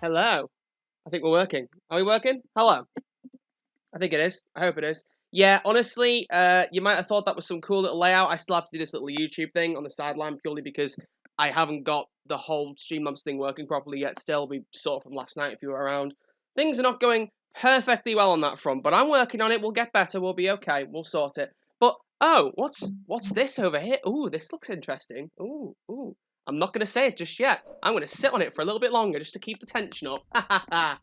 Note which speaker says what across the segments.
Speaker 1: Hello. I think we're working. Are we working? Hello. I think it is. I hope it is. Yeah, honestly, you might have thought that was some cool little layout. I still have to do this little YouTube thing on the sideline purely because I haven't got the whole Streamlabs thing working properly yet. Still, we saw it from last night if you were around. Things are not going perfectly well on that front, but I'm working on it. We'll get better. We'll be okay. We'll sort it. But oh, what's this over here? Ooh, this looks interesting. Ooh. I'm not going to say it just yet. I'm going to sit on it for a little bit longer just to keep the tension up.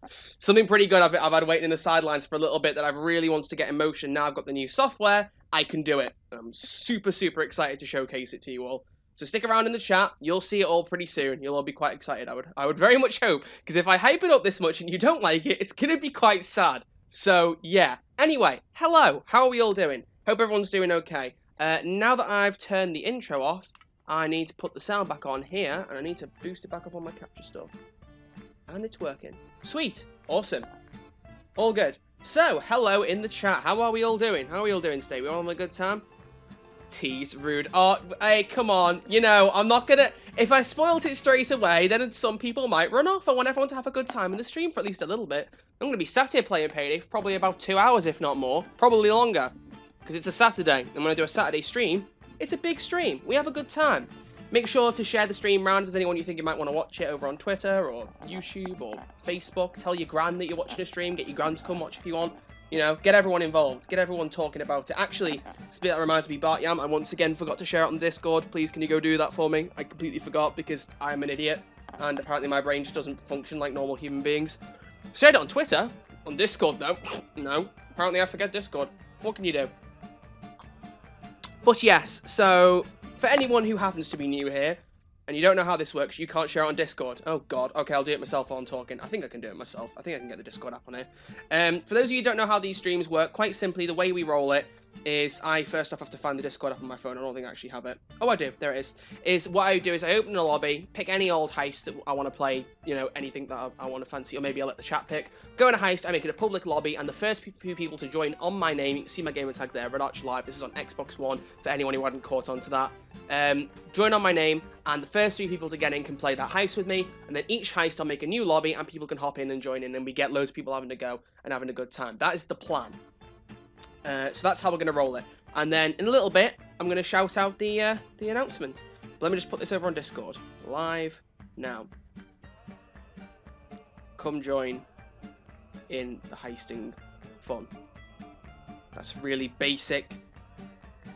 Speaker 1: Something pretty good I've had waiting in the sidelines for a little bit that I've really wanted to get in motion. Now I've got the new software. I can do it. I'm super excited to showcase it to you all. So stick around in the chat. You'll see it all pretty soon. You'll all be quite excited. I would very much hope, because if I hype it up this much and you don't like it, it's going to be quite sad. So yeah. Anyway, hello. How are we all doing? Hope everyone's doing okay. Now that I've turned the intro off, I need to put the sound back on here, and I need to boost it back up on my capture stuff. And it's working. Sweet. Awesome. All good. So, hello in the chat. How are we all doing? How are we all doing today? We all having a good time? Tease, rude. Oh, hey, come on. You know, I'm not gonna... If I spoilt it straight away, then some people might run off. I want everyone to have a good time in the stream for at least a little bit. I'm gonna be sat here playing Payday for probably about 2 hours, if not more. Probably longer. Because it's a Saturday. I'm gonna do a Saturday stream. It's a big stream. We have a good time. Make sure to share the stream around if there's anyone you think you might want to watch it over on Twitter or YouTube or Facebook. Tell your gran that you're watching a stream. Get your gran to come watch if you want. You know, get everyone involved. Get everyone talking about it. Actually, that reminds me, Bart Yam, I once again forgot to share it on the Discord. Please, can you go do that for me? I completely forgot because I'm an idiot. And apparently my brain just doesn't function like normal human beings. Shared it on Twitter. On Discord, though. No. Apparently I forget Discord. What can you do? But yes, so for anyone who happens to be new here, and you don't know how this works, you can't share it on Discord. Oh god, okay, I'll do it myself while I'm talking. I think I can do it myself. I think I can get the Discord app on here. For those of you who don't know how these streams work, quite simply, the way we roll it is I first off have to find the Discord app on my phone. I don't think I actually have it. Oh, I do. There it is. What I do is I open a lobby, pick any old heist that I want to play, you know, anything that I want to fancy, or maybe I'll let the chat pick. Go in a heist, I make it a public lobby, and the first few people to join on my name, you can see my gamer tag there, Red Arch Live. This is on Xbox One, for anyone who hadn't caught on to that. Join on my name, and the first 3 people to get in can play that heist with me, and then each heist I'll make a new lobby, and people can hop in and join in, and we get loads of people having a go and having a good time. That is the plan. So that's how we're going to roll it. And then in a little bit, I'm going to shout out the announcement. But let me just put this over on Discord. Live now. Come join in the heisting fun. That's really basic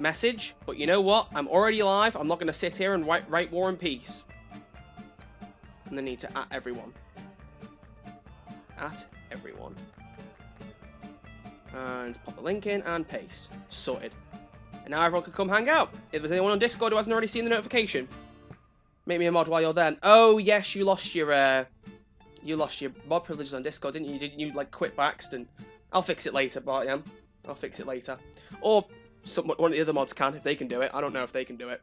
Speaker 1: message. But you know what? I'm already live. I'm not going to sit here and write War and Peace. And then need to at everyone. At everyone. And pop the link in and paste. Sorted. And now everyone can come hang out. If there's anyone on Discord who hasn't already seen the notification, make me a mod while you're there. Oh yes, you lost your mod privileges on Discord, didn't you? Didn't you like quit by accident? I'll fix it later, Bartiam. I'll fix it later. Or one of the other mods can if they can do it. I don't know if they can do it.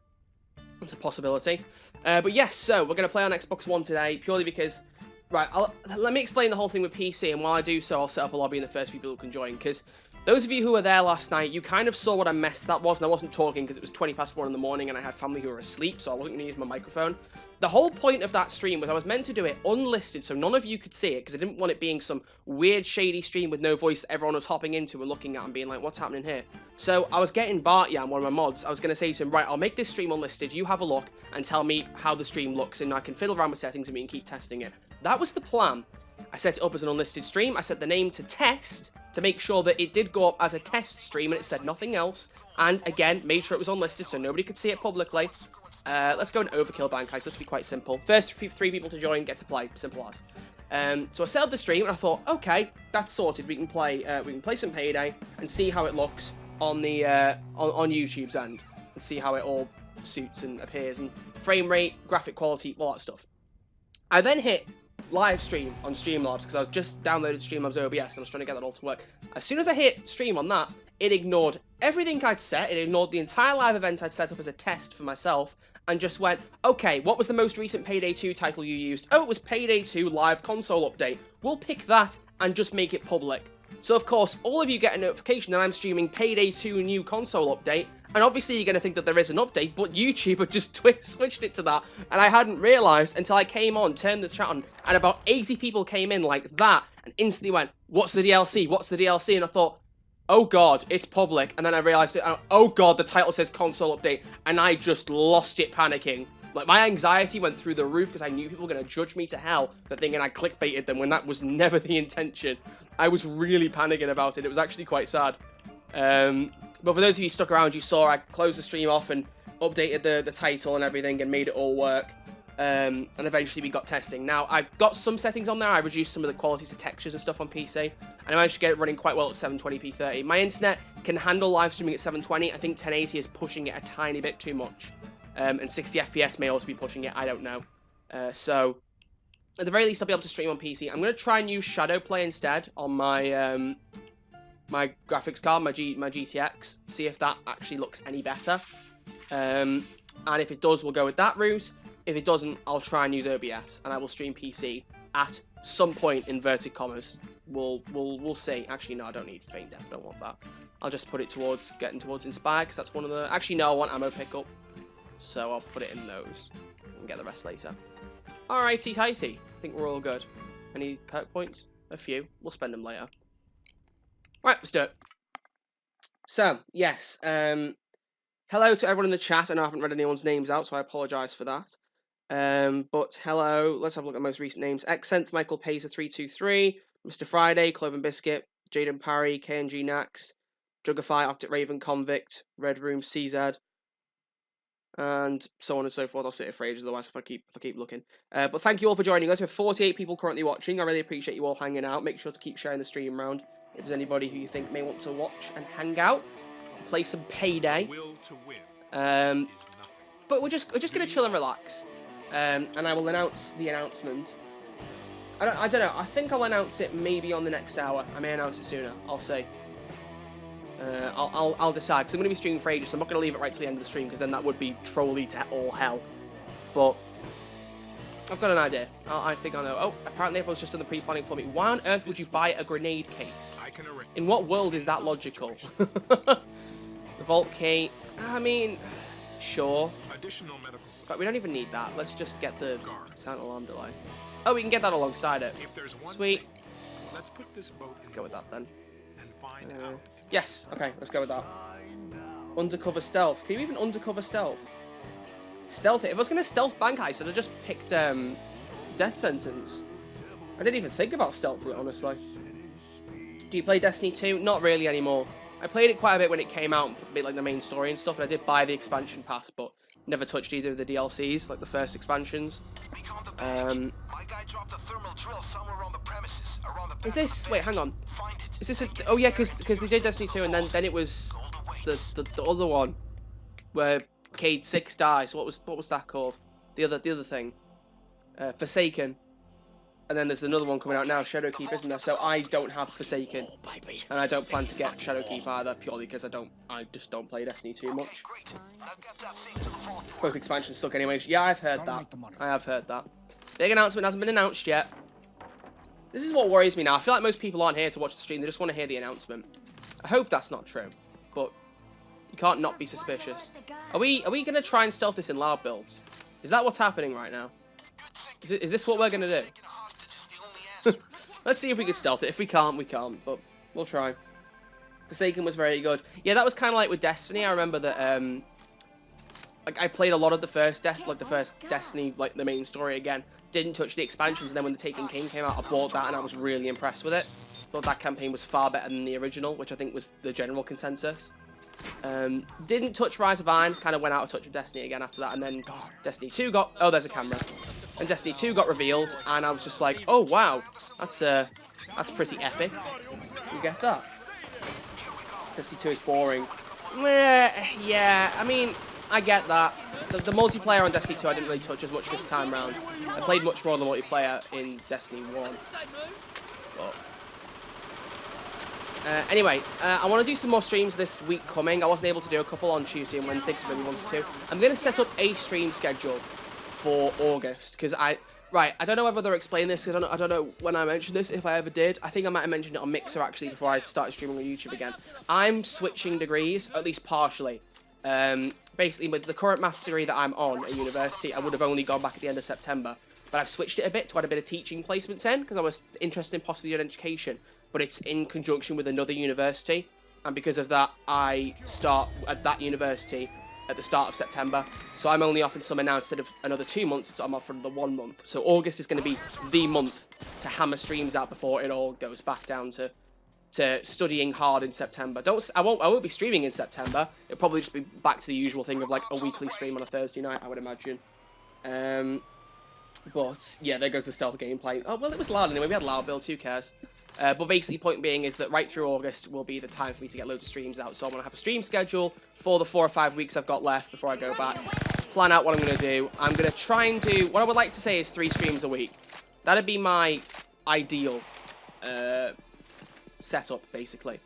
Speaker 1: It's a possibility. But yes, so we're gonna play on Xbox One today purely because. Right, let me explain the whole thing with PC, and while I do so, I'll set up a lobby and the first few people can join, because those of you who were there last night, you kind of saw what a mess that was, and I wasn't talking because it was 20 past 1 in the morning and I had family who were asleep, so I wasn't going to use my microphone. The whole point of that stream was I was meant to do it unlisted, so none of you could see it, because I didn't want it being some weird, shady stream with no voice that everyone was hopping into and looking at and being like, what's happening here? So I was getting Bartyam, one of my mods, I was going to say to him, right, I'll make this stream unlisted, you have a look, and tell me how the stream looks, and I can fiddle around with settings and we can keep testing it. That was the plan. I set it up as an unlisted stream. I set the name to test to make sure that it did go up as a test stream and it said nothing else. And again, made sure it was unlisted so nobody could see it publicly. Let's go and overkill bank heist. Let's be quite simple. First 3 people to join get to play. Simple as. So I set up the stream and I thought, okay, that's sorted. We can play some Payday and see how it looks on the on YouTube's end and see how it all suits and appears and frame rate, graphic quality, all that stuff. I then hit live stream on Streamlabs because I was just downloaded Streamlabs OBS and I was trying to get that all to work. As soon as I hit stream on that, it ignored everything I'd set. It ignored the entire live event I'd set up as a test for myself and just went, okay, what was the most recent Payday 2 title you used? Oh, it was Payday 2 live console update. We'll pick that and just make it public. So of course, all of you get a notification that I'm streaming Payday 2 new console update, And obviously you're going to think that there is an update, but YouTube had just switched it to that, and I hadn't realised until I came on, turned the chat on, and about 80 people came in like that, and instantly went, what's the DLC? What's the DLC? And I thought, oh god, it's public. And then I realised, oh god, the title says console update, and I just lost it panicking. Like, my anxiety went through the roof because I knew people were going to judge me to hell for thinking I clickbaited them when that was never the intention. I was really panicking about it. It was actually quite sad. But for those of you who stuck around, you saw I closed the stream off and updated the title and everything and made it all work. And eventually we got testing. Now, I've got some settings on there. I reduced some of the qualities of textures and stuff on PC. And I managed to get it running quite well at 720p 30. My internet can handle live streaming at 720. I think 1080 is pushing it a tiny bit too much. And 60 FPS may also be pushing it. I don't know. So, at the very least, I'll be able to stream on PC. I'm going to try and use Shadowplay instead on my my graphics card, my GTX. See if that actually looks any better. And if it does, we'll go with that route. If it doesn't, I'll try and use OBS, and I will stream PC at some point, inverted commas. We'll see. Actually, no, I don't need Feign Death. I don't want that. I'll just put it towards getting towards Inspire, because that's one of the... Actually, no, I want ammo pickup. So I'll put it in those and get the rest later. Alrighty, tighty. I think we're all good. Any perk points? A few. We'll spend them later. Right, let's do it. So, yes. Hello to everyone in the chat. I know I haven't read anyone's names out, so I apologise for that. But hello. Let's have a look at most recent names. Xenth, Michael Pacer 323, Mr. Friday, Cloven Biscuit, Jaden Parry, KNG Nax, Jugify, Octet Raven, Convict, Red Room, CZ, and so on and so forth. I'll sit here for ages otherwise if I keep looking. But thank you all for joining us. We have 48 people currently watching. I really appreciate you all hanging out. Make sure to keep sharing the stream around if there's anybody who you think may want to watch and hang out and play some Payday. But we're just gonna chill and relax. And I will announce the announcement. I don't know. I think I'll announce it maybe on the next hour. I may announce it sooner. I'll see. I'll decide, because I'm going to be streaming for ages, so I'm not going to leave it right to the end of the stream, because then that would be trolly to all hell. But I've got an idea. I think I know. Oh, apparently everyone's just done the pre-planning for me. Why on earth would you buy a grenade case? In what world is that logical? The vault key. I mean, sure. In fact, we don't even need that. Let's just get the silent alarm delay. Oh, we can get that alongside it. Sweet. Go with that then. Yes, okay, let's go with that. Undercover stealth. Can you even undercover stealth? Stealth it. If I was going to stealth bank heist, I'd have just picked Death Sentence. I didn't even think about stealth for it, honestly. Do you play Destiny 2? Not really anymore. I played it quite a bit when it came out, a bit like the main story and stuff, and I did buy the expansion pass, but never touched either of the DLCs, like the first expansions. Is this... Wait, hang on. Is this a... Oh yeah, because they did Destiny 2, and then it was the other one, where Cade 6 dies. What was that called? The other thing. Forsaken. And then there's another one coming out now, Shadowkeep, isn't there? So I don't have Forsaken, and I don't plan to get Shadowkeep either, purely because I just don't play Destiny too much. Both expansions suck anyway. Yeah, I've heard that. I have heard that. Big announcement hasn't been announced yet. This is what worries me now. I feel like most people aren't here to watch the stream. They just want to hear the announcement. I hope that's not true, but you can't not be suspicious. Are we going to try and stealth this in loud builds? Is that what's happening right now? Is this what we're going to do? Let's see if we can stealth it. If we can't, we can't, but we'll try. Forsaken was very good. Yeah, that was kind of like with Destiny. I remember that like I played a lot of the first Destiny, like the main story again. Didn't touch the expansions, and then when the Taken King came out, I bought that, and I was really impressed with it. Thought that campaign was far better than the original, which I think was the general consensus. Didn't touch Rise of Iron, kind of went out of touch with Destiny again after that, and then Destiny 2 got... Oh, there's a camera. And Destiny 2 got revealed, and I was just like, oh wow, that's pretty epic. You get that? Destiny 2 is boring. Yeah, I mean, I get that. The multiplayer on Destiny 2 I didn't really touch as much this time round. I played much more of the multiplayer in Destiny 1. But anyway, I want to do some more streams this week coming. I wasn't able to do a couple on Tuesday and Wednesday because I really wanted to. I'm going to set up a stream schedule for August, because I don't know whether they're explaining this. I don't know when I mentioned this, if I ever did. I think I might have mentioned it on Mixer actually before I started streaming on YouTube again. I'm switching degrees, at least partially. Basically, with the current maths degree that I'm on at university, I would have only gone back at the end of September. But I've switched it a bit to add a bit of teaching placements in, because I was interested in possibly doing education. But it's in conjunction with another university. And because of that, I start at that university at the start of September. So I'm only off in summer now instead of another 2 months. So I'm off for the 1 month. So August is going to be the month to hammer streams out before it all goes back down to studying hard in September. I won't be streaming in September. It'll probably just be back to the usual thing of like a weekly stream on a Thursday night, I would imagine. But yeah, there goes the stealth gameplay. Oh well, it was loud anyway. We had loud builds. Who cares? But basically, point being is that right through August will be the time for me to get loads of streams out. So I'm gonna have a stream schedule for the 4 or 5 weeks I've got left before I go back. Plan out what I'm gonna do. I'm gonna try and do what I would like to say is 3 streams a week. That'd be my ideal setup, basically.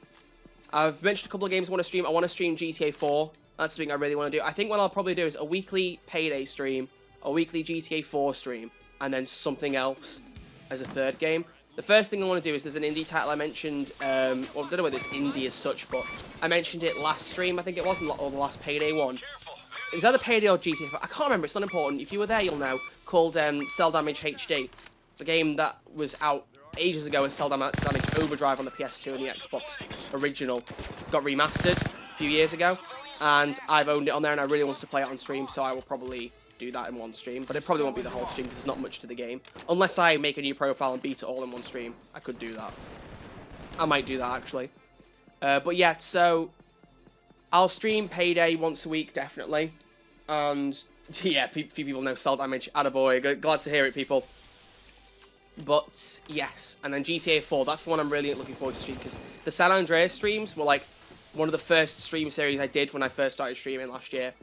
Speaker 1: I've mentioned a couple of games I want to stream. I want to stream GTA 4. That's something I really want to do. I think what I'll probably do is a weekly Payday stream, a weekly GTA 4 stream, and then something else as a third game. The first thing I want to do is there's an indie title I mentioned, well, I don't know whether it's indie as such, but I mentioned it last stream, I think it was, or the last Payday one. It was either Payday or GTA 4. I can't remember, it's not important. If you were there, you'll know. Called Cell Damage HD. It's a game that was out ages ago as Cell Damage Overdrive on the PS2 and the Xbox original. Got remastered a few years ago, and I've owned it on there, and I really want to play it on stream, so I will probably do that in one stream, but it probably won't be the whole stream because there's not much to the game. Unless I make a new profile and beat it all in one stream, I could do that. I might do that, actually. But yeah, so I'll stream Payday once a week, definitely. And yeah, few people know Cell Damage. Attaboy. Glad to hear it, people. But yes, and then GTA 4, that's the one I'm really looking forward to stream, because the San Andreas streams were like one of the first stream series I did when I first started streaming last year.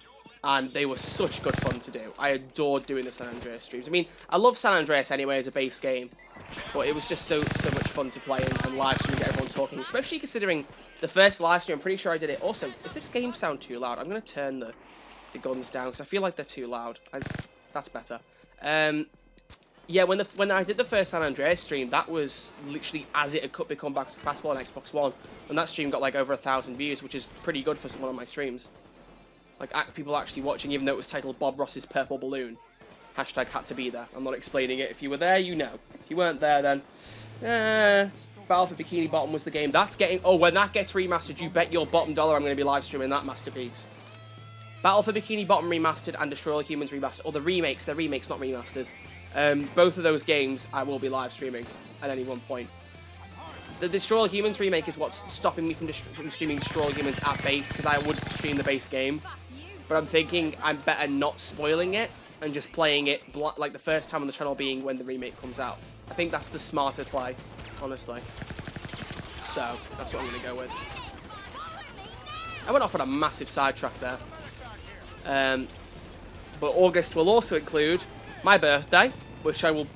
Speaker 1: And they were such good fun to do. I adored doing the San Andreas streams. I mean, I love San Andreas anyway as a base game, but it was just so much fun to play and live stream and get everyone talking, especially considering the first live stream, I'm pretty sure I did it. Also, does this game sound too loud? I'm going to turn the guns down because I feel like they're too loud. That's better. Yeah, when I did the first San Andreas stream, that was literally as it had become back compatible on Xbox One, and that stream got like over 1,000 views, which is pretty good for one of my streams. Like, people actually watching, even though it was titled Bob Ross's Purple Balloon. Hashtag had to be there. I'm not explaining it. If you were there, you know. If you weren't there, then... Battle for Bikini Bottom was the game. That's getting... Oh, when that gets remastered, you bet your bottom dollar I'm going to be live streaming that masterpiece. Battle for Bikini Bottom remastered and Destroy All Humans remastered. Or the remakes. They're remakes, not remasters. Both of those games I will be live streaming at any one point. The Destroy All Humans remake is what's stopping me from streaming Destroy All Humans at base, because I would stream the base game. But I'm thinking I'm better not spoiling it and just playing it like the first time on the channel being when the remake comes out. I think that's the smarter play, honestly. So, that's what I'm going to go with. I went off on a massive sidetrack there. But August will also include my birthday, which I will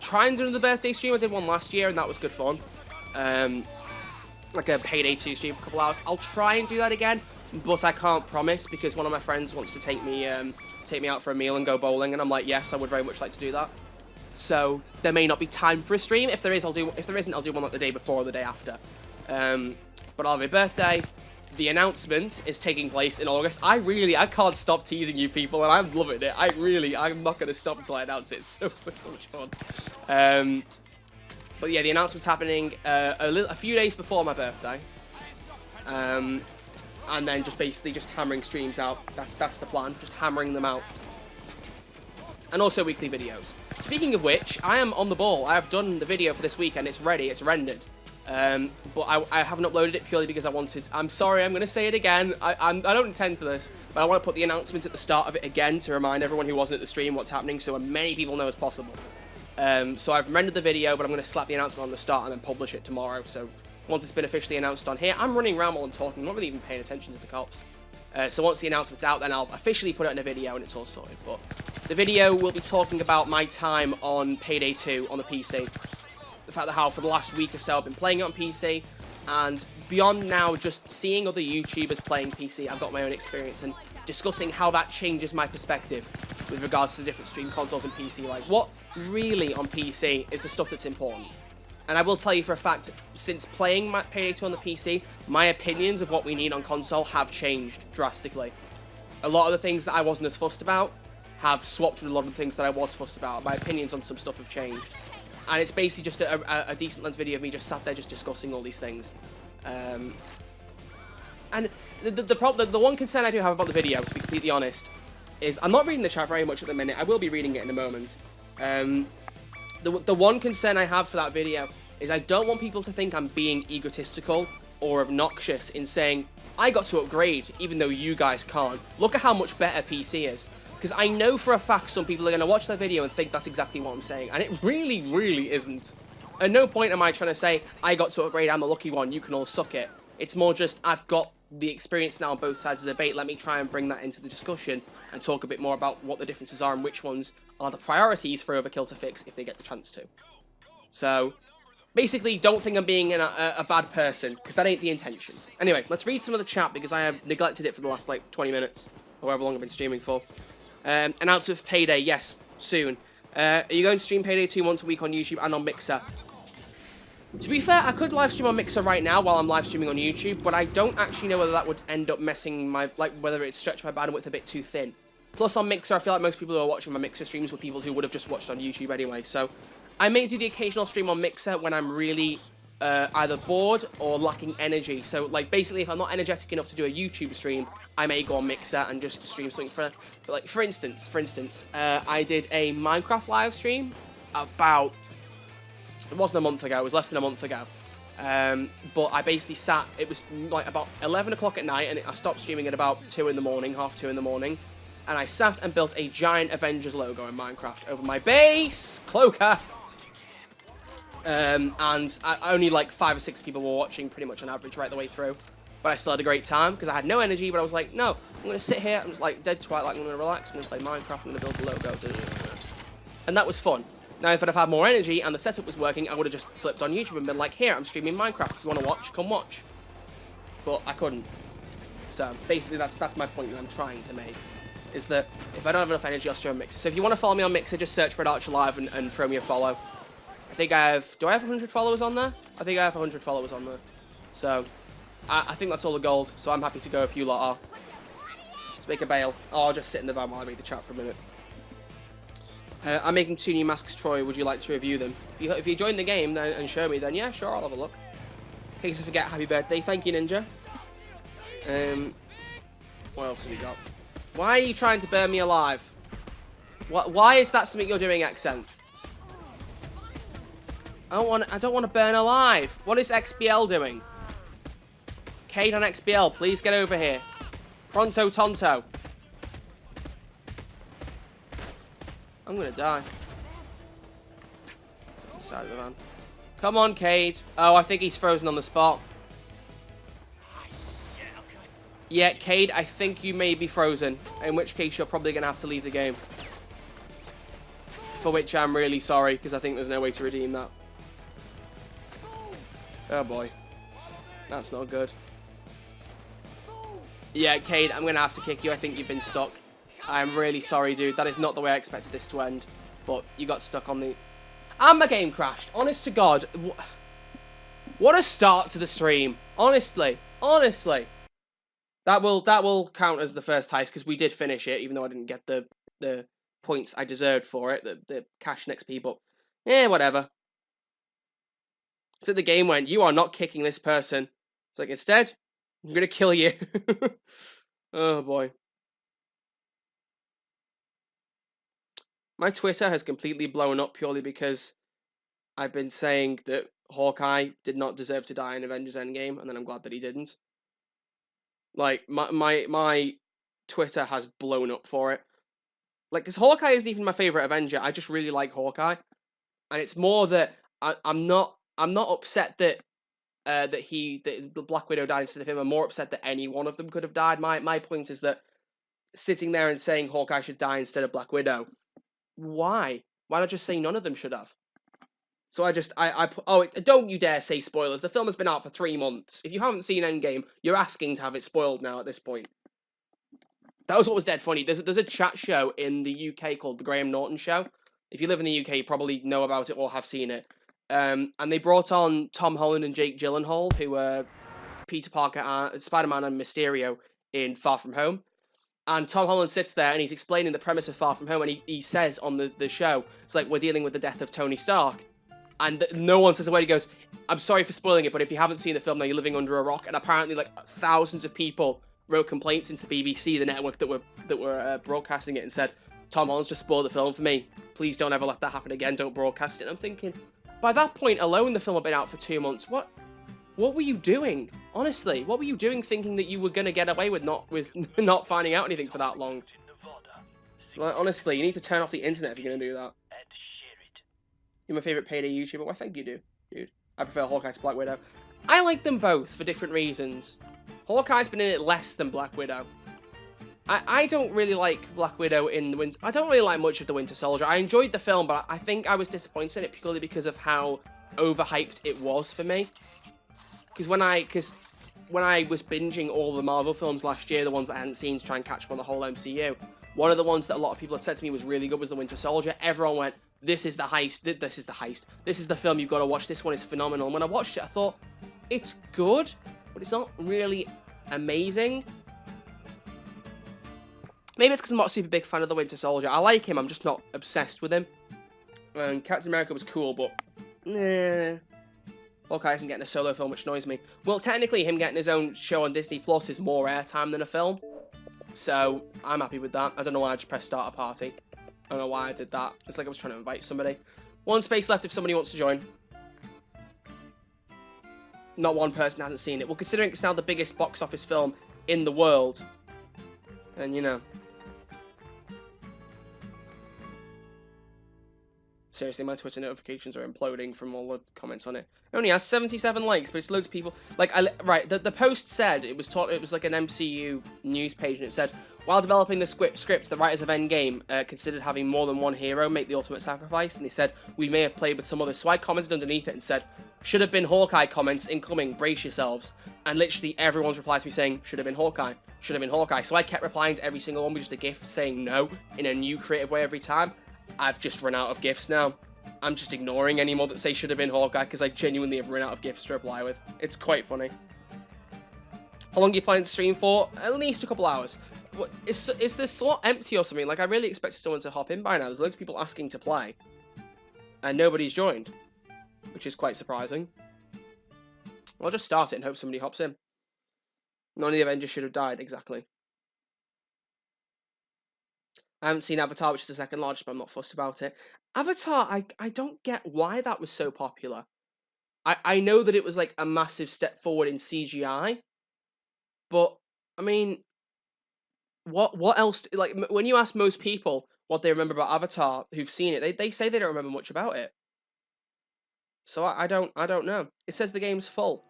Speaker 1: try and do another birthday stream. I did one last year and that was good fun. Like a Payday 2 stream for a couple hours. I'll try and do that again, but I can't promise because one of my friends wants to take me out for a meal and go bowling, and I'm like, yes, I would very much like to do that. So there may not be time for a stream. If there is, I'll do. If there isn't, I'll do one like the day before or the day after. But I'll have a birthday. The announcement is taking place in August. I can't stop teasing you people, and I'm loving it. I'm not going to stop until I announce it. So it's so much fun. But yeah, the announcement's happening a few days before my birthday. And then basically hammering streams out. That's the plan. Just hammering them out. And also weekly videos. Speaking of which, I am on the ball. I have done the video for this week and it's ready. It's rendered. But I haven't uploaded it purely because I wanted... I'm sorry, I'm going to say it again. I don't intend for this, but I want to put the announcement at the start of it again to remind everyone who wasn't at the stream what's happening so many people know as possible. So I've rendered the video, but I'm going to slap the announcement on the start and then publish it tomorrow. So once it's been officially announced on here, I'm running around while I'm talking. I'm not really even paying attention to the cops. So once the announcement's out, then I'll officially put it in a video and it's all sorted. But the video will be talking about my time on Payday 2 on the PC. The fact that how for the last week or so I've been playing it on PC, and beyond now just seeing other YouTubers playing PC, I've got my own experience and discussing how that changes my perspective with regards to the different stream consoles and PC. Like, what really on PC is the stuff that's important. And I will tell you for a fact, since playing Payday 2 on the PC, my opinions of what we need on console have changed drastically. a lot of the things that I wasn't as fussed about have swapped with a lot of the things that I was fussed about. My opinions on some stuff have changed. And it's basically just a decent length video of me just sat there just discussing all these things. And the one concern I do have about the video, to be completely honest, is I'm not reading the chat very much at the minute. I will be reading it in a moment. The one concern I have for that video is I don't want people to think I'm being egotistical or obnoxious in saying, I got to upgrade, even though you guys can't. Look at how much better PC is. Because I know for a fact some people are going to watch that video and think that's exactly what I'm saying. And it really, really isn't. At no point am I trying to say, I got to upgrade, I'm the lucky one, you can all suck it. It's more just, I've got the experience now on both sides of the debate, let me try and bring that into the discussion and talk a bit more about what the differences are and which ones are the priorities for Overkill to fix if they get the chance to. So, basically, don't think I'm being a bad person, because that ain't the intention. Anyway, let's read some of the chat, because I have neglected it for the last, like, 20 minutes, or however long I've been streaming for. Announcement for Payday, yes, soon. Are you going to stream Payday 2 once a week on YouTube and on Mixer? To be fair, I could live stream on Mixer right now while I'm live streaming on YouTube, but I don't actually know whether that would end up messing my, like, whether it'd stretch my bandwidth a bit too thin. Plus, on Mixer, I feel like most people who are watching my Mixer streams were people who would have just watched on YouTube anyway, so I may do the occasional stream on Mixer when I'm really either bored or lacking energy. So, like, basically, if I'm not energetic enough to do a YouTube stream, I may go on Mixer and just stream something for instance, I did a Minecraft live stream about, it wasn't a month ago, it was less than a month ago. But I basically sat, it was like about 11 o'clock at night, and I stopped streaming at about 2 in the morning, half 2 in the morning. And I sat and built a giant Avengers logo in Minecraft over my base, Cloaker. And only like 5 or 6 people were watching pretty much on average right the way through. But I still had a great time because I had no energy, but I was like, no, I'm going to sit here, I'm just like dead twat, like I'm going to relax, I'm going to play Minecraft, I'm going to build the logo. And that was fun. Now, if I'd have had more energy and the setup was working, I would have just flipped on YouTube and been like, here, I'm streaming Minecraft, if you want to watch, come watch. But I couldn't. So, basically, that's my point that I'm trying to make. Is that if I don't have enough energy, I'll stream on Mixer. So if you want to follow me on Mixer, just search for Archer Live and throw me a follow. I think I have... Do I have 100 followers on there? I think I have 100 followers on there. So, I think that's all the gold. So I'm happy to go if you lot are. Let's make a bail. Oh, I'll just sit in the van while I read the chat for a minute. I'm making 2 new masks, Troy. Would you like to review them? If you join the game then, and show me, then yeah, sure, I'll have a look. In case I forget, happy birthday. Thank you, Ninja. What else have we got? Why are you trying to burn me alive? Why is that something you're doing, Xenth? I don't want to burn alive. What is XBL doing? Cade on XBL, please get over here. Pronto Tonto. I'm gonna die. Inside of the van. Come on, Cade. Oh, I think he's frozen on the spot. Yeah, Cade, I think you may be frozen. In which case, you're probably going to have to leave the game. For which I'm really sorry, because I think there's no way to redeem that. Oh, boy. That's not good. Yeah, Cade, I'm going to have to kick you. I think you've been stuck. I'm really sorry, dude. That is not the way I expected this to end. But you got stuck on the... And my game crashed. Honest to God. What a start to the stream. Honestly. Honestly. That will count as the first heist, because we did finish it, even though I didn't get the points I deserved for it, the cash next P, but yeah, whatever. So the game went, you are not kicking this person. It's like, instead, I'm going to kill you. Oh, boy. My Twitter has completely blown up purely because I've been saying that Hawkeye did not deserve to die in Avengers Endgame, and then I'm glad that he didn't. Like, my Twitter has blown up for it. Like, because Hawkeye isn't even my favourite Avenger. I just really like Hawkeye. And it's more that I'm not upset that that Black Widow died instead of him. I'm more upset that any one of them could have died. My point is that sitting there and saying Hawkeye should die instead of Black Widow, why? Why not just say none of them should have? So don't you dare say spoilers. The film has been out for 3 months. If you haven't seen Endgame, you're asking to have it spoiled now at this point. That was what was dead funny. There's a chat show in the UK called The Graham Norton Show. If you live in the UK, you probably know about it or have seen it. And they brought on Tom Holland and Jake Gyllenhaal, who were Peter Parker, Spider-Man and Mysterio in Far From Home. And Tom Holland sits there and he's explaining the premise of Far From Home, and he says on the show, it's like, we're dealing with the death of Tony Stark. And no one says a word. He goes, I'm sorry for spoiling it, but if you haven't seen the film, now you're living under a rock. And apparently, like, thousands of people wrote complaints into the BBC, the network that were broadcasting it, and said, Tom Holland's just spoiled the film for me. Please don't ever let that happen again. Don't broadcast it. And I'm thinking, by that point alone, the film had been out for 2 months. What were you doing? Honestly, what were you doing thinking that you were going to get away with not finding out anything for that long? Like, honestly, you need to turn off the internet if you're going to do that. You're my favourite Payday YouTuber. Well, I think you do, dude. I prefer Hawkeye to Black Widow. I like them both for different reasons. Hawkeye's been in it less than Black Widow. I don't really like Black Widow in the Winter... I don't really like much of the Winter Soldier. I enjoyed the film, but I think I was disappointed in it purely because of how overhyped it was for me. Because when I was binging all the Marvel films last year, the ones that I hadn't seen to try and catch up on the whole MCU, one of the ones that a lot of people had said to me was really good was the Winter Soldier. Everyone went, this is the heist, this is the heist, this is the film you've got to watch, this one is phenomenal. And when I watched it, I thought, it's good, but it's not really amazing. Maybe it's because I'm not a super big fan of the Winter Soldier. I like him, I'm just not obsessed with him. And Captain America was cool, but nah. Hawkeye isn't getting a solo film, which annoys me. Well, technically, him getting his own show on Disney Plus is more airtime than a film. So, I'm happy with that. I don't know why I just pressed start a party. I don't know why I did that. It's like I was trying to invite somebody. One space left if somebody wants to join. Not one person hasn't seen it. Well, considering it's now the biggest box office film in the world. And, you know. Seriously, my Twitter notifications are imploding from all the comments on it. It only has 77 likes, but it's loads of people. Like, right, the post said, it was like an MCU news page, and it said, while developing the script, the writers of Endgame considered having more than one hero make the ultimate sacrifice, and they said, we may have played with some others. So I commented underneath it and said, should have been Hawkeye comments incoming, brace yourselves. And literally everyone's replied to me saying, should have been Hawkeye, should have been Hawkeye. So I kept replying to every single one with just a gif saying no in a new creative way every time. I've just run out of GIFs now. I'm just ignoring any more that say should have been Hawkeye because I genuinely have run out of GIFs to reply with. It's quite funny. How long are you planning to stream for? At least a couple hours. What, is the slot empty or something? Like, I really expected someone to hop in by now. There's loads of people asking to play. And nobody's joined. Which is quite surprising. I'll just start it and hope somebody hops in. None of the Avengers should have died, exactly. I haven't seen Avatar, which is the second largest, but I'm not fussed about it. Avatar, I don't get why that was so popular. I know that it was like a massive step forward in CGI, but I mean, what else? Like, when you ask most people what they remember about Avatar who've seen it, they say they don't remember much about it. So I don't know. It says the game's full.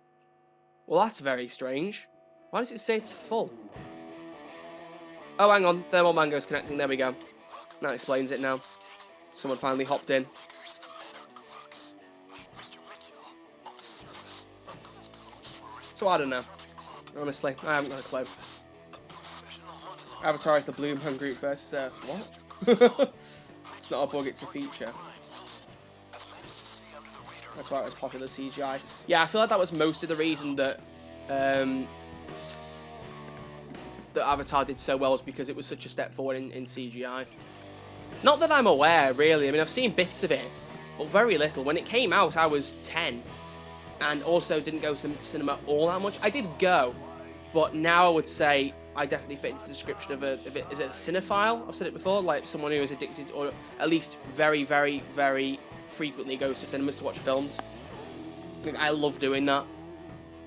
Speaker 1: Well, that's very strange. Why does it say it's full? Oh, hang on. Thermal Mango's connecting. There we go. That explains it now. Someone finally hopped in. So I don't know. Honestly, I haven't got a clue. Avatar is the Blue Man Group versus Earth. What? It's not a bug, it's a feature. That's why it was popular CGI. Yeah, I feel like that was most of the reason that that Avatar did so well, was because it was such a step forward in CGI. Not that I'm aware, really. I mean, I've seen bits of it, but very little. When it came out, I was 10, and also didn't go to the cinema all that much. I did go, but now I would say I definitely fit into the description of is it a cinephile? I've said it before, like someone who is addicted, or at least very, very, very frequently goes to cinemas to watch films. Like, I love doing that.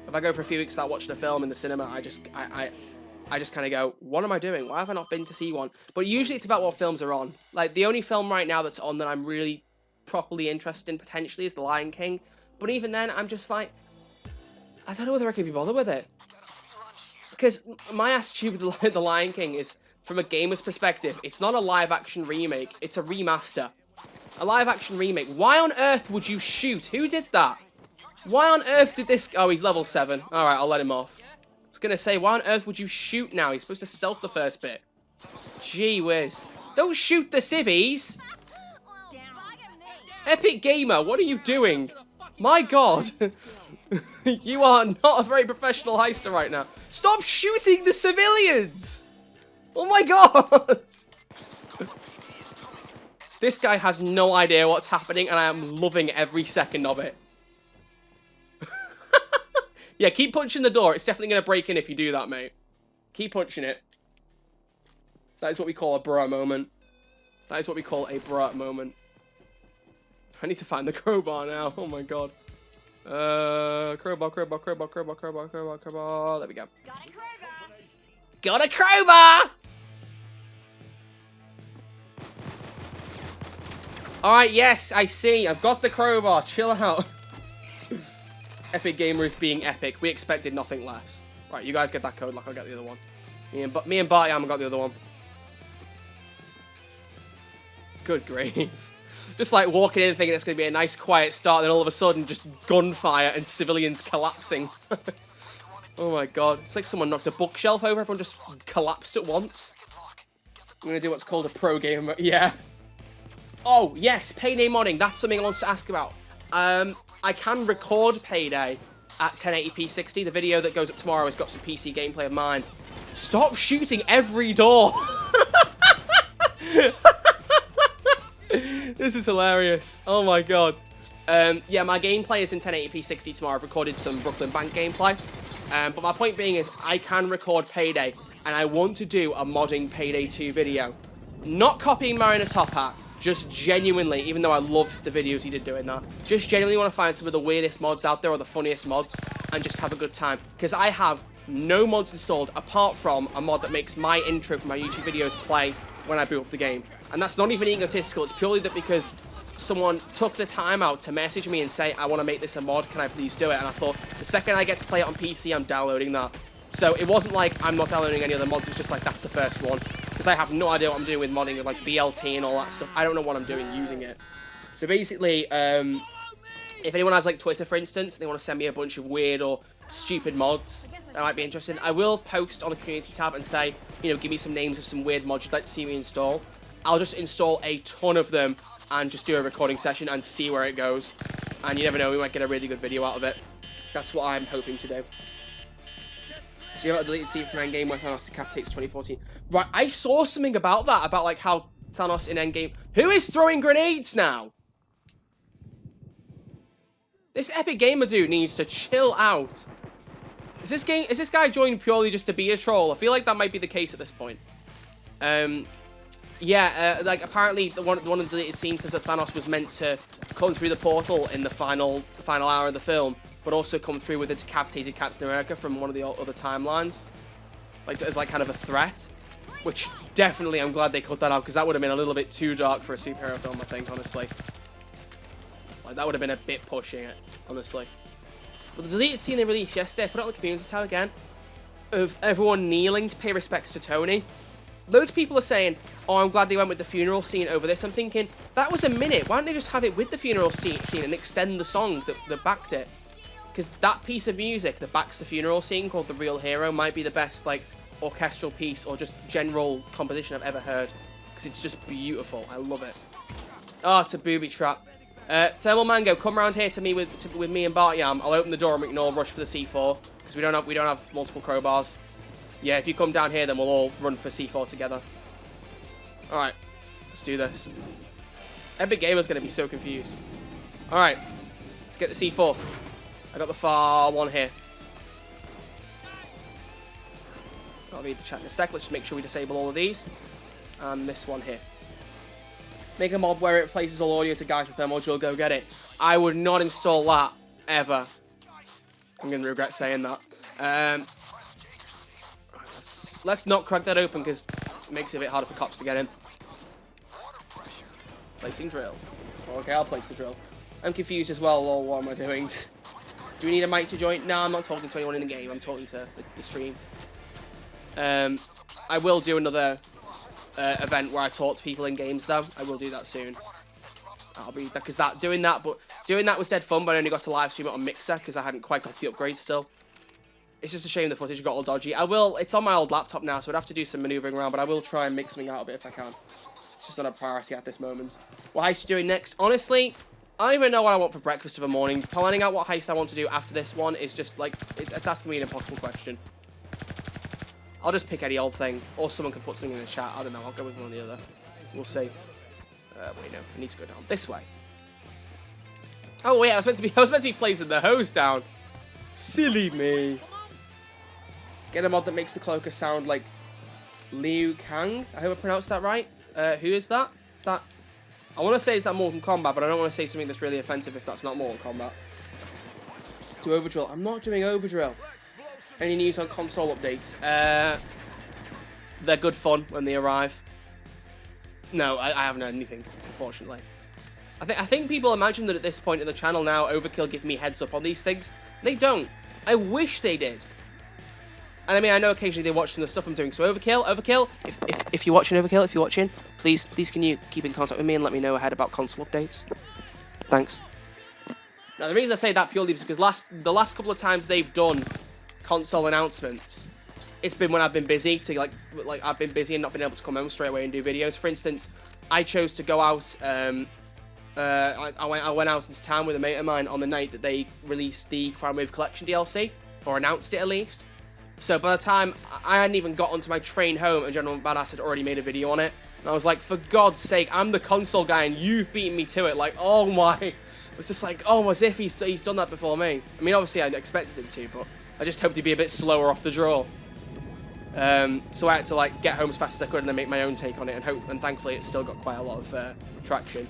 Speaker 1: If I go for a few weeks without watching a film in the cinema, I just kind of go, what am I doing? Why have I not been to see one? But usually it's about what films are on. Like, the only film right now that's on that I'm really properly interested in, potentially, is The Lion King. But even then, I'm just like, I don't know whether I can be bothered with it. Because my attitude with The Lion King is, from a gamer's perspective, it's not a live-action remake, it's a remaster. A live-action remake. Why on earth would you shoot? Who did that? Why on earth did this... Oh, he's level 7. Alright, I'll let him off. I was gonna say, why on earth would you shoot now? He's supposed to stealth the first bit. Gee whiz. Don't shoot the civvies! Epic Gamer, what are you doing? My god! You are not a very professional heister right now. Stop shooting the civilians! Oh my god! This guy has no idea what's happening, and I am loving every second of it. Yeah, keep punching the door. It's definitely going to break in if you do that, mate. Keep punching it. That is what we call a bruh moment. That is what we call a bruh moment. I need to find the crowbar now. Oh my god. Crowbar. There we go. Got a crowbar! Alright, yes, I see. I've got the crowbar. Chill out. Epic Gamer is being epic. We expected nothing less. Right, you guys get that code, like I'll get the other one. Me and Barty got the other one. Good grief. Just like walking in thinking it's going to be a nice quiet start, then all of a sudden just gunfire and civilians collapsing. Oh my god. It's like someone knocked a bookshelf over, everyone just collapsed at once. I'm going to do what's called a pro gamer. Yeah. Oh, yes, Payday modding. That's something I want to ask about. I can record Payday at 1080p 60. The video that goes up tomorrow has got some PC gameplay of mine. Stop shooting every door. This is hilarious. Oh my god. Yeah, my gameplay is in 1080p 60 tomorrow. I've recorded some Brooklyn Bank gameplay. But my point being is I can record Payday, and I want to do a modding Payday 2 video. Not copying Mariner Top Hat, just genuinely, even though I love the videos he did doing that, just genuinely want to find some of the weirdest mods out there or the funniest mods and just have a good time. Because I have no mods installed apart from a mod that makes my intro for my YouTube videos play when I boot up the game. And that's not even egotistical, it's purely that because someone took the time out to message me and say, I want to make this a mod, can I please do it? And I thought, the second I get to play it on PC, I'm downloading that. So it wasn't like I'm not downloading any other mods, it was just like, that's the first one. Because I have no idea what I'm doing with modding, like BLT and all that stuff. I don't know what I'm doing using it. So basically, if anyone has like Twitter, for instance, and they want to send me a bunch of weird or stupid mods that might be interesting, I will post on the community tab and say, you know, give me some names of some weird mods you'd like to see me install. I'll just install a ton of them and just do a recording session and see where it goes. And you never know, we might get a really good video out of it. That's what I'm hoping to do. Do you have a deleted scene from Endgame where Thanos decapitates 2014? Right, I saw something about that, about like how Thanos in Endgame... Who is throwing grenades now? This Epic Gamer dude needs to chill out. Is this guy joined purely just to be a troll? I feel like that might be the case at this point. Yeah, like apparently one of the deleted scenes says that Thanos was meant to come through the portal in the final hour of the film, but also come through with a decapitated Captain America from one of the other timelines, like as like kind of a threat. Which definitely, I'm glad they cut that out because that would have been a little bit too dark for a superhero film, I think, honestly. Like that would have been a bit pushing it, honestly. But the deleted scene they released yesterday, I put it on the community tab again, of everyone kneeling to pay respects to Tony. Loads of people are saying, oh, I'm glad they went with the funeral scene over this. I'm thinking, that was a minute. Why don't they just have it with the funeral scene and extend the song that backed it? Because that piece of music that backs the funeral scene, called The Real Hero, might be the best, like, orchestral piece or just general composition I've ever heard. Because it's just beautiful. I love it. Oh, it's a booby trap. Thermal Mango, come around here to me with me and Bartyam. I'll open the door and we can all rush for the C4. Because we don't have multiple crowbars. Yeah, if you come down here, then we'll all run for C4 together. Alright, let's do this. Epic Gamer's going to be so confused. Alright, let's get the C4. I got the far one here. I'll read the chat in a sec. Let's just make sure we disable all of these. And this one here. Make a mod where it replaces all audio to guys with thermal module. Go get it. I would not install that, ever. I'm going to regret saying that. Let's not crack that open because it makes it a bit harder for cops to get in. Placing drill. Okay, I'll place the drill. I'm confused as well. Lol, what am I doing? Do we need a mic to join? No, I'm not talking to anyone in the game. I'm talking to the stream. I will do another event where I talk to people in games though. I will do that soon. I'll be because doing that was dead fun, but I only got to live stream it on Mixer because I hadn't quite got the upgrade still. It's just a shame the footage got all dodgy. It's on my old laptop now, so I'd have to do some maneuvering around, but I will try and make something out of it if I can. It's just not a priority at this moment. What heist are you doing next? Honestly, I don't even know what I want for breakfast of a morning. Planning out what heist I want to do after this one is just like, it's asking me an impossible question. I'll just pick any old thing, or someone can put something in the chat. I don't know. I'll go with one or the other. We'll see. Wait, no. I need to go down this way. Oh wait, I was meant to be placing the hose down. Silly me. Get a mod that makes the cloaker sound like Liu Kang. I hope I pronounced that right. Who is that? Is that? I want to say it's that Mortal Kombat, but I don't want to say something that's really offensive if that's not Mortal Kombat. Do Overdrill. I'm not doing Overdrill. Any news on console updates? They're good fun when they arrive. No, I haven't heard anything, unfortunately. I think people imagine that at this point in the channel now, Overkill give me heads up on these things. They don't. I wish they did. And I mean, I know occasionally they watch some of the stuff I'm doing. So Overkill, if you're watching, Overkill, if you're watching, please can you keep in contact with me and let me know ahead about console updates? Thanks. Now the reason I say that purely is because the last couple of times they've done console announcements, it's been when I've been busy like I've been busy and not been able to come home straight away and do videos. For instance, I chose to go out. I went out into town with a mate of mine on the night that they released the Crime Wave Collection DLC, or announced it at least. So by the time I hadn't even got onto my train home, and General Badass had already made a video on it, and I was like, for God's sake, I'm the console guy and you've beaten me to it. Like, oh my, it was just like, oh, as if he's done that before me. I mean, obviously I expected him to, but I just hoped he'd be a bit slower off the draw. So I had to like get home as fast as I could and then make my own take on it, and thankfully it still got quite a lot of traction.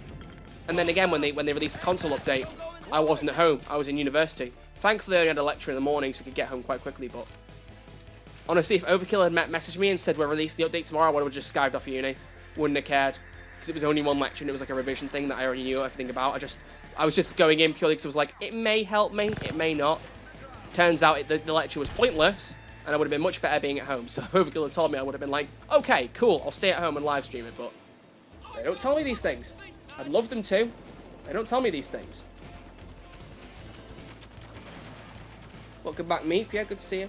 Speaker 1: And then again, when they released the console update, I wasn't at home. I was in university. Thankfully, I only had a lecture in the morning, so I could get home quite quickly. But honestly, if Overkill had messaged me and said we're releasing the update tomorrow, I would have just skived off of uni. Wouldn't have cared, because it was only one lecture and it was like a revision thing that I already knew everything about. I was just going in purely because I was like, it may help me, it may not. Turns out the lecture was pointless, and I would have been much better being at home. So if Overkill had told me, I would have been like, okay, cool, I'll stay at home and live stream it. But they don't tell me these things. I'd love them to. They don't tell me these things. Welcome back, Meep. Yeah, good to see you.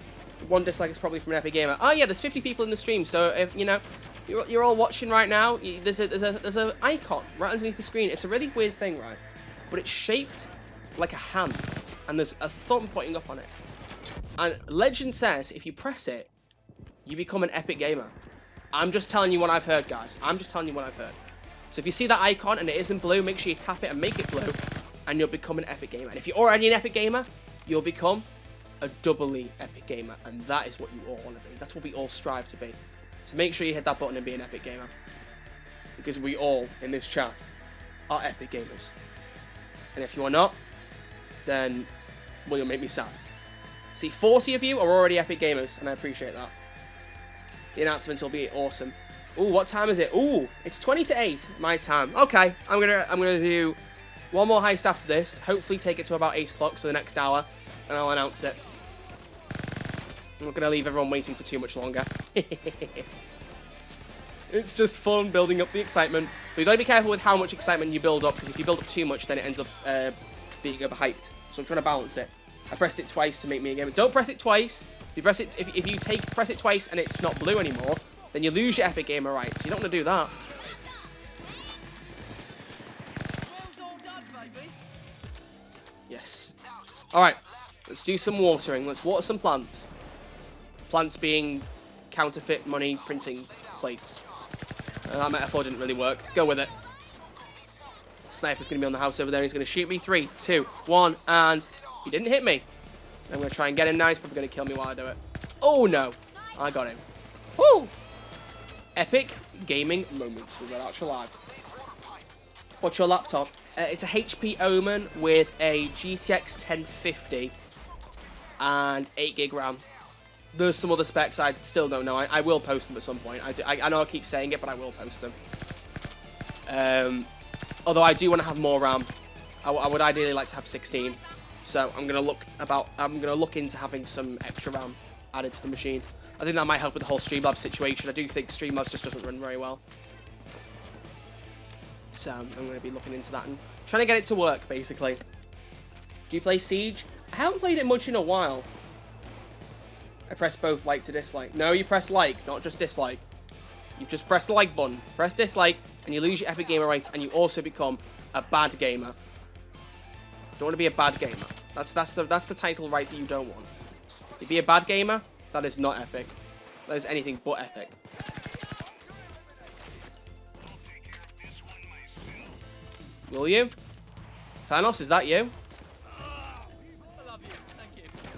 Speaker 1: One dislike is probably from an Epic Gamer. Oh yeah, there's 50 people in the stream, so if you know you're all watching right now, there's a icon right underneath the screen. It's a really weird thing, right? But it's shaped like a hand, and there's a thumb pointing up on it. And legend says if you press it, you become an Epic Gamer. I'm just telling you what I've heard, guys. I'm just telling you what I've heard. So if you see that icon and it isn't blue, make sure you tap it and make it blue, and you'll become an Epic Gamer. And if you're already an Epic Gamer, you'll become a doubly Epic Gamer, and that is what you all want to be. That's what we all strive to be. So make sure you hit that button and be an Epic Gamer, because we all in this chat are Epic Gamers. And if you are not, then well, you'll make me sad. See, 40 of you are already Epic Gamers, and I appreciate that. The announcement will be awesome. Ooh, what time is it? Ooh, it's 20 to 8, my time. Okay, I'm gonna do one more heist after this. Hopefully take it to about 8 o'clock, so the next hour, and I'll announce it. I'm not gonna leave everyone waiting for too much longer. It's just fun building up the excitement. But you gotta be careful with how much excitement you build up, because if you build up too much, then it ends up being overhyped. So I'm trying to balance it. I pressed it twice to make me a gamer. Don't press it twice. If you press it, if you press it twice and it's not blue anymore, then you lose your Epic Gamer rights. You don't want to do that. Yes. Alright, let's do some watering. Let's water some plants. Plants being counterfeit money printing plates. That metaphor didn't really work. Go with it. Sniper's going to be on the house over there. He's going to shoot me. 3, 2, 1, and he didn't hit me. I'm going to try and get him now. He's probably going to kill me while I do it. Oh, no. I got him. Woo! Epic gaming moments with Red Archer Live. What's your laptop? It's a HP Omen with a GTX 1050 and 8 gig RAM. There's some other specs I still don't know. I will post them at some point. I know I keep saying it, but I will post them. Although I do want to have more RAM. I would ideally like to have 16. So I'm gonna look into having some extra RAM added to the machine. I think that might help with the whole Streamlabs situation. I do think Streamlabs just doesn't run very well. So I'm going to be looking into that and trying to get it to work, basically. Do you play Siege? I haven't played it much in a while. I press both like to dislike. No, you press like, not just dislike. You just press the like button. Press dislike, and you lose your Epic Gamer rights, and you also become a bad gamer. Don't want to be a bad gamer. That's the title right that you don't want. You be a bad gamer, that is not epic. That is anything but epic. Will you? Thanos, is that you?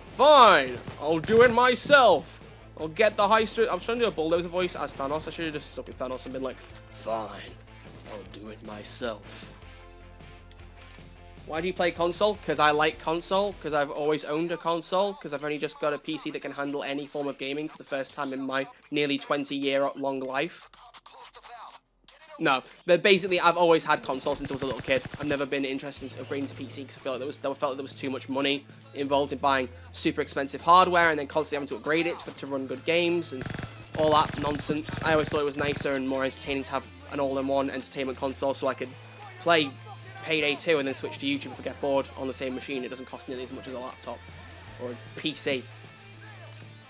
Speaker 1: Fine, I'll do it myself. I'll get the heist. I was trying to do a bulldozer voice as Thanos. I should have just stuck with Thanos and been like, fine, I'll do it myself. Why do you play console? Because I like console. Because I've always owned a console. Because I've only just got a PC that can handle any form of gaming for the first time in my nearly 20-year-long life. No, but basically I've always had consoles since I was a little kid. I've never been interested in upgrading to PC because I felt like there was too much money involved in buying super expensive hardware and then constantly having to upgrade it to run good games and all that nonsense. I always thought it was nicer and more entertaining to have an all-in-one entertainment console so I could play Payday 2 and then switch to YouTube if I get bored on the same machine. It doesn't cost nearly as much as a laptop or a PC.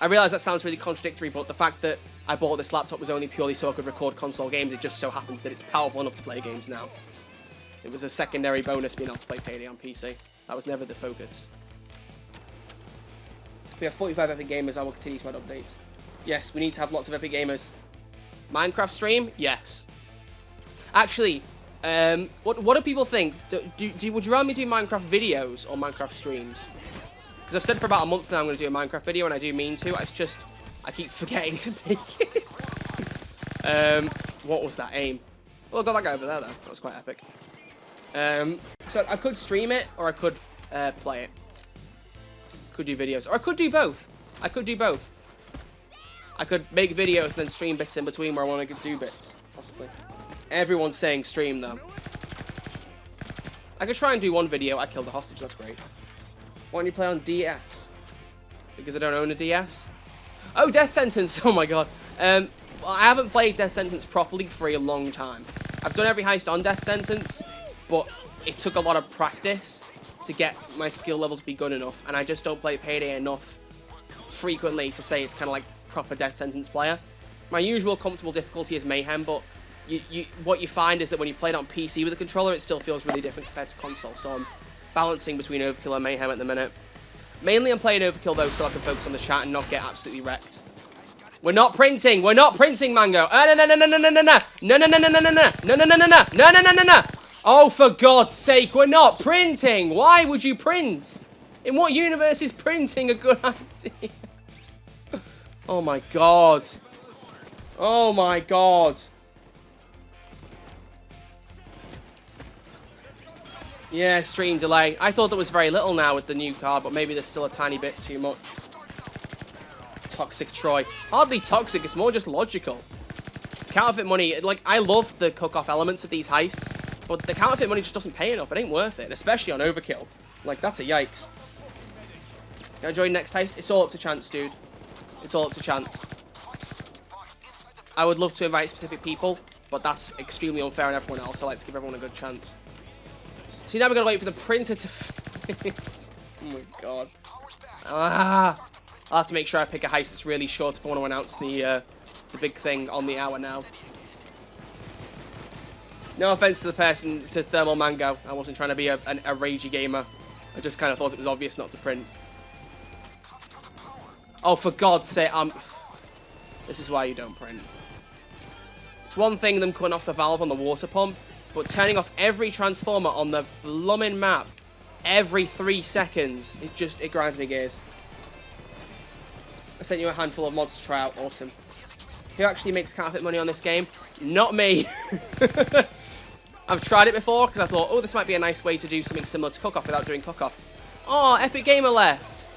Speaker 1: I realise that sounds really contradictory, but the fact that I bought this laptop was only purely so I could record console games. It just so happens that it's powerful enough to play games now. It was a secondary bonus being able to play Payday on PC. That was never the focus. We have 45 epic gamers. I will continue to add updates. Yes, we need to have lots of epic gamers. Minecraft stream? Yes. Actually, what do people think? Would you rather me do Minecraft videos or Minecraft streams? Because I've said for about a month now I'm going to do a Minecraft video, and I do mean to. It's just I keep forgetting to make it. What was that aim? Well, I got that guy over there, though. That was quite epic. So I could stream it, or I could play it. Could do videos, or I could do both. I could do both. I could make videos and then stream bits in between where I want to do bits, possibly. Everyone's saying stream, though. I could try and do one video. I killed a hostage. That's great. Why don't you play on DS? Because I don't own a DS? Oh, Death Sentence! Oh my god. Well, I haven't played Death Sentence properly for a long time. I've done every heist on Death Sentence, but it took a lot of practice to get my skill level to be good enough, and I just don't play Payday enough frequently to say it's kind of like proper Death Sentence player. My usual comfortable difficulty is Mayhem, but what you find is that when you play it on PC with a controller, it still feels really different compared to console, so I'm balancing between Overkill and Mayhem at the minute. Mainly I'm playing Overkill though so I can focus on the chat and not get absolutely wrecked. We're not printing! We're not printing, Mango! No, no, no, no, no, no, no, no! No, no, no, no, no, no, no, no, no, no, no, no, no, no, no, no, no! Oh, for God's sake, we're not printing! Why would you print? In what universe is printing a good idea? Oh my God. Oh my God. Yeah, stream delay. I thought there was very little now with the new card, but maybe there's still a tiny bit too much. Toxic Troy. Hardly toxic, it's more just logical. Counterfeit money, like, I love the cook-off elements of these heists, but the counterfeit money just doesn't pay enough. It ain't worth it, especially on Overkill. Like, that's a yikes. Can I join next heist? It's all up to chance, dude. It's all up to chance. I would love to invite specific people, but that's extremely unfair on everyone else. I like to give everyone a good chance. So now we're going to wait for the printer to... Oh my God. Ah! I'll have to make sure I pick a heist that's really short if I want to announce the big thing on the hour now. No offense to the person, to Thermal Mango. I wasn't trying to be a ragey gamer. I just kind of thought it was obvious not to print. Oh, for God's sake, this is why you don't print. It's one thing them cutting off the valve on the water pump, but turning off every transformer on the blooming map every 3 seconds, it grinds me gears. I sent you a handful of mods to try out. Awesome. Who actually makes counterfeit money on this game? Not me. I've tried it before because I thought, oh, this might be a nice way to do something similar to Cook-Off without doing Cook-Off. Oh, Epic Gamer left.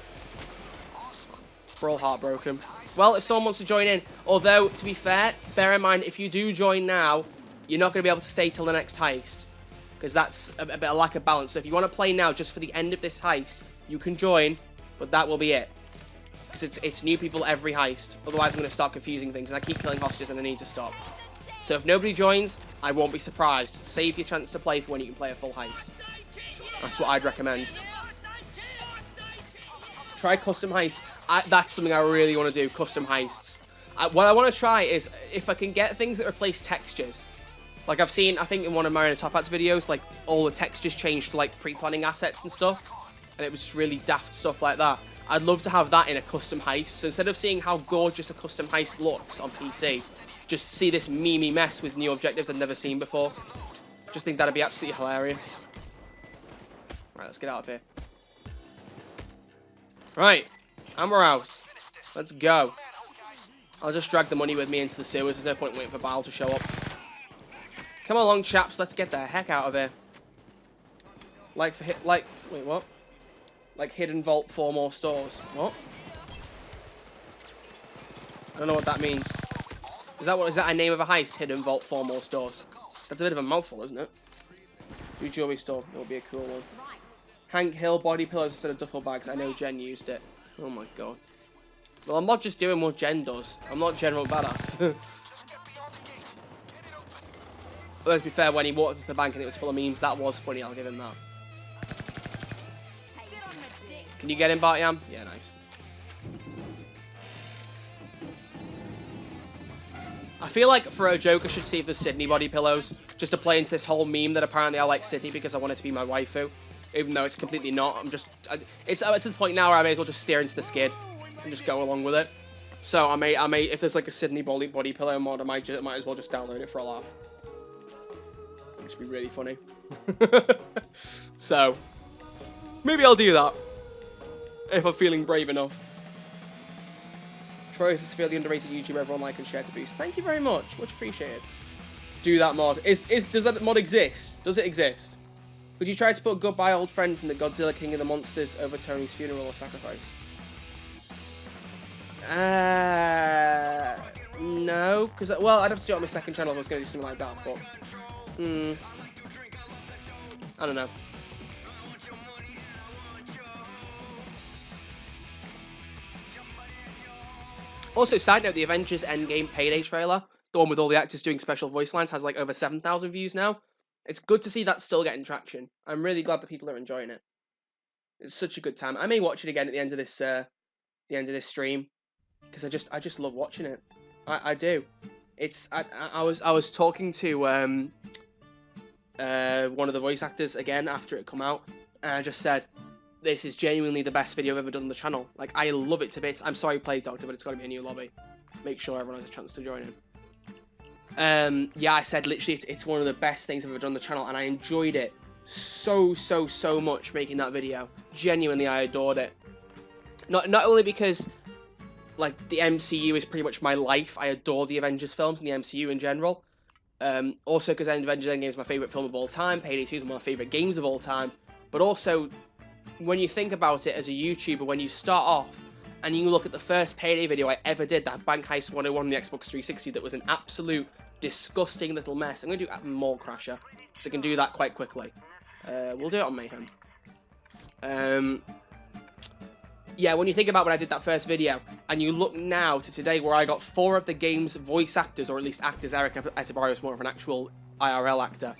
Speaker 1: We're all heartbroken. Well, if someone wants to join in, although, to be fair, bear in mind, if you do join now, you're not going to be able to stay till the next heist. Because that's a bit of lack of balance. So if you want to play now just for the end of this heist, you can join, but that will be it. Because it's new people every heist. Otherwise, I'm going to start confusing things, and I keep killing hostages, and I need to stop. So if nobody joins, I won't be surprised. Save your chance to play for when you can play a full heist. That's what I'd recommend. Try custom heists. That's something I really want to do, custom heists. What I want to try is, if I can get things that replace textures. Like I've seen, I think in one of Marina Top Hat's videos, like all the textures changed to like pre-planning assets and stuff. And it was just really daft stuff like that. I'd love to have that in a custom heist. So instead of seeing how gorgeous a custom heist looks on PC, just see this memey mess with new objectives I've never seen before. Just think that'd be absolutely hilarious. Right, let's get out of here. Right, and we're out. Let's go. I'll just drag the money with me into the sewers. There's no point waiting for Bile to show up. Come along, chaps. Let's get the heck out of here. Wait, what? Like hidden vault, 4 more stores. What? I don't know what that means. Is that a name of a heist? Hidden vault, 4 more stores. That's a bit of a mouthful, isn't it? New jewelry store. It would be a cool one. Hank Hill body pillows instead of duffel bags. I know Jen used it. Oh my god. Well, I'm not just doing what Jen does. I'm not General Badass. But let's be fair, when he walked into the bank and it was full of memes, that was funny. I'll give him that. Can you get him, Bartyam? Yeah, nice. I feel like for a joke, I should see if there's Sydney body pillows, just to play into this whole meme that apparently I like Sydney because I want it to be my waifu, even though it's completely not. It's to the point now where I may as well just stare into the skid and just go along with it. So I may, if there's like a Sydney body pillow mod, I might as well just download it for a laugh. Which would be really funny. So maybe I'll do that if I'm feeling brave enough. Troy is a severely underrated YouTuber. Everyone like and share to boost. Thank you very much. Much appreciated. Do that mod. Does that mod exist? Does it exist? Would you try to put Goodbye Old Friend from the Godzilla King of the Monsters over Tony's funeral or sacrifice? No, because well, I'd have to do it on my second channel if I was going to do something like that. But I don't know. Also, side note, the Avengers Endgame Payday trailer, the one with all the actors doing special voice lines, has like over 7,000 views now. It's good to see that still getting traction. I'm really glad that people are enjoying it. It's such a good time. I may watch it again at the end of this stream, because I just love watching it. I do. I was talking to one of the voice actors again after it come out, and I just said, this is genuinely the best video I've ever done on the channel. Like, I love it to bits. I'm sorry, Plague Doctor, but it's got to be a new lobby. Make sure everyone has a chance to join in. Yeah, I said literally it's one of the best things I've ever done on the channel, and I enjoyed it so much making that video. Genuinely, I adored it. Not only because, like, the MCU is pretty much my life. I adore the Avengers films and the MCU in general. Also because Avengers Endgame is my favourite film of all time. Payday 2 is one of my favourite games of all time. But also, when you think about it as a YouTuber, when you start off and you look at the first Payday video I ever did, that Bank Heist 101 on the Xbox 360, that was an absolute disgusting little mess. I'm going to do more Crasher, because I can do that quite quickly. We'll do it on Mayhem. Yeah, when you think about when I did that first video, and you look now to today where I got 4 of the game's voice actors, or at least actors. Eric Etibarrio is more of an actual IRL actor.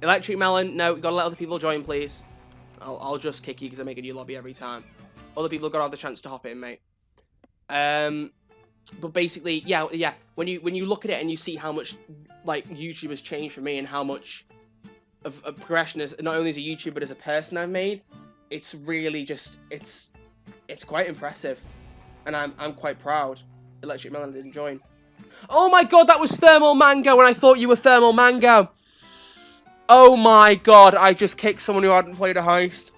Speaker 1: Electric Melon, no, you got to let other people join, please. I'll just kick you because I make a new lobby every time. Other people got to have the chance to hop in, mate. But basically, yeah. When you look at it and you see how much like YouTube has changed for me and how much of a progression as not only as a YouTuber but as a person I've made, it's really just it's quite impressive, and I'm quite proud. Electric Melon didn't join. Oh my god, that was Thermal Mango when I thought you were Thermal Mango. Oh my god, I just kicked someone who hadn't played a heist.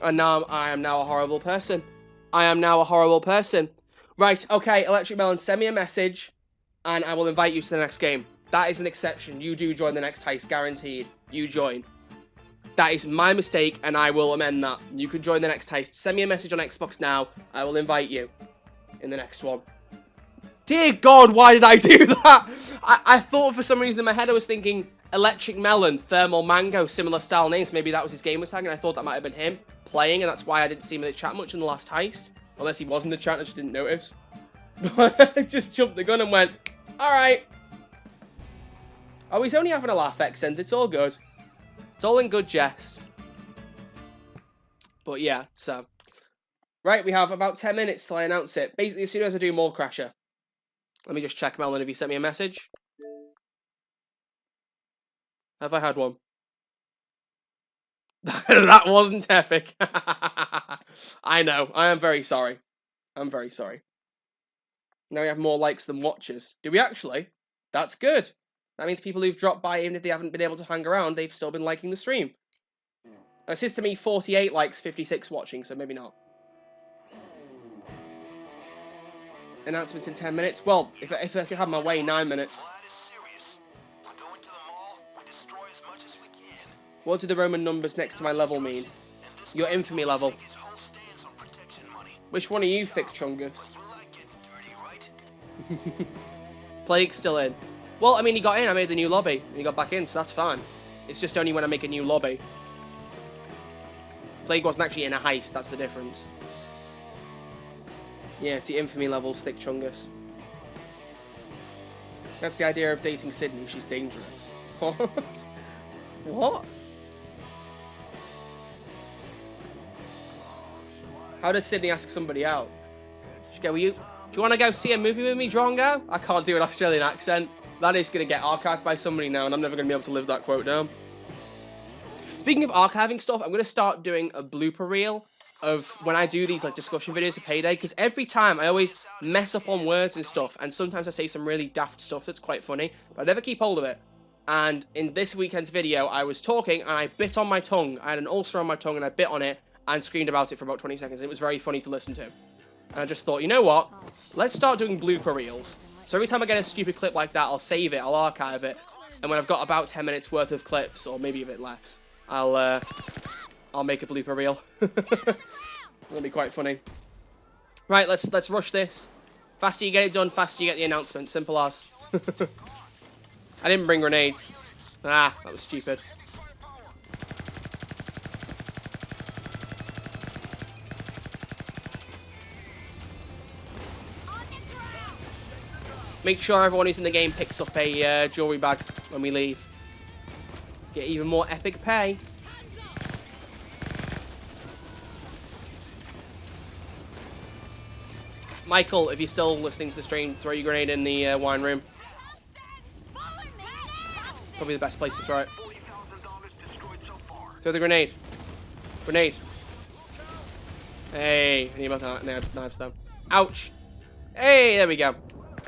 Speaker 1: And now I am now a horrible person. I am now a horrible person. Right, okay, Electric Melon, send me a message, and I will invite you to the next game. That is an exception. You do join the next heist, guaranteed. You join. That is my mistake, and I will amend that. You can join the next heist. Send me a message on Xbox now. I will invite you in the next one. Dear God, why did I do that? I thought for some reason in my head I was thinking Electric Melon, Thermal Mango, similar style names. Maybe that was his gamer tag, and I thought that might have been him playing, and that's why I didn't see him in the chat much in the last heist. Unless he was in the chat and I just didn't notice. But I just jumped the gun and went, alright. Oh, he's only having a laugh, Accent. It's all good. It's all in good jest. But yeah, so. Right, we have about 10 minutes till I announce it. Basically, as soon as I do more Crasher. Let me just check, Melon, if you sent me a message. Have I had one? That wasn't epic. I know. I am very sorry. I'm very sorry. Now we have more likes than watchers. Do we actually? That's good. That means people who've dropped by, even if they haven't been able to hang around, they've still been liking the stream. It says to me 48 likes, 56 watching, so maybe not. Announcements in 10 minutes? Well, if I could have my way, 9 minutes. What do the Roman numbers next to my level mean? Your infamy level. Which one are you, Thick Chungus? Plague's still in. Well, I mean, he got in. I made the new lobby. And he got back in, so that's fine. It's just only when I make a new lobby. Plague wasn't actually in a heist. That's the difference. Yeah, it's the infamy levels, Thick Chungus. That's the idea of dating Sydney. She's dangerous. What? What? How does Sydney ask somebody out? She go, do you want to go see a movie with me, Drongo? I can't do an Australian accent. That is going to get archived by somebody now, and I'm never going to be able to live that quote down. Speaking of archiving stuff, I'm going to start doing a blooper reel of when I do these like discussion videos of Payday, because every time I always mess up on words and stuff, and sometimes I say some really daft stuff that's quite funny, but I never keep hold of it. And in this weekend's video, I was talking, and I bit on my tongue. I had an ulcer on my tongue, and I bit on it, and screamed about it for about 20 seconds. It was very funny to listen to. And I just thought, you know what? Let's start doing blooper reels. So every time I get a stupid clip like that, I'll save it, I'll archive it, and when I've got about 10 minutes worth of clips, or maybe a bit less, I'll make a blooper reel. It'll be quite funny. Right, let's rush this. Faster you get it done, faster you get the announcement. Simple as. I didn't bring grenades. Ah, that was stupid. Make sure everyone who's in the game picks up a jewelry bag when we leave. Get even more epic pay. Michael, if you're still listening to the stream, throw your grenade in the wine room. Probably the best place to throw it. Throw the grenade. Grenade. Hey, I need my knives though. Ouch. Hey, there we go.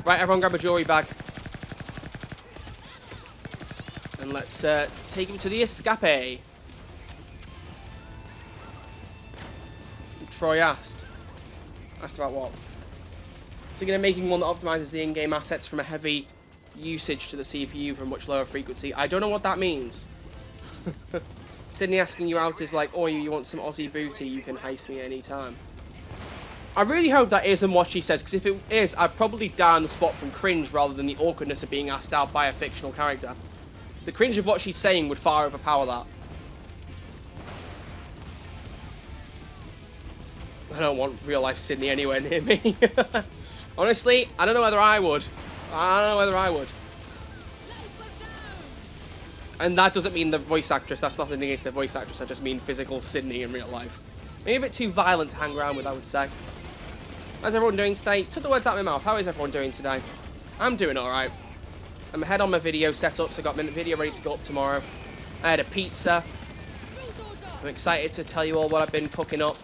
Speaker 1: Right, everyone grab a jewelry bag. And let's take him to the escape. Troy asked. Asked about what? Thinking of making one that optimizes the in-game assets from a heavy usage to the CPU from much lower frequency. I don't know what that means. Sydney asking you out is like, oh, you want some Aussie booty, you can heist me anytime. I really hope that isn't what she says, because if it is, I'd probably die on the spot from cringe rather than the awkwardness of being asked out by a fictional character. The cringe of what she's saying would far overpower that. I don't want real-life Sydney anywhere near me. Honestly, I don't know whether I would. And that doesn't mean the voice actress. That's nothing against the voice actress. I just mean physical Sydney in real life. Maybe a bit too violent to hang around with, I would say. How's everyone doing today? Took the words out of my mouth. How is everyone doing today? I'm doing alright. I'm ahead on my video setup, so I got my video ready to go up tomorrow. I had a pizza. I'm excited to tell you all what I've been cooking up.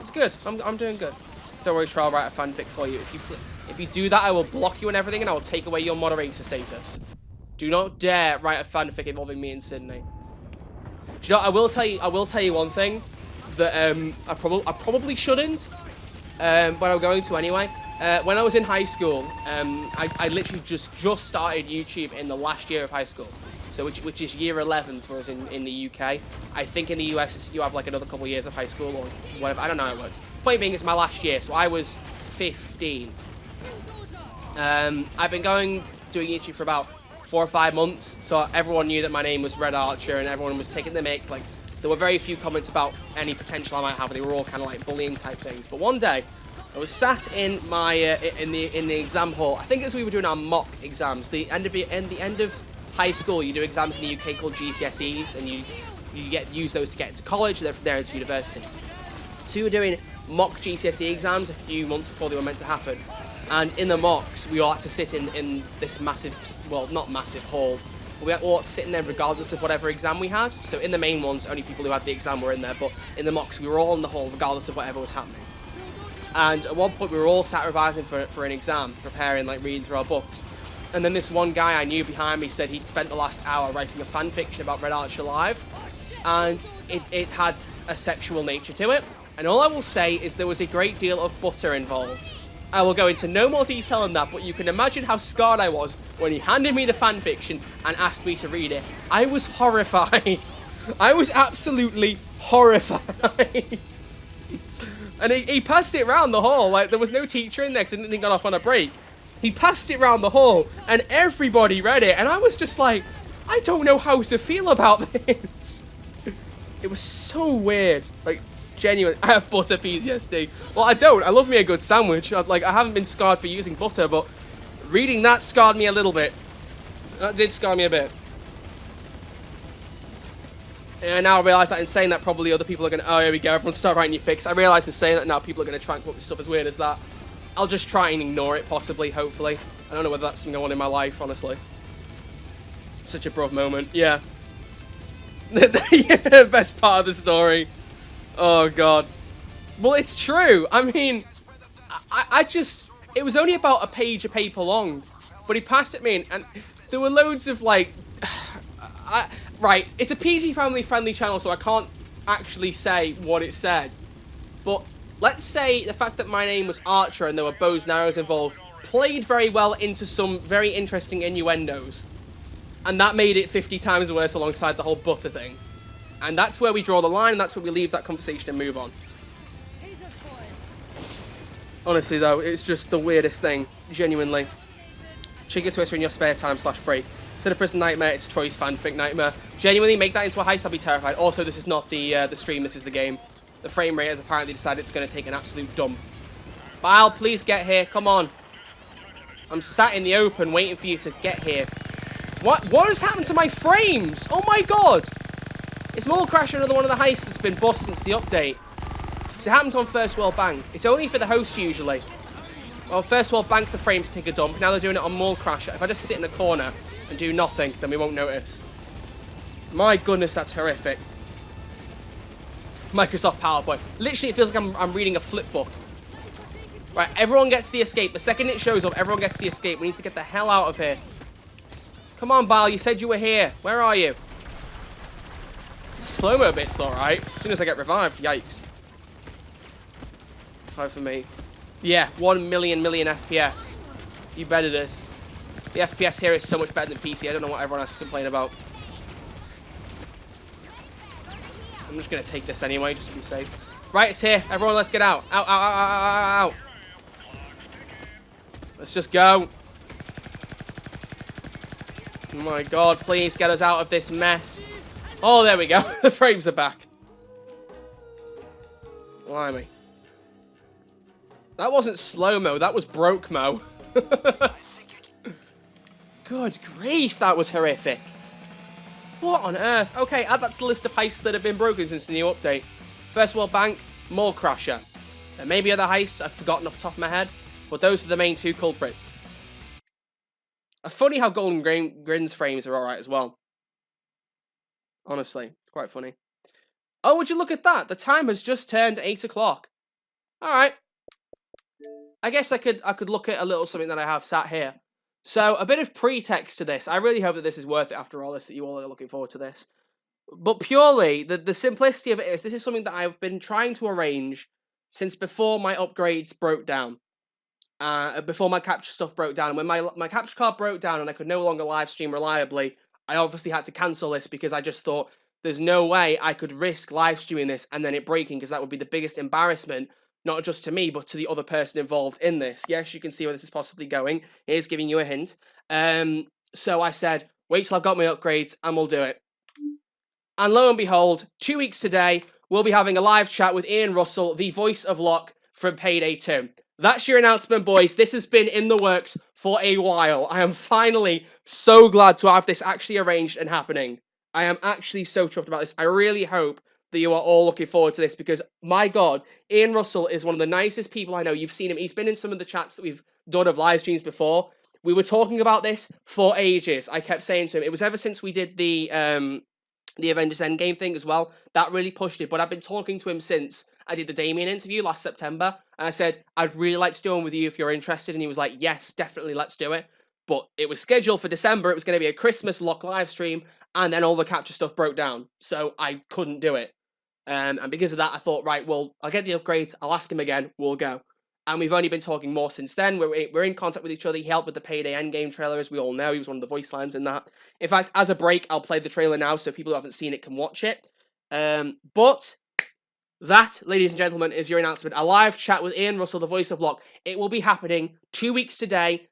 Speaker 1: It's good. I'm doing good. Don't worry, I'll write a fanfic for you. If you do that, I will block you and everything, and I will take away your moderator status. Do not dare write a fanfic involving me and Sydney. Do you know, I will tell you one thing that I probably shouldn't, but I'm going to anyway. When I was in high school, I literally just started YouTube in the last year of high school, so which is year 11 for us in the UK. I think in the US you have like another couple of years of high school or whatever. I don't know how it works. Point being, it's my last year, so I was 15. I've been doing YouTube for about 4 or 5 months, so everyone knew that my name was Red Archer, and everyone was taking the mick. Like, there were very few comments about any potential I might have. They were all kind of like bullying type things. But one day, I was sat in my in the exam hall. I think as we were doing our mock exams, the end of high school, you do exams in the UK called GCSEs, and you use those to get into college, and then from there into university. So we were doing mock GCSE exams a few months before they were meant to happen. And in the mocks, we all had to sit in this massive, well, not massive hall, but we were all sitting there regardless of whatever exam we had. So in the main ones, only people who had the exam were in there, but in the mocks, we were all in the hall regardless of whatever was happening. And at one point, we were all sat revising for an exam, preparing, like, reading through our books. And then this one guy I knew behind me said he'd spent the last hour writing a fan fiction about Red Archer Live, and it had a sexual nature to it. And all I will say is there was a great deal of butter involved. I will go into no more detail on that, but you can imagine how scarred I was when he handed me the fan fiction and asked me to read it. I was horrified. I was absolutely horrified. And he passed it around the hall. Like, there was no teacher in there because I didn't got off on a break. He passed it around the hall, and everybody read it. And I was just like, I don't know how to feel about this. It was so weird. Like, genuine. I have butter PTSD. Well, I don't. I love me a good sandwich. I haven't been scarred for using butter, but reading that scarred me a little bit. That did scar me a bit. And now I realise that in saying that, probably other people are going to, oh, here we go, everyone start writing your fix. I realise in saying that now, people are going to try and come up with stuff as weird as that. I'll just try and ignore it, possibly, hopefully. I don't know whether that's something I want in my life, honestly. Such a bruv moment. Yeah. The best part of the story. Oh, God. Well, it's true. I mean, I just, it was only about a page of paper long. But he passed it me, and there were loads of, like, right, it's a PG family-friendly channel, so I can't actually say what it said. But let's say the fact that my name was Archer and there were bows and arrows involved played very well into some very interesting innuendos. And that made it 50 times worse alongside the whole butter thing. And that's where we draw the line, and that's where we leave that conversation and move on. Honestly, though, it's just the weirdest thing. Genuinely. Check your Twitter in your spare time /break. Instead of Prison Nightmare, it's Troy's fanfic nightmare. Genuinely, make that into a heist, I'll be terrified. Also, this is not the stream, this is the game. The frame rate has apparently decided it's going to take an absolute dump. Bile, please get here. Come on. I'm sat in the open waiting for you to get here. What has happened to my frames? Oh my god! It's Mole Crash, another one of the heists that's been bust since the update. Because it happened on First World Bank. It's only for the host usually. Well, First World Bank, the frames take a dump. Now they're doing it on Mole Crash. If I just sit in a corner and do nothing, then we won't notice. My goodness, that's horrific. Microsoft PowerPoint. Literally, it feels like I'm reading a flip book. Right, everyone gets the escape. The second it shows up, everyone gets the escape. We need to get the hell out of here. Come on, Bile, you said you were here. Where are you? The slow-mo bit's alright. As soon as I get revived, yikes. 5 for me. Yeah, 1 million FPS. You bet it is. The FPS here is so much better than PC. I don't know what everyone has to complain about. I'm just going to take this anyway, just to be safe. Right, it's here. Everyone, let's get out. Out, out, out, out, out, out. Let's just go. Oh my god, please get us out of this mess. Oh, there we go. The frames are back. Blimey. That wasn't slow-mo, that was broke-mo. Good grief, that was horrific. What on earth? Okay, add that to the list of heists that have been broken since the new update. First World Bank, Mole Crasher. There may be other heists I've forgotten off the top of my head, but those are the main two culprits. Funny how Golden Grin's frames are alright as well. Honestly, it's quite funny. Oh, would you look at that? The time has just turned 8 o'clock. Alright. I guess I could look at a little something that I have sat here. So, a bit of pretext to this. I really hope that this is worth it after all this, that you all are looking forward to this. But purely, the simplicity of it is, this is something that I've been trying to arrange since before my upgrades broke down. Before my capture stuff broke down. And when my capture card broke down and I could no longer live stream reliably, I obviously had to cancel this because I just thought there's no way I could risk live streaming this and then it breaking, because that would be the biggest embarrassment, not just to me, but to the other person involved in this. Yes, you can see where this is possibly going. Here's giving you a hint. So I said, wait till I've got my upgrades and we'll do it. And lo and behold, 2 weeks today, we'll be having a live chat with Ian Russell, the voice of Locke from Payday 2. That's your announcement, boys. This has been in the works for a while. I am finally so glad to have this actually arranged and happening. I am actually so chuffed about this. I really hope that you are all looking forward to this, because, my God, Ian Russell is one of the nicest people I know. You've seen him. He's been in some of the chats that we've done of live streams before. We were talking about this for ages. I kept saying to him, it was ever since we did the Avengers Endgame thing as well, that really pushed it. But I've been talking to him since I did the Damien interview last September, and I said, I'd really like to do one with you if you're interested, and he was like, yes, definitely, let's do it. But it was scheduled for December, it was going to be a Christmas Locke live stream, and then all the capture stuff broke down, so I couldn't do it. And because of that, I thought, right, well, I'll get the upgrades, I'll ask him again, we'll go. And we've only been talking more since then. We're in contact with each other. He helped with the Payday Endgame trailer, as we all know. He was one of the voice lines in that. In fact, as a break, I'll play the trailer now so people who haven't seen it can watch it. But that, ladies and gentlemen, is your announcement. A live chat with Ian Russell, the voice of Locke. It will be happening 2 weeks today.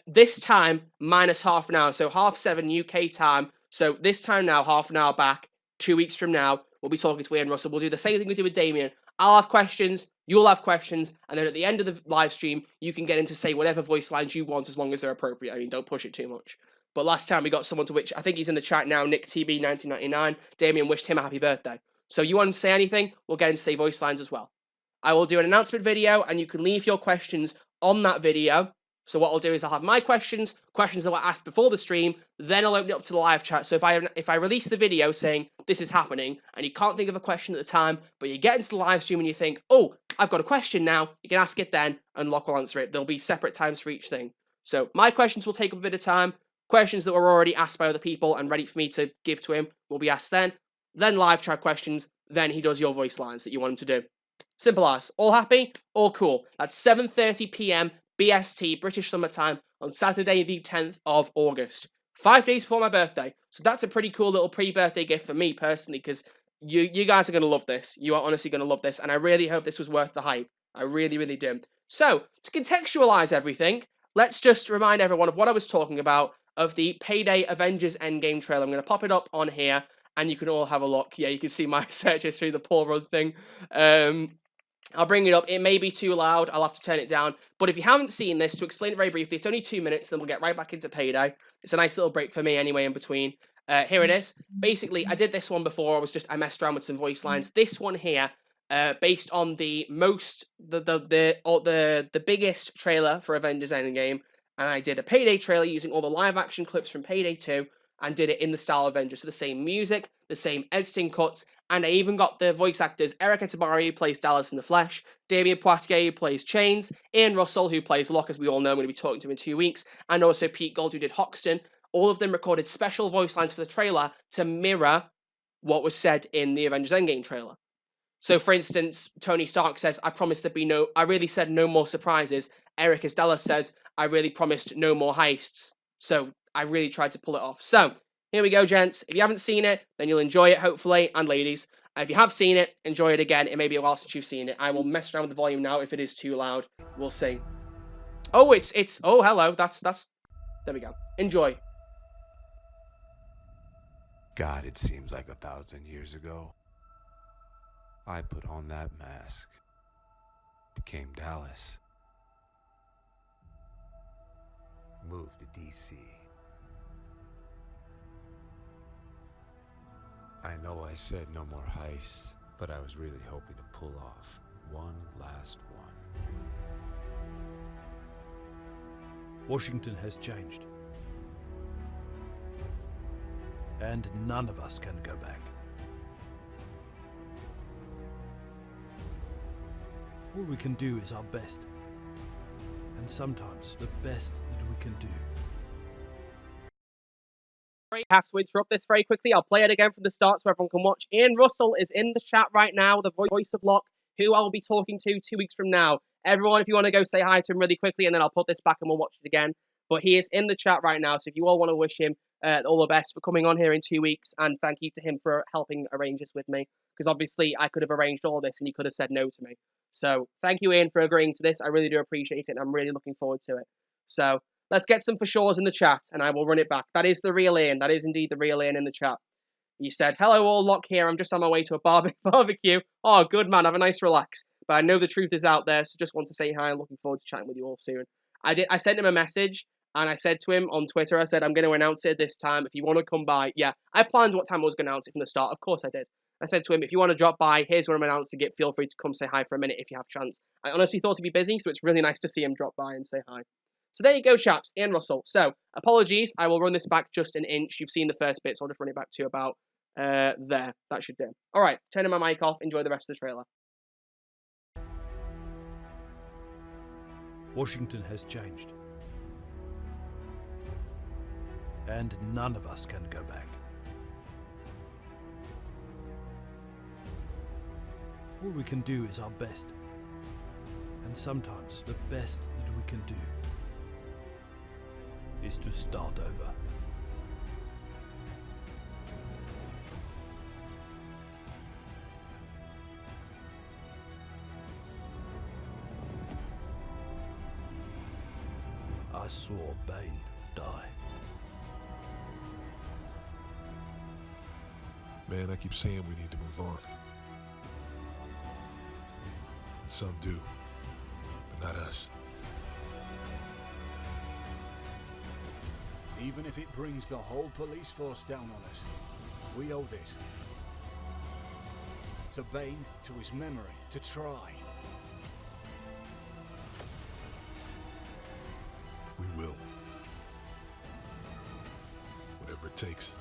Speaker 1: This time, minus half an hour. So 7:30 UK time. So this time now, half an hour back. 2 weeks from now, we'll be talking to Ian Russell. We'll do the same thing we did with Damien. I'll have questions, you'll have questions, and then at the end of the live stream, you can get him to say whatever voice lines you want as long as they're appropriate. I mean, don't push it too much. But last time we got someone to which, I think he's in the chat now, NickTB1999. Damien wished him a happy birthday. So you want him to say anything, we'll get him to say voice lines as well. I will do an announcement video, and you can leave your questions on that video. So what I'll do is I'll have my questions that were asked before the stream, then I'll open it up to the live chat. So if I release the video saying this is happening, and you can't think of a question at the time, but you get into the live stream and you think, oh, I've got a question now, you can ask it then, and Locke will answer it. There'll be separate times for each thing. So my questions will take up a bit of time. Questions that were already asked by other people and ready for me to give to him will be asked then. Then live chat questions, then he does your voice lines that you want him to do. Simple as. All happy? All cool. That's 7:30 p.m. BST, British Summertime, on Saturday the 10th of August. 5 days before my birthday. So that's a pretty cool little pre-birthday gift for me personally, because you guys are going to love this. You are honestly going to love this, and I really hope this was worth the hype. I really, really do. So, to contextualize everything, let's just remind everyone of what I was talking about, of the Payday Avengers Endgame trailer. I'm going to pop it up on here, and you can all have a look. Yeah, you can see my search history, the Paul Rudd thing. I'll bring it up. It may be too loud. I'll have to turn it down. But if you haven't seen this, to explain it very briefly, it's only 2 minutes, then we'll get right back into Payday. It's a nice little break for me anyway in between. Here it is. Basically, I did this one before. I messed around with some voice lines. This one here, based on the biggest trailer for Avengers Endgame, and I did a Payday trailer using all the live action clips from Payday 2, and did it in the style of Avengers. So the same music, the same editing cuts, and I even got the voice actors Eric Etabari, who plays Dallas in the Flesh, Damien Poitier, who plays Chains, Ian Russell, who plays Locke, as we all know. I'm going to be talking to him in 2 weeks, and also Pete Gold, who did Hoxton. All of them recorded special voice lines for the trailer to mirror what was said in the Avengers Endgame trailer. So, for instance, Tony Stark says, I really said no more surprises. Eric as Dallas says, I really promised no more heists. So, I really tried to pull it off. So, here we go, gents. If you haven't seen it, then you'll enjoy it, hopefully, and ladies. If you have seen it, enjoy it again. It may be a while since you've seen it. I will mess around with the volume now if it is too loud. We'll see. Oh, oh, hello. There we go. Enjoy.
Speaker 2: God, it seems like 1,000 years ago. I put on that mask. Became Dallas. Moved to DC. I know I said no more heists, but I was really hoping to pull off one last one.
Speaker 3: Washington has changed. And none of us can go back. All we can do is our best. And sometimes the best that we can do.
Speaker 1: I have to interrupt this very quickly. I'll play it again from the start so everyone can watch. Ian Russell is in the chat right now, the voice of Locke, who I will be talking to 2 weeks from now. Everyone, if you want to go say hi to him really quickly, and then I'll put this back and we'll watch it again. But he is in the chat right now, so if you all want to wish him all the best for coming on here in 2 weeks, and thank you to him for helping arrange this with me, because obviously I could have arranged all this and he could have said no to me. So thank you, Ian, for agreeing to this. I really do appreciate it, and I'm really looking forward to it. So let's get some for sure's in the chat, and I will run it back. That is the real Ian. That is indeed the real Ian in the chat. He said, hello all, Locke here. I'm just on my way to a barbecue. Oh, good, man. Have a nice relax. But I know the truth is out there, so just want to say hi and looking forward to chatting with you all soon. I sent him a message, and I said to him on Twitter, I said, I'm going to announce it this time. If you want to come by, yeah, I planned what time I was going to announce it from the start. Of course I did. I said to him, if you want to drop by, here's when I'm announcing it. Feel free to come say hi for a minute if you have a chance. I honestly thought he'd be busy, so it's really nice to see him drop by and say hi. So there you go, chaps. Ian Russell. So apologies, I will run this back just an inch. You've seen the first bit, so I'll just run it back to about there. That should do. All right, turning my mic off. Enjoy the rest of the trailer.
Speaker 3: Washington has changed. And none of us can go back. All we can do is our best. And sometimes the best that we can do is to start over. I saw Bane die.
Speaker 4: Man, I keep saying we need to move on. And some do, but not us.
Speaker 5: Even if it brings the whole police force down on us, we owe this. To Bane, to his memory, to try.
Speaker 4: We will. Whatever it takes.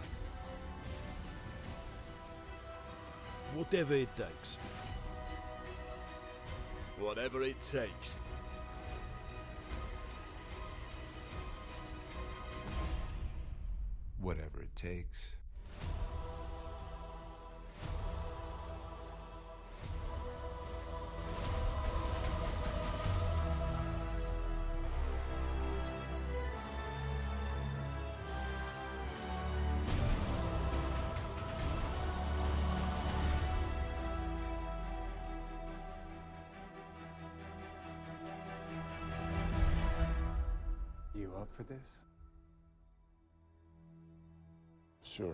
Speaker 3: Whatever it takes.
Speaker 5: Whatever it takes.
Speaker 2: Whatever it takes.
Speaker 6: You up for this?
Speaker 4: Sure am.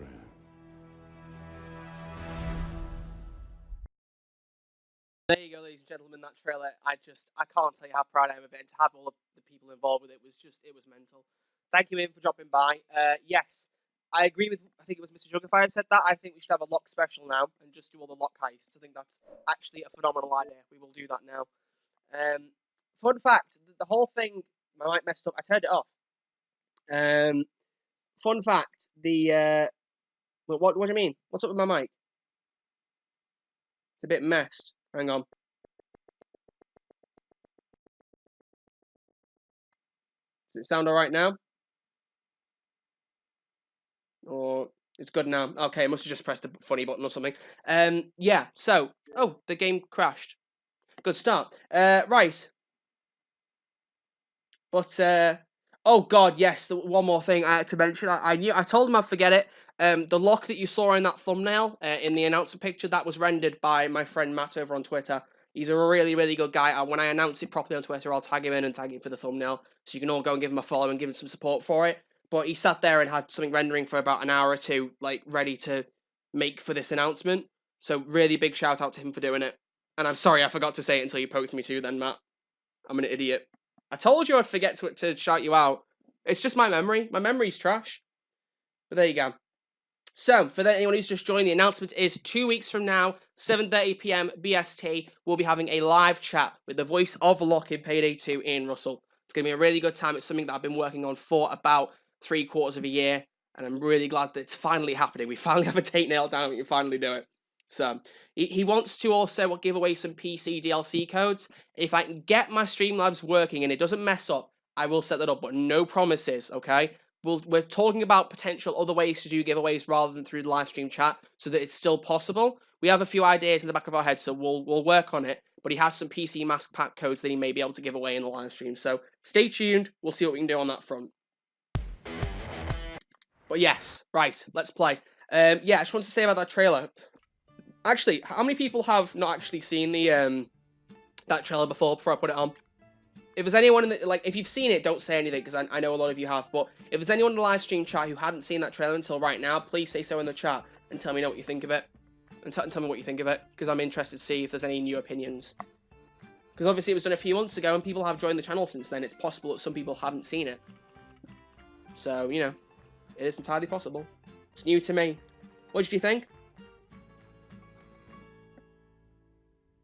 Speaker 1: There you go, ladies and gentlemen, that trailer, I can't tell you how proud I am of it, and to have all of the people involved with it was mental. Thank you, Ian, for dropping by. Yes, I agree with, I think it was Mr. Juggerfire said that. I think we should have a Locke special now, and just do all the Locke heists. I think that's actually a phenomenal idea. We will do that now. Fun fact, the whole thing, my mic messed up, I turned it off. Fun fact, what do you mean? What's up with my mic? It's a bit messed. Hang on. Does it sound alright now? Or it's good now? Okay, I must have just pressed a funny button or something. Yeah, so, oh, the game crashed. Good start. Right. But, oh god, yes, one more thing I had to mention. I told him I'd forget it. The Locke that you saw in that thumbnail, in the announcement picture, that was rendered by my friend Matt over on Twitter. He's a really, really good guy. When I announce it properly on Twitter, I'll tag him in and thank him for the thumbnail. So you can all go and give him a follow and give him some support for it. But he sat there and had something rendering for about an hour or two, like, ready to make for this announcement. So really big shout out to him for doing it. And I'm sorry I forgot to say it until you poked me to then, Matt. I'm an idiot. I told you I'd forget to shout you out. It's just my memory. My memory's trash. But there you go. So, for anyone who's just joined, the announcement is 2 weeks from now, 7:30 PM BST, we'll be having a live chat with the voice of Locke in Payday 2, Ian Russell. It's going to be a really good time. It's something that I've been working on for about 3/4 of a year, and I'm really glad that it's finally happening. We finally have a date nailed down, we can finally do it. So, he wants to also give away some PC DLC codes. If I can get my Streamlabs working and it doesn't mess up, I will set that up, but no promises, okay? We're talking about potential other ways to do giveaways rather than through the live stream chat so that it's still possible. We have a few ideas in the back of our heads, so we'll work on it. But he has some PC mask pack codes that he may be able to give away in the live stream. So stay tuned. We'll see what we can do on that front. But yes, right, let's play. Yeah, I just want to say about that trailer. Actually, how many people have not actually seen the that trailer before I put it on? If there's anyone in the, like, if you've seen it, don't say anything, because I know a lot of you have, but if there's anyone in the live stream chat who hadn't seen that trailer until right now, please say so in the chat and tell me what you think of it. And tell me what you think of it, because I'm interested to see if there's any new opinions. Because obviously it was done a few months ago, and people have joined the channel since then. It's possible that some people haven't seen it. So, you know, it is entirely possible. It's new to me. What did you think?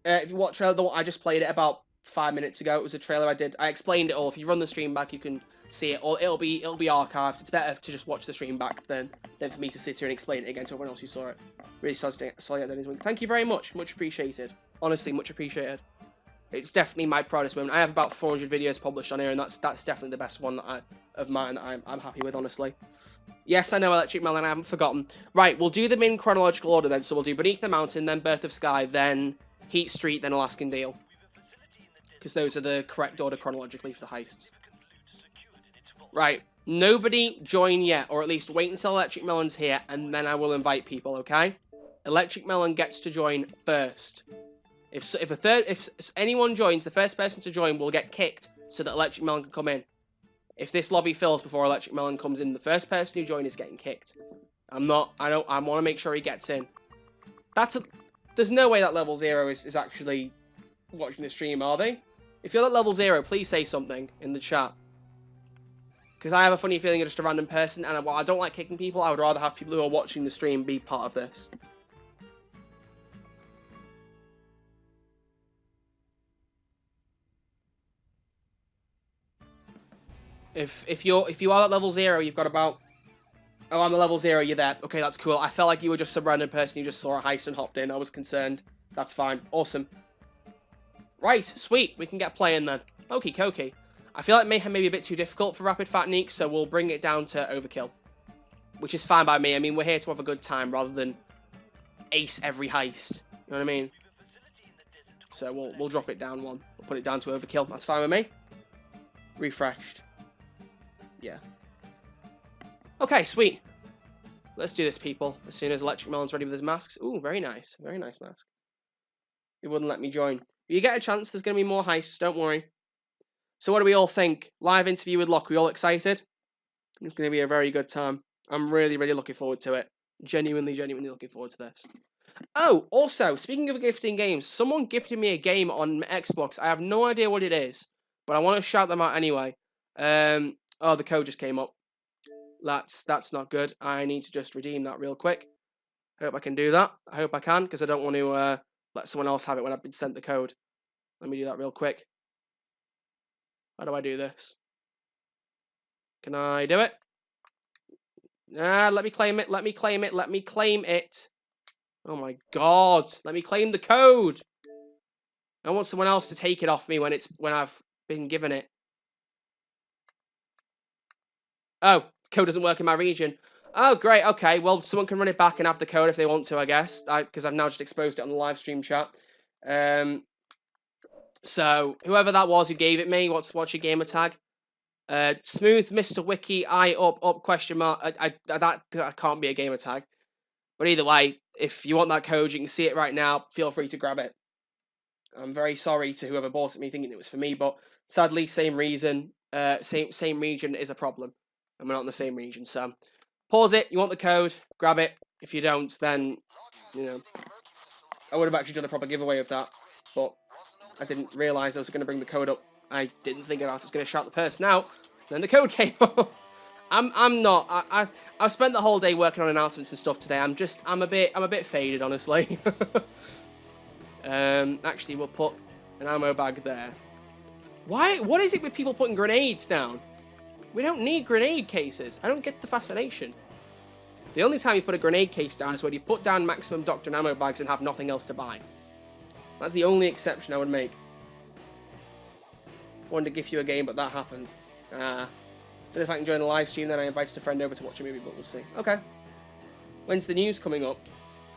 Speaker 1: If you watch trailer, I just played it about 5 minutes ago. It was a trailer I did. I explained it all. If you run the stream back, you can see it, or it'll be archived. It's better to just watch the stream back than for me to sit here and explain it again to everyone else who saw it. Really sorry. Thank you very much. Much appreciated. Honestly, much appreciated. It's definitely my proudest moment. I have about 400 videos published on here, and that's definitely the best one of mine that I'm happy with, honestly. Yes, I know Electric Melon, I haven't forgotten. Right, we'll do them in chronological order then. So we'll do Beneath the Mountain, then Birth of Sky, then Heat Street, then Alaskan Deal. Because those are the correct order chronologically for the heists. Right, nobody join yet, or at least wait until Electric Melon's here, and then I will invite people, okay? Electric Melon gets to join first. If anyone joins, the first person to join will get kicked so that Electric Melon can come in. If this lobby fills before Electric Melon comes in, the first person who joins is getting kicked. I want to make sure he gets in. There's no way that level 0 is actually watching the stream, are they? If you're at level 0, please say something in the chat. Because I have a funny feeling you're just a random person, and while I don't like kicking people, I would rather have people who are watching the stream be part of this. If you are at level 0, you've got about... Oh, I'm at level 0, you're there. Okay, that's cool. I felt like you were just some random person who just saw a heist and hopped in. I was concerned. That's fine. Awesome. Right, sweet. We can get playing then. Okie dokie. I feel like Mayhem may be a bit too difficult for Rapid Fat Neek, so we'll bring it down to Overkill. Which is fine by me. I mean, we're here to have a good time rather than ace every heist. You know what I mean? So we'll drop it down one. We'll put it down to Overkill. That's fine with me. Refreshed. Yeah. Okay, sweet. Let's do this, people. As soon as Electric Melon's ready with his masks. Ooh, very nice. Very nice mask. He wouldn't let me join. But you get a chance. There's going to be more heists. Don't worry. So what do we all think? Live interview with Locke. Are we all excited? It's going to be a very good time. I'm really, really looking forward to it. Genuinely looking forward to this. Oh, also, speaking of gifting games, someone gifted me a game on Xbox. I have no idea what it is, but I want to shout them out anyway. Oh, the code just came up. That's not good. I need to just redeem that real quick. I hope I can do that. I hope I can, because I don't want to let someone else have it when I've been sent the code. Let me do that real quick. How do I do this? Can I do it? Let me claim it. Let me claim it. Let me claim it. Oh my god. Let me claim the code. I want someone else to take it off me when I've been given it. Oh, code doesn't work in my region. Oh, great. Okay, well, someone can run it back and have the code if they want to, I guess. Because I've now just exposed it on the live stream chat. So, whoever that was who gave it me, what's your gamer tag? Smooth Mr. Wiki, up, question mark. That can't be a gamer tag. But either way, if you want that code, you can see it right now. Feel free to grab it. I'm very sorry to whoever bought it me thinking it was for me, but sadly, same reason, same region is a problem. And we're not in the same region, so pause it. You want the code, grab it. If you don't, then, you know, I would have actually done a proper giveaway of that, but I didn't realise I was going to bring the code up. I didn't think about it. I was going to shout the person out. Then the code came up. I'm not. I've spent the whole day working on announcements and stuff today. I'm a bit faded, honestly. Actually, we'll put an ammo bag there. Why? What is it with people putting grenades down? We don't need grenade cases. I don't get the fascination. The only time you put a grenade case down is when you put down maximum doctrine ammo bags and have nothing else to buy. That's the only exception I would make. Wanted to gift you a game, but that happened. Don't know if I can join the live stream, then I invited a friend over to watch a movie, but we'll see. Okay. When's the news coming up?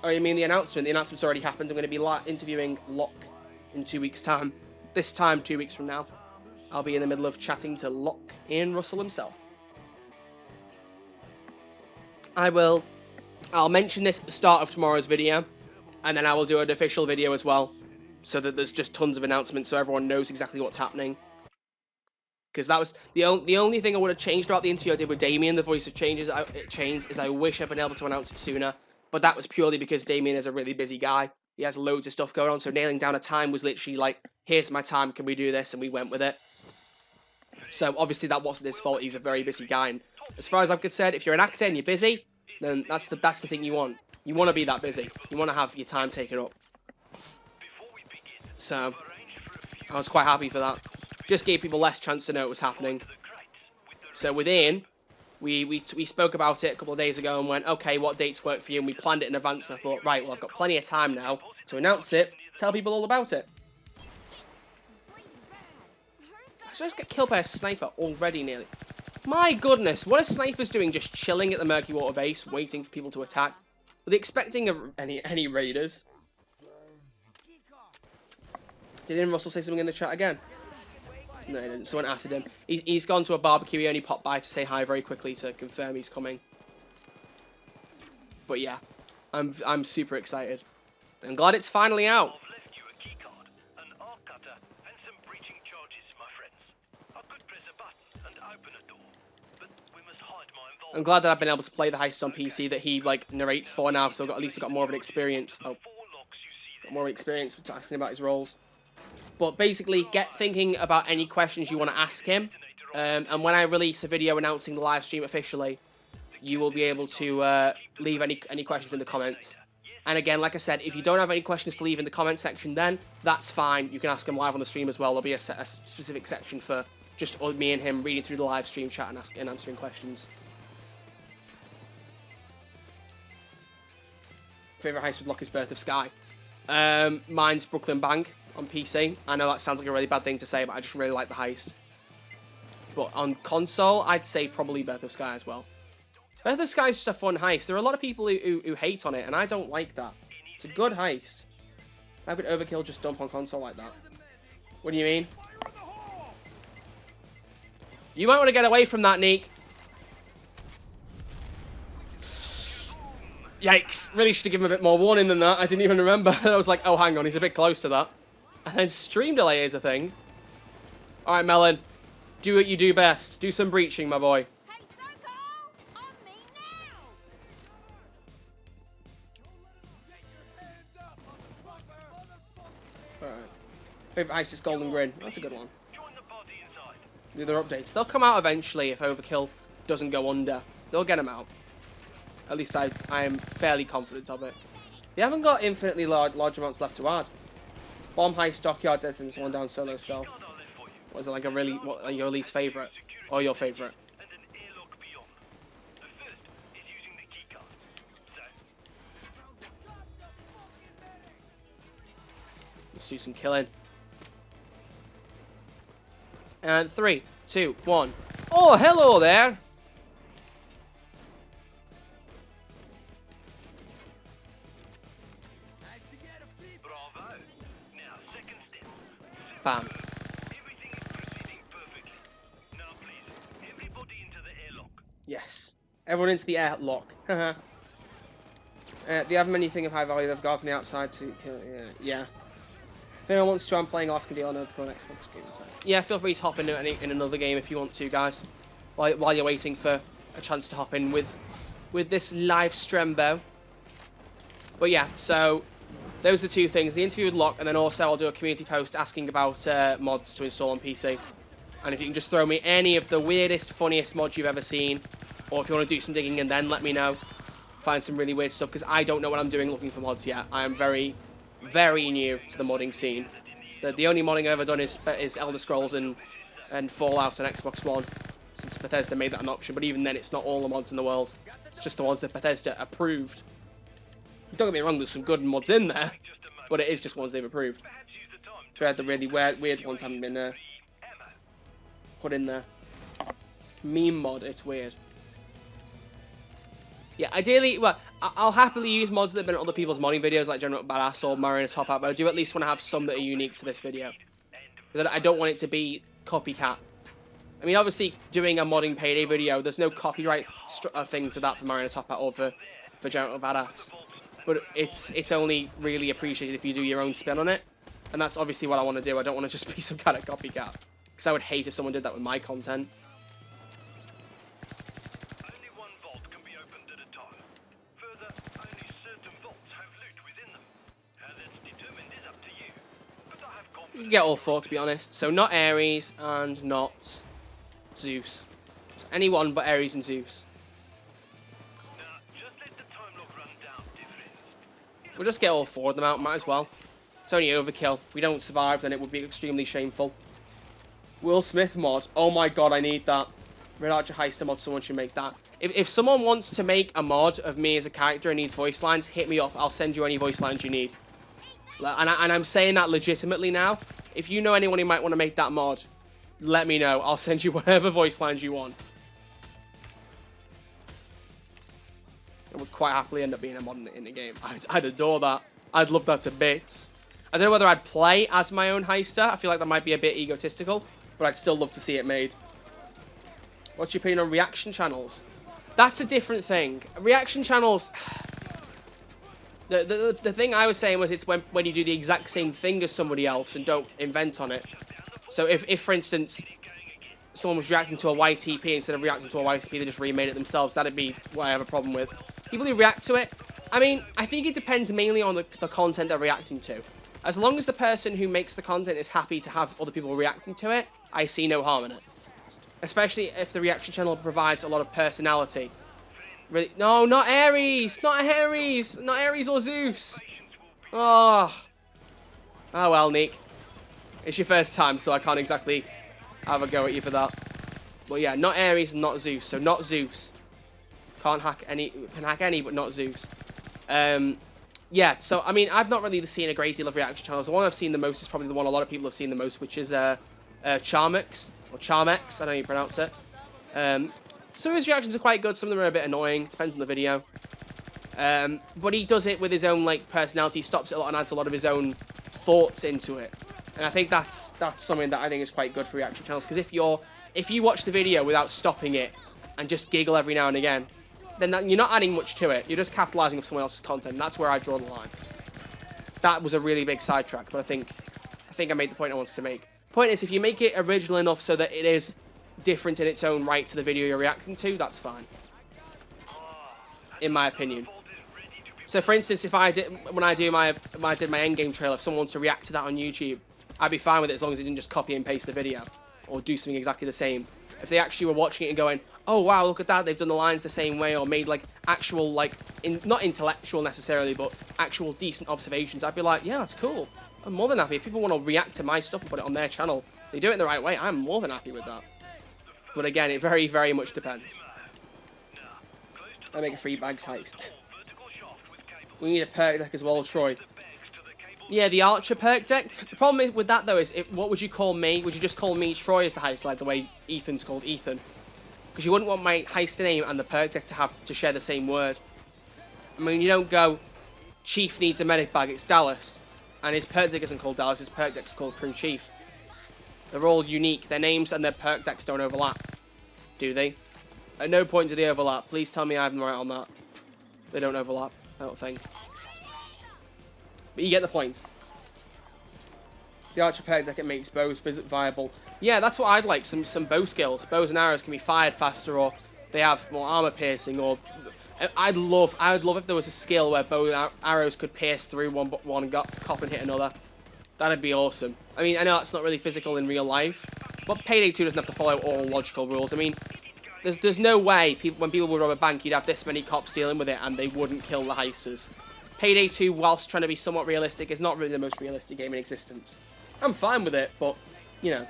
Speaker 1: Oh, you mean the announcement? The announcement's already happened. I'm going to be interviewing Locke in 2 weeks' time. This time, 2 weeks from now. I'll be in the middle of chatting to Locke, Ian Russell himself. I'll mention this at the start of tomorrow's video, and then I will do an official video as well, so that there's just tons of announcements so everyone knows exactly what's happening. Because that was the only thing I would have changed about the interview I did with Damien, the voice of change, is I wish I'd been able to announce it sooner, but that was purely because Damien is a really busy guy. He has loads of stuff going on, so nailing down a time was literally like, here's my time, can we do this? And we went with it. So obviously that wasn't his fault. He's a very busy guy. And as far as I'm concerned, if you're an actor and you're busy, then that's the thing you want. You want to be that busy. You want to have your time taken up. So I was quite happy for that. Just gave people less chance to know it was happening. So with Ian, we spoke about it a couple of days ago and went, okay, what dates work for you? And we planned it in advance. And I thought, right, well, I've got plenty of time now to announce it, tell people all about it. I just get killed by a sniper already nearly. My goodness, what are snipers doing just chilling at the Murky Water base, waiting for people to attack? Were they expecting any raiders? Did Ian Russell say something in the chat again? No, he didn't. Someone asked him. He's gone to a barbecue. He only popped by to say hi very quickly to confirm he's coming. But yeah, I'm super excited. I'm glad it's finally out. I'm glad that I've been able to play the heist on PC that he like narrates for now, so at least I've got more of an experience. Oh, got more of an experience with asking about his roles. But basically, get thinking about any questions you want to ask him. And when I release a video announcing the live stream officially, you will be able to leave any questions in the comments. And again, like I said, if you don't have any questions to leave in the comment section, then that's fine. You can ask him live on the stream as well. There'll be a specific section for just me and him reading through the live stream chat and answering questions. Favourite heist with Locke is Birth of Sky. Mine's Brooklyn Bank on PC. I know that sounds like a really bad thing to say, but I just really like the heist. But on console, I'd say probably Birth of Sky as well. Birth of Sky is just a fun heist. There are a lot of people who hate on it, and I don't like that. It's a good heist. How could Overkill just dump on console like that? What do you mean? You might want to get away from that, Neek. Yikes. Really should have given him a bit more warning than that. I didn't even remember. I was like, oh, hang on. He's a bit close to that. And then stream delay is a thing. All right, Melon. Do what you do best. Do some breaching, my boy.
Speaker 7: Hey, Psycho! On me now!
Speaker 1: Alright. Favourite heist is Golden Grin. That's a good one. The other updates. They'll come out eventually if Overkill doesn't go under. They'll get them out. At least I am fairly confident of it. They haven't got infinitely large amounts left to add. Bomb heist, dockyard death, and someone down solo style. Was it like a really your least favourite or your favourite? Let's do some killing. And 3, 2, 1. Oh, hello there. Bam. Yes. Everyone into the airlock. Do you have anything of high value that have guards on the outside to kill? Yeah. If anyone wants to, I'm playing Alaska Deal on an Xbox game. So. Yeah, feel free to hop in another game if you want to, guys. While you're waiting for a chance to hop in with this live streambo. But yeah, so those are the two things. The interview with Locke, and then also I'll do a community post asking about mods to install on PC. And if you can just throw me any of the weirdest, funniest mods you've ever seen, or if you want to do some digging and then let me know. Find some really weird stuff, because I don't know what I'm doing looking for mods yet. I am very, very new to the modding scene. The only modding I've ever done is Elder Scrolls and Fallout on Xbox One, since Bethesda made that an option. But even then, it's not all the mods in the world. It's just the ones that Bethesda approved. Don't get me wrong, there's some good mods in there, but it is just ones they've approved. The really weird ones haven't been put in there. Meme mod, it's weird. Yeah, ideally, well, I'll happily use mods that have been in other people's modding videos, like General Badass or Marina Top Out, but I do at least want to have some that are unique to this video. I don't want it to be copycat. I mean, obviously, doing a modding Payday video, there's no copyright thing to that for Marina Top Out or for General Badass. But it's only really appreciated if you do your own spin on it. And that's obviously what I want to do. I don't want to just be some kind of copycat. Because I would hate if someone did that with my content.
Speaker 8: Only one vault can be opened at a time. Further, only certain vaults have loot within them. How that's determined is up to you. But I have confidence.
Speaker 1: You can get all four, to be honest. So not Ares and not Zeus. So anyone but Ares and Zeus. We'll just get all four of them out, might as well. It's only overkill. If we don't survive, then it would be extremely shameful. Will Smith mod. Oh my god, I need that. Red Archer Heister mod, someone should make that. If someone wants to make a mod of me as a character and needs voice lines, hit me up. I'll send you any voice lines you need. And I'm saying that legitimately now. If you know anyone who might want to make that mod, let me know. I'll send you whatever voice lines you want. It would quite happily end up being a mod in the game. I'd adore that. I'd love that to bits. I don't know whether I'd play as my own heister. I feel like that might be a bit egotistical, but I'd still love to see it made. What's your opinion on reaction channels? That's a different thing. Reaction channels... The thing I was saying was it's when you do the exact same thing as somebody else and don't invent on it. So if for instance, someone was reacting to a YTP, instead of reacting to a YTP, they just remade it themselves, that'd be what I have a problem with. People who react to it, I mean, I think it depends mainly on the content they're reacting to. As long as the person who makes the content is happy to have other people reacting to it, I see no harm in it. Especially if the reaction channel provides a lot of personality. Really? No, not Ares! Not Ares! Not Ares or Zeus! Oh. Oh well, Nick. It's your first time, so I can't exactly have a go at you for that. But yeah, not Ares and not Zeus. So not Zeus. Can't hack any, can hack any, but not Zeus. Yeah, so I mean, I've not really seen a great deal of reaction channels. The one I've seen the most is probably the one a lot of people have seen the most, which is Charmex, or Charmex, I don't know how you pronounce it. Some of his reactions are quite good, some of them are a bit annoying, depends on the video. But he does it with his own like personality, stops it a lot and adds a lot of his own thoughts into it. And I think that's something that I think is quite good for reaction channels, because if you watch the video without stopping it and just giggle every now and again, then you're not adding much to it. You're just capitalizing off someone else's content, and that's where I draw the line. That was a really big sidetrack, but I think I made the point I wanted to make. Point is, if you make it original enough so that it is different in its own right to the video you're reacting to, that's fine. In my opinion. So for instance, if I did when I did my endgame trailer, if someone wants to react to that on YouTube, I'd be fine with it as long as they didn't just copy and paste the video or do something exactly the same. If they actually were watching it and going, oh wow, look at that, they've done the lines the same way, or made like actual, like, not intellectual necessarily, but actual decent observations, I'd be like, yeah, that's cool. I'm more than happy. If people want to react to my stuff and put it on their channel, they do it in the right way, I'm more than happy with that. But again, it very, very much depends. I make a free bags heist. We need a perk deck as well, Troy. Yeah, the Archer perk deck. The problem with that, though, is what would you call me? Would you just call me Troy as the heist, like the way Ethan's called Ethan? Because you wouldn't want my heist name and the perk deck to share the same word. I mean, you don't go, Chief needs a medic bag, it's Dallas. And his perk deck isn't called Dallas, his perk deck's called Crew Chief. They're all unique. Their names and their perk decks don't overlap. Do they? At no point do they overlap. Please tell me I'm right on that. They don't overlap, I don't think. But you get the point. The Archer perk deck, it makes bows viable. Yeah, that's what I'd like, some bow skills. Bows and arrows can be fired faster, or they have more armor piercing, or... I'd love if there was a skill where bow and arrows could pierce through one cop and hit another. That'd be awesome. I mean, I know that's not really physical in real life, but Payday 2 doesn't have to follow all logical rules. I mean, there's no way when people would rob a bank, you'd have this many cops dealing with it and they wouldn't kill the heisters. Payday 2, whilst trying to be somewhat realistic, is not really the most realistic game in existence. I'm fine with it, but, you know,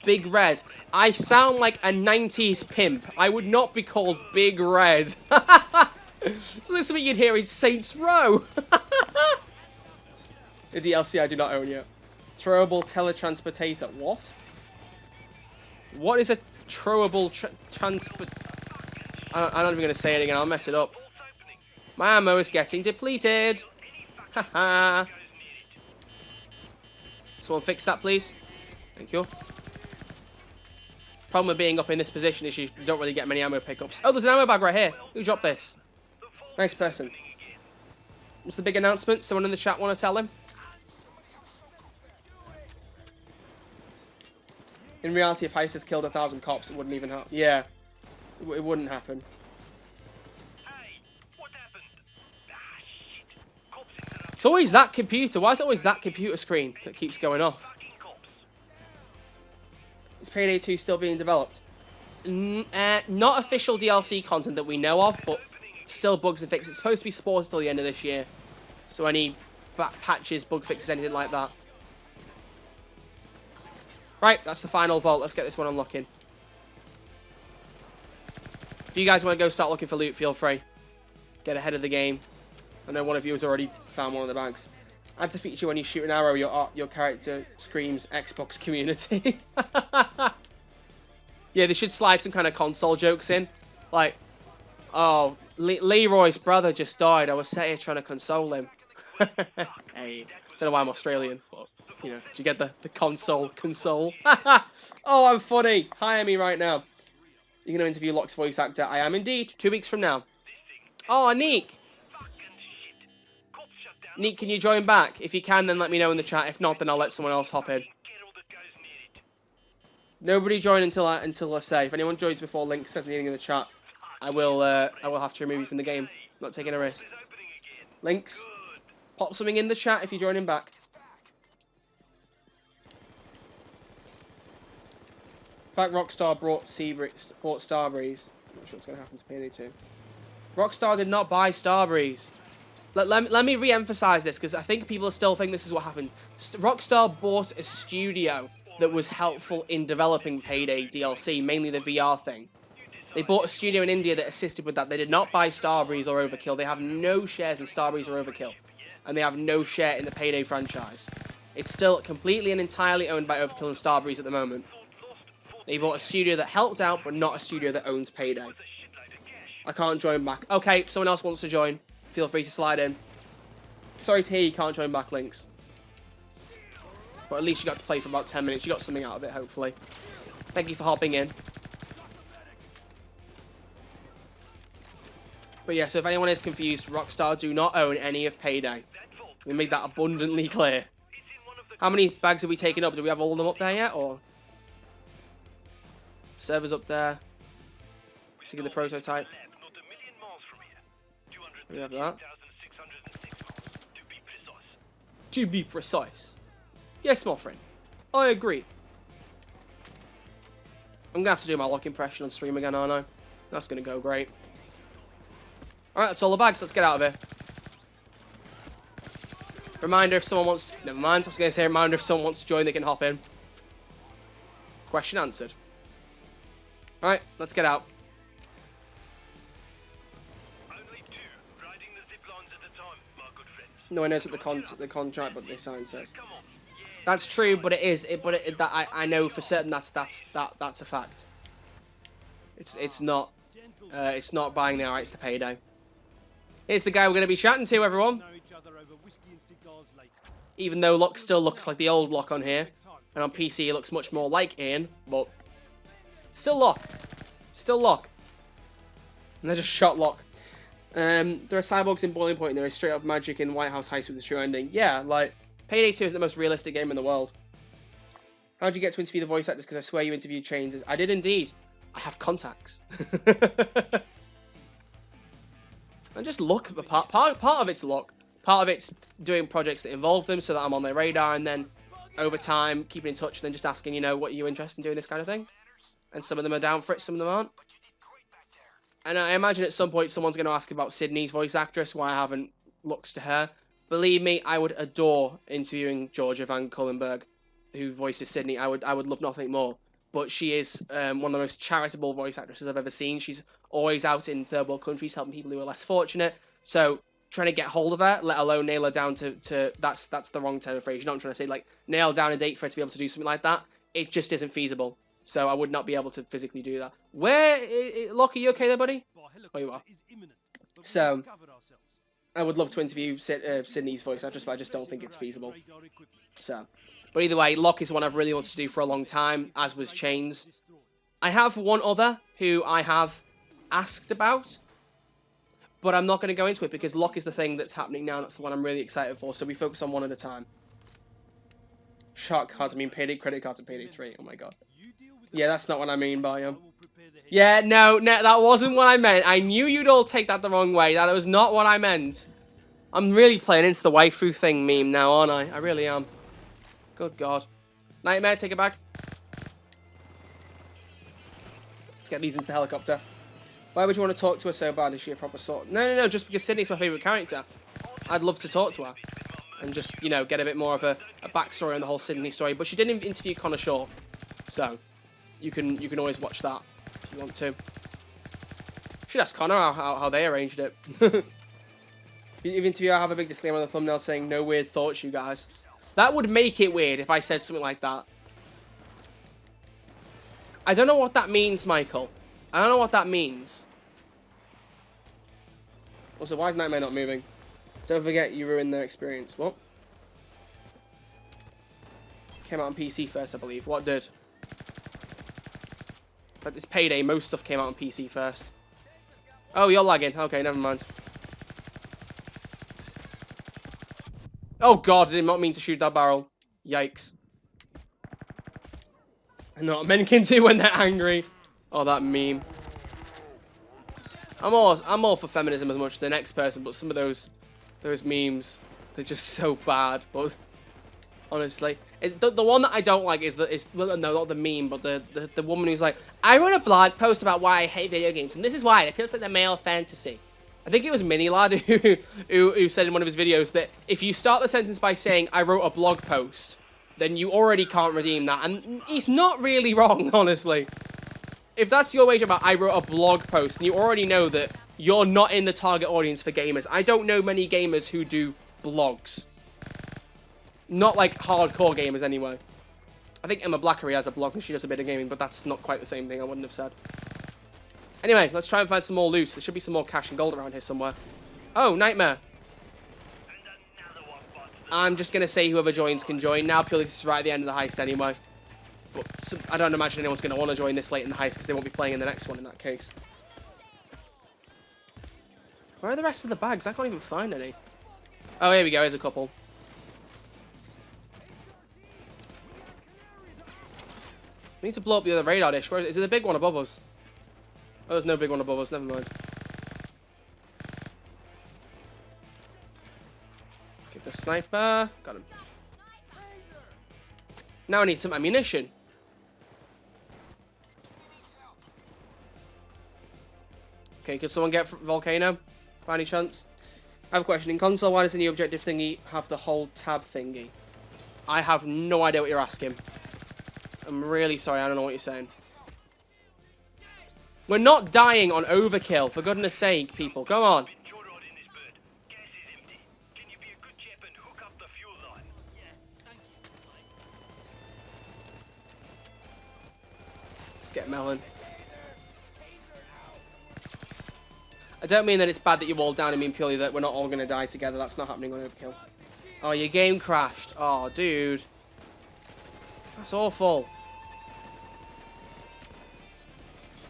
Speaker 1: Big Red. I sound like a 90s pimp. I would not be called Big Red. So this is what you'd hear in Saints Row. The DLC I do not own yet. Throwable teletransportator. What? What is a throwable transport? I'm not even going to say it again. I'll mess it up. My ammo is getting depleted. Haha. Someone fix that, please. Thank you. Problem with being up in this position is you don't really get many ammo pickups. Oh, there's an ammo bag right here. Who dropped this? Nice person. What's the big announcement? Someone in the chat want to tell him? In reality, if Heisters killed 1,000 cops, it wouldn't even happen. Yeah, it wouldn't happen. It's always that computer. Why is it always that computer screen that keeps going off? Is Payday 2 still being developed? Not official DLC content that we know of, but still bugs and fixes. It's supposed to be supported till the end of this year. So any patches, bug fixes, anything like that. Right, that's the final vault. Let's get this one unlocking. If you guys want to go start looking for loot, feel free. Get ahead of the game. I know one of you has already found one of the bags. Add to feature when you shoot an arrow, your character screams Xbox community. Yeah, they should slide some kind of console jokes in. Like, oh, Leroy's brother just died. I was sat here trying to console him. Hey, don't know why I'm Australian, but, you know, do you get the console? Oh, I'm funny. Hire me right now. You're going to interview Locke's voice actor. I am indeed. 2 weeks from now. Oh, Neek. Neek, can you join back? If you can, then let me know in the chat. If not, then I'll let someone else hop in. Nobody join until I say. If anyone joins before Link says anything in the chat, I will have to remove you from the game. I'm not taking a risk. Links, pop something in the chat if you're joining back. In fact, Rockstar bought Starbreeze. I'm not sure what's going to happen to Payday 2. Rockstar did not buy Starbreeze. Let me re-emphasize this, because I think people still think this is what happened. Rockstar bought a studio that was helpful in developing Payday DLC, mainly the VR thing. They bought a studio in India that assisted with that. They did not buy Starbreeze or Overkill. They have no shares in Starbreeze or Overkill. And they have no share in the Payday franchise. It's still completely and entirely owned by Overkill and Starbreeze at the moment. They bought a studio that helped out, but not a studio that owns Payday. I can't join back. Okay, if someone else wants to join, feel free to slide in. Sorry to hear you can't join back, Links. But at least you got to play for about 10 minutes. You got something out of it, hopefully. Thank you for hopping in. But yeah, so if anyone is confused, Rockstar do not own any of Payday. We made that abundantly clear. How many bags have we taken up? Do we have all of them up there yet, or? Servers up there. Taking the prototype. We have that. To be precise. Yes, my friend. I agree. I'm going to have to do my Locke impression on stream again, aren't I? That's going to go great. Alright, that's all the bags. Let's get out of here. Reminder if someone wants to... Never mind. I was going to say reminder if someone wants to join, they can hop in. Question answered. Alright, let's get out. No one knows what the contract, but they sign says. That's true, but it is. I know for certain that's a fact. It's not buying the rights to Payday. Here's the guy we're going to be chatting to, everyone. Even though Locke still looks like the old Locke on here, and on PC he looks much more like Ian, but still Locke. Still Locke. And they just shot Locke. There are cyborgs in Boiling Point, and there is straight up magic in White House Heist with the true ending. Yeah, like, Payday 2 is the most realistic game in the world. How'd you get to interview the voice actors? Because I swear you interviewed Chains. I did indeed. I have contacts. And just look, part of it's luck. Part of it's doing projects that involve them so that I'm on their radar, and then over time, keeping in touch, and then just asking, you know, what are you interested in doing, this kind of thing? And some of them are down for it, some of them aren't. And I imagine at some point someone's going to ask about Sydney's voice actress, why I haven't looked to her. Believe me, I would adore interviewing Georgia Van Cullenberg, who voices Sydney. I would love nothing more. But she is one of the most charitable voice actresses I've ever seen. She's always out in third world countries helping people who are less fortunate. So trying to get hold of her, let alone nail her down to that's the wrong term of phrase. You know what I'm trying to say? Like, nail down a date for her to be able to do something like that. It just isn't feasible. So I would not be able to physically do that. Locke, are you okay there, buddy? Oh, you are. So, I would love to interview Sydney's voice actress, but I just don't think it's feasible. So, but either way, Locke is one I've really wanted to do for a long time, as was Chains. I have one other who I have asked about, but I'm not going to go into it because Locke is the thing that's happening now. That's the one I'm really excited for, so we focus on one at a time. Shark cards, I mean Payday credit cards and Payday 3. Oh my god. Yeah, that's not what I mean by them. Yeah, no, that wasn't what I meant. I knew you'd all take that the wrong way. That was not what I meant. I'm really playing into the waifu thing meme now, aren't I? I really am. Good god. Nightmare, take it back. Let's get these into the helicopter. Why would you want to talk to her so bad? Is she a proper sort? No, just because Sydney's my favourite character. I'd love to talk to her. and just, you know, get a bit more of a backstory on the whole Sydney story. But she did interview Connor Shaw, so you can always watch that if you want to. Should ask Connor how they arranged it. Even to you, I have a big disclaimer on the thumbnail saying no weird thoughts, you guys. That would make it weird if I said something like that. I don't know what that means, Michael. I don't know what that means. Also, why is Nightmare not moving? Don't forget, you ruined their experience. What? Came out on PC first, I believe. What did? But it's Payday. Most stuff came out on PC first. Oh, you're lagging. Okay, never mind. Oh god, I did not mean to shoot that barrel. Yikes. I know what men can do when they're angry. Oh, that meme. I'm all for feminism as much as the next person, but some of those memes, they're just so bad. But honestly, the one that I don't like is no, not the meme, but the woman who's like, I wrote a blog post about why I hate video games, and this is why it feels like the male fantasy. I think it was Minilad who said in one of his videos that if you start the sentence by saying, I wrote a blog post, then you already can't redeem that. And he's not really wrong, honestly. If that's your wage about, I wrote a blog post, and you already know that you're not in the target audience for gamers. I don't know many gamers who do blogs. Not like hardcore gamers, anyway. I think Emma Blackery has a blog, and she does a bit of gaming, but that's not quite the same thing, I wouldn't have said. Anyway, let's try and find some more loot. There should be some more cash and gold around here somewhere. Oh, Nightmare. I'm just going to say whoever joins can join now, purely because it's right at the end of the heist anyway. But I don't imagine anyone's going to want to join this late in the heist because they won't be playing in the next one in that case. Where are the rest of the bags? I can't even find any. Oh, here we go. Here's a couple. We need to blow up the other radar dish. Where is it? The big one above us? Oh, there's no big one above us. Never mind. Get the sniper. Got him. Now I need some ammunition. Okay, could someone get Volcano? By any chance? I have a question. In console, why does the new objective thingy have the hold tab thingy? I have no idea what you're asking. I'm really sorry. I don't know what you're saying. We're not dying on overkill, for goodness sake, people. Go on. Let's get Melon. I don't mean that it's bad that you're all down. I mean purely that we're not all going to die together. That's not happening on overkill. Oh, your game crashed. Oh, dude. That's awful.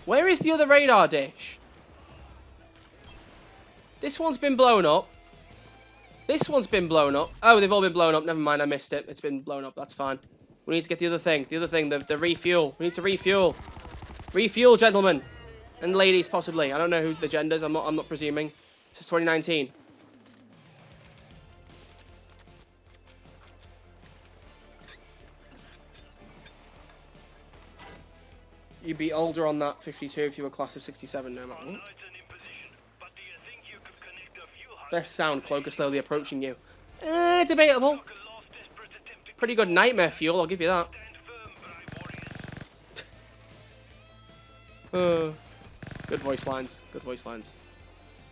Speaker 1: Where is the other radar dish? This one's been blown up. This one's been blown up. Oh, they've all been blown up. Never mind, I missed it. It's been blown up. That's fine. We need to get the other thing. The other thing, the refuel. We need to refuel. Refuel, gentlemen. And ladies, possibly. I don't know who the genders. I'm not presuming. This is 2019. You'd be older on that 52 if you were class of 67, no matter what. Best sound, Cloaker slowly approaching you. Debatable. Pretty good nightmare fuel, I'll give you that. Good voice lines, good voice lines.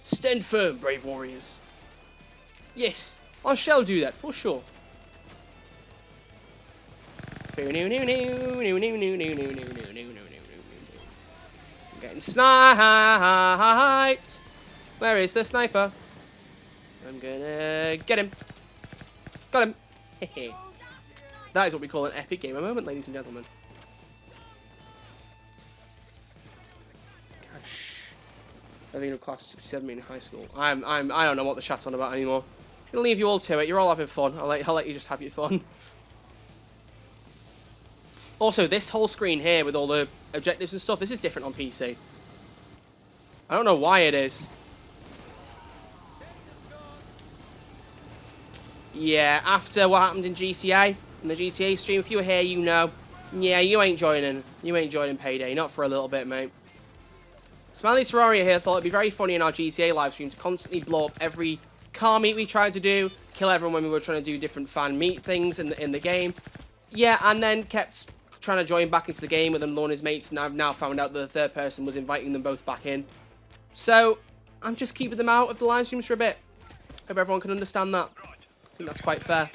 Speaker 1: Stand firm, brave warriors. Yes, I shall do that, for sure. Getting sniped. Where is the sniper? I'm gonna get him. Got him. Hehe. That is what we call an epic gamer moment, ladies and gentlemen. Gosh. I think of class of 67 in high school. I don't know what the chat's on about anymore. I'm gonna leave you all to it. You're all having fun. I'll let you just have your fun. Also, this whole screen here with all the objectives and stuff, this is different on PC. I don't know why it is. Yeah, after what happened in GTA, in the GTA stream, if you were here, you know. Yeah, you ain't joining. You ain't joining Payday. Not for a little bit, mate. Smiley Terraria here thought it'd be very funny in our GTA live stream to constantly blow up every car meet we tried to do, kill everyone when we were trying to do different fan meet things in the game. Yeah, and then kept trying to join back into the game with them and his mates, and I've now found out that the third person was inviting them both back in. So, I'm just keeping them out of the live streams for a bit. Hope everyone can understand that. I think that's quite fair.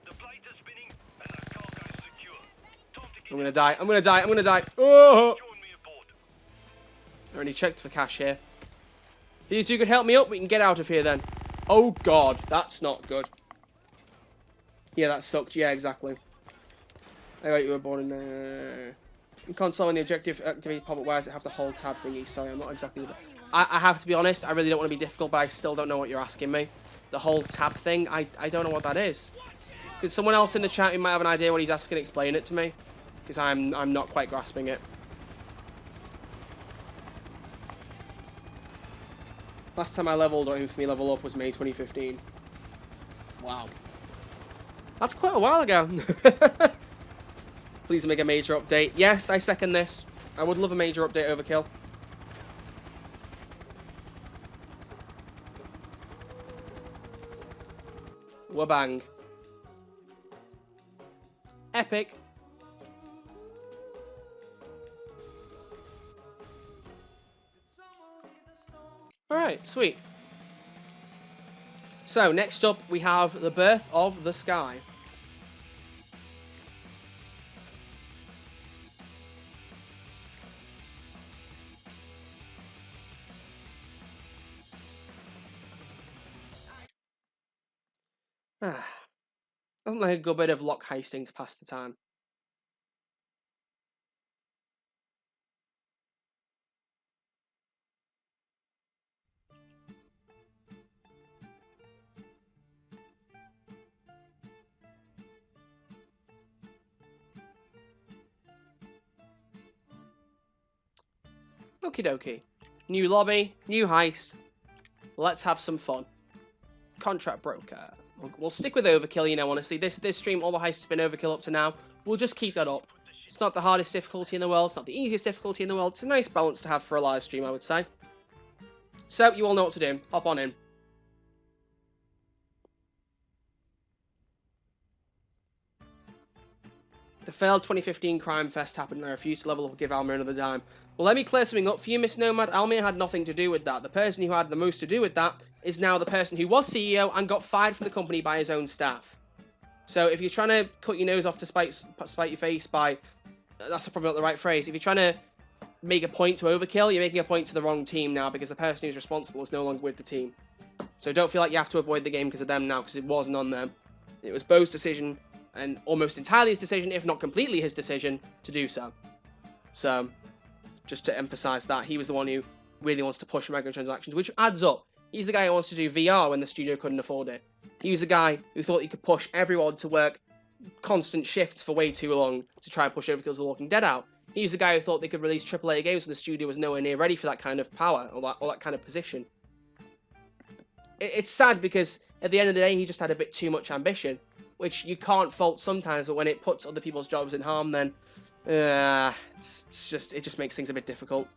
Speaker 8: The blades are spinning and that cargo's secure. Time to get
Speaker 1: I'm gonna die. I'm gonna die. I'm gonna die. Oh!
Speaker 8: join me aboard.
Speaker 1: I already checked for cash here. If you two could help me up, we can get out of here then. Oh god, that's not good. Yeah, that sucked. Yeah, exactly. I got you were born in console when the objective activity pop-up. Why does it have to hold tab thingy? Sorry, I'm not exactly. I have to be honest. I really don't want to be difficult, but I still don't know what you're asking me. The whole tab thing. I don't know what that is. Could someone else in the chat who might have an idea what he's asking explain it to me? Because I'm not quite grasping it. Last time I leveled or for me level up was May 2015. Wow. That's quite a while ago. Please make a major update. Yes, I second this. I would love a major update, Overkill. Wabang. Epic. Alright, sweet. So, next up, we have the birth of the sky. Doesn't like a good bit of Locke heisting to pass the time. Okie dokie. New lobby, new heist. Let's have some fun. Contract broker. We'll stick with overkill, you know, honestly. This stream, all the heists have been overkill up to now. We'll just keep that up. It's not the hardest difficulty in the world. It's not the easiest difficulty in the world. It's a nice balance to have for a live stream, I would say. So, you all know what to do. Hop on in. The failed 2015 crime fest happened and I refused to level up and give Almir another dime. Well, let me clear something up for you, Miss Nomad. Almir had nothing to do with that. The person who had the most to do with that is now the person who was CEO and got fired from the company by his own staff. So if you're trying to cut your nose off to spite your face by... That's probably not the right phrase. If you're trying to make a point to overkill, you're making a point to the wrong team now because the person who's responsible is no longer with the team. So don't feel like you have to avoid the game because of them now, because it wasn't on them. It was Bo's decision, and almost entirely his decision, if not completely his decision, to do so. So, just to emphasize that, he was the one who really wants to push microtransactions, which adds up. He's the guy who wants to do VR when the studio couldn't afford it. He was the guy who thought he could push everyone to work constant shifts for way too long to try and push Overkill's The Walking Dead out. He was the guy who thought they could release AAA games when the studio was nowhere near ready for that kind of power, or that kind of position. It's sad because, at the end of the day, he just had a bit too much ambition, which you can't fault sometimes, but when it puts other people's jobs in harm, then it just makes things a bit difficult.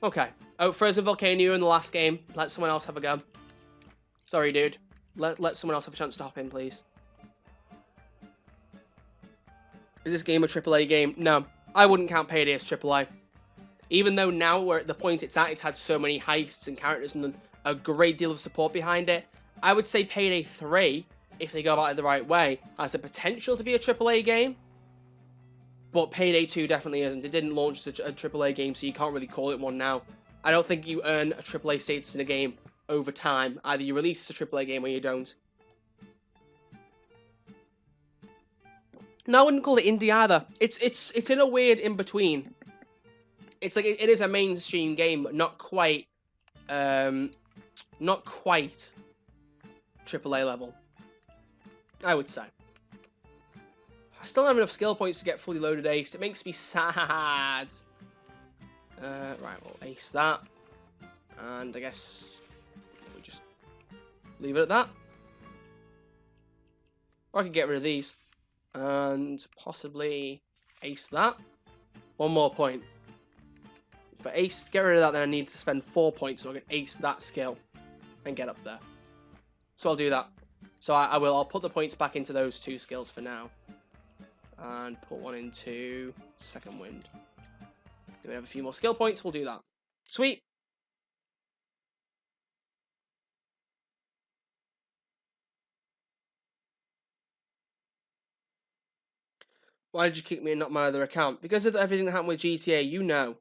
Speaker 1: Okay. Oh, Frozen Volcano in the last game. Let someone else have a go. Sorry, dude. Let someone else have a chance to hop in, please. Is this game a AAA game? No. I wouldn't count Payday as AAA. Even though now we're at the point it's at, it's had so many heists and characters and a great deal of support behind it. I would say Payday 3, if they go about it the right way, has the potential to be a AAA game. But Payday 2 definitely isn't. It didn't launch as a AAA game, so you can't really call it one now. I don't think you earn a AAA status in a game over time. Either you release a AAA game or you don't. No, I wouldn't call it indie either. It's in a weird in-between. It's like it is a mainstream game, but not quite AAA level, I would say. I still don't have enough skill points to get fully loaded aced. It makes me sad. Right, we'll ace that. And I guess we just leave it at that. Or I could get rid of these. And possibly ace that. One more point. If I get rid of that, then I need to spend 4 points so I can ace that skill and get up there. So I'll do that. So I'll put the points back into those 2 skills for now. And put one into second wind. Do we have a few more skill points? We'll do that. Sweet. Why did you kick me and not my other account? Because of everything that happened with GTA, you know.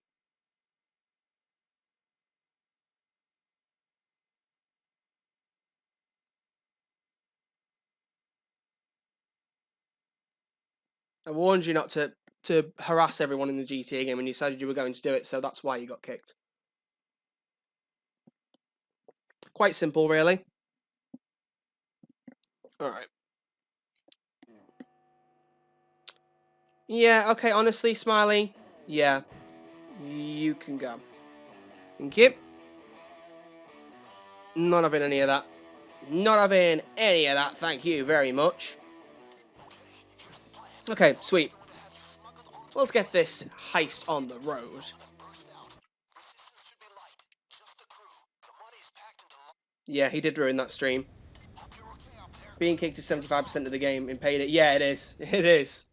Speaker 1: I warned you not to harass everyone in the GTA game and you decided you were going to do it, so that's why you got kicked. Quite simple, really. Alright. Yeah, okay, honestly, Smiley. Yeah. You can go. Thank you. Not having any of that. Not having any of that, thank you very much. Okay, sweet. Let's get this heist on the road. Yeah, he did ruin that stream. Being kicked is 75% of the game in Payday. Yeah, it is. It is.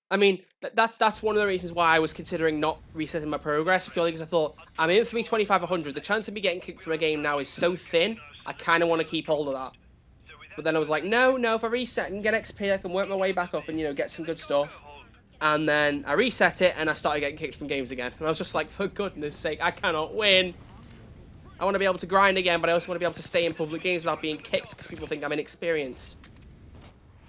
Speaker 1: I mean, that's one of the reasons why I was considering not resetting my progress, purely because I thought, I'm in for me 25-100. The chance of me getting kicked from a game now is so thin, I kind of want to keep hold of that. But then I was like, no, if I reset and get XP, I can work my way back up and, you know, get some good stuff. And then I reset it, and I started getting kicked from games again. And I was just like, for goodness sake, I cannot win. I want to be able to grind again, but I also want to be able to stay in public games without being kicked because people think I'm inexperienced.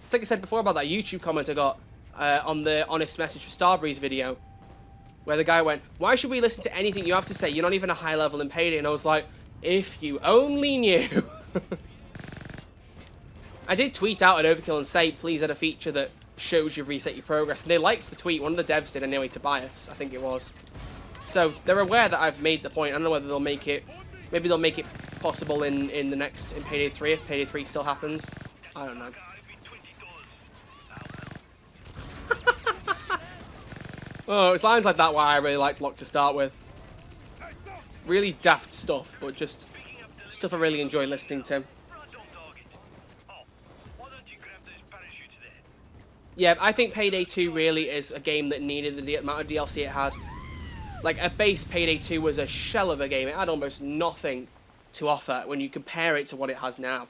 Speaker 1: It's like I said before about that YouTube comment I got on the Honest Message for Starbreeze video, where the guy went, why should we listen to anything you have to say? You're not even a high level in Payday. And I was like, if you only knew. I did tweet out at Overkill and say, please add a feature that shows you've reset your progress. And they liked the tweet. One of the devs did anyway, Tobias, I think it was. So they're aware that I've made the point. I don't know whether they'll make it. Maybe they'll make it possible in Payday 3 if Payday 3 still happens. I don't know. Oh, it's lines like that why I really liked Locke to start with. Really daft stuff, but just stuff I really enjoy listening to. Yeah, I think Payday 2 really is a game that needed the amount of DLC it had. Like, a base Payday 2 was a shell of a game. It had almost nothing to offer when you compare it to what it has now.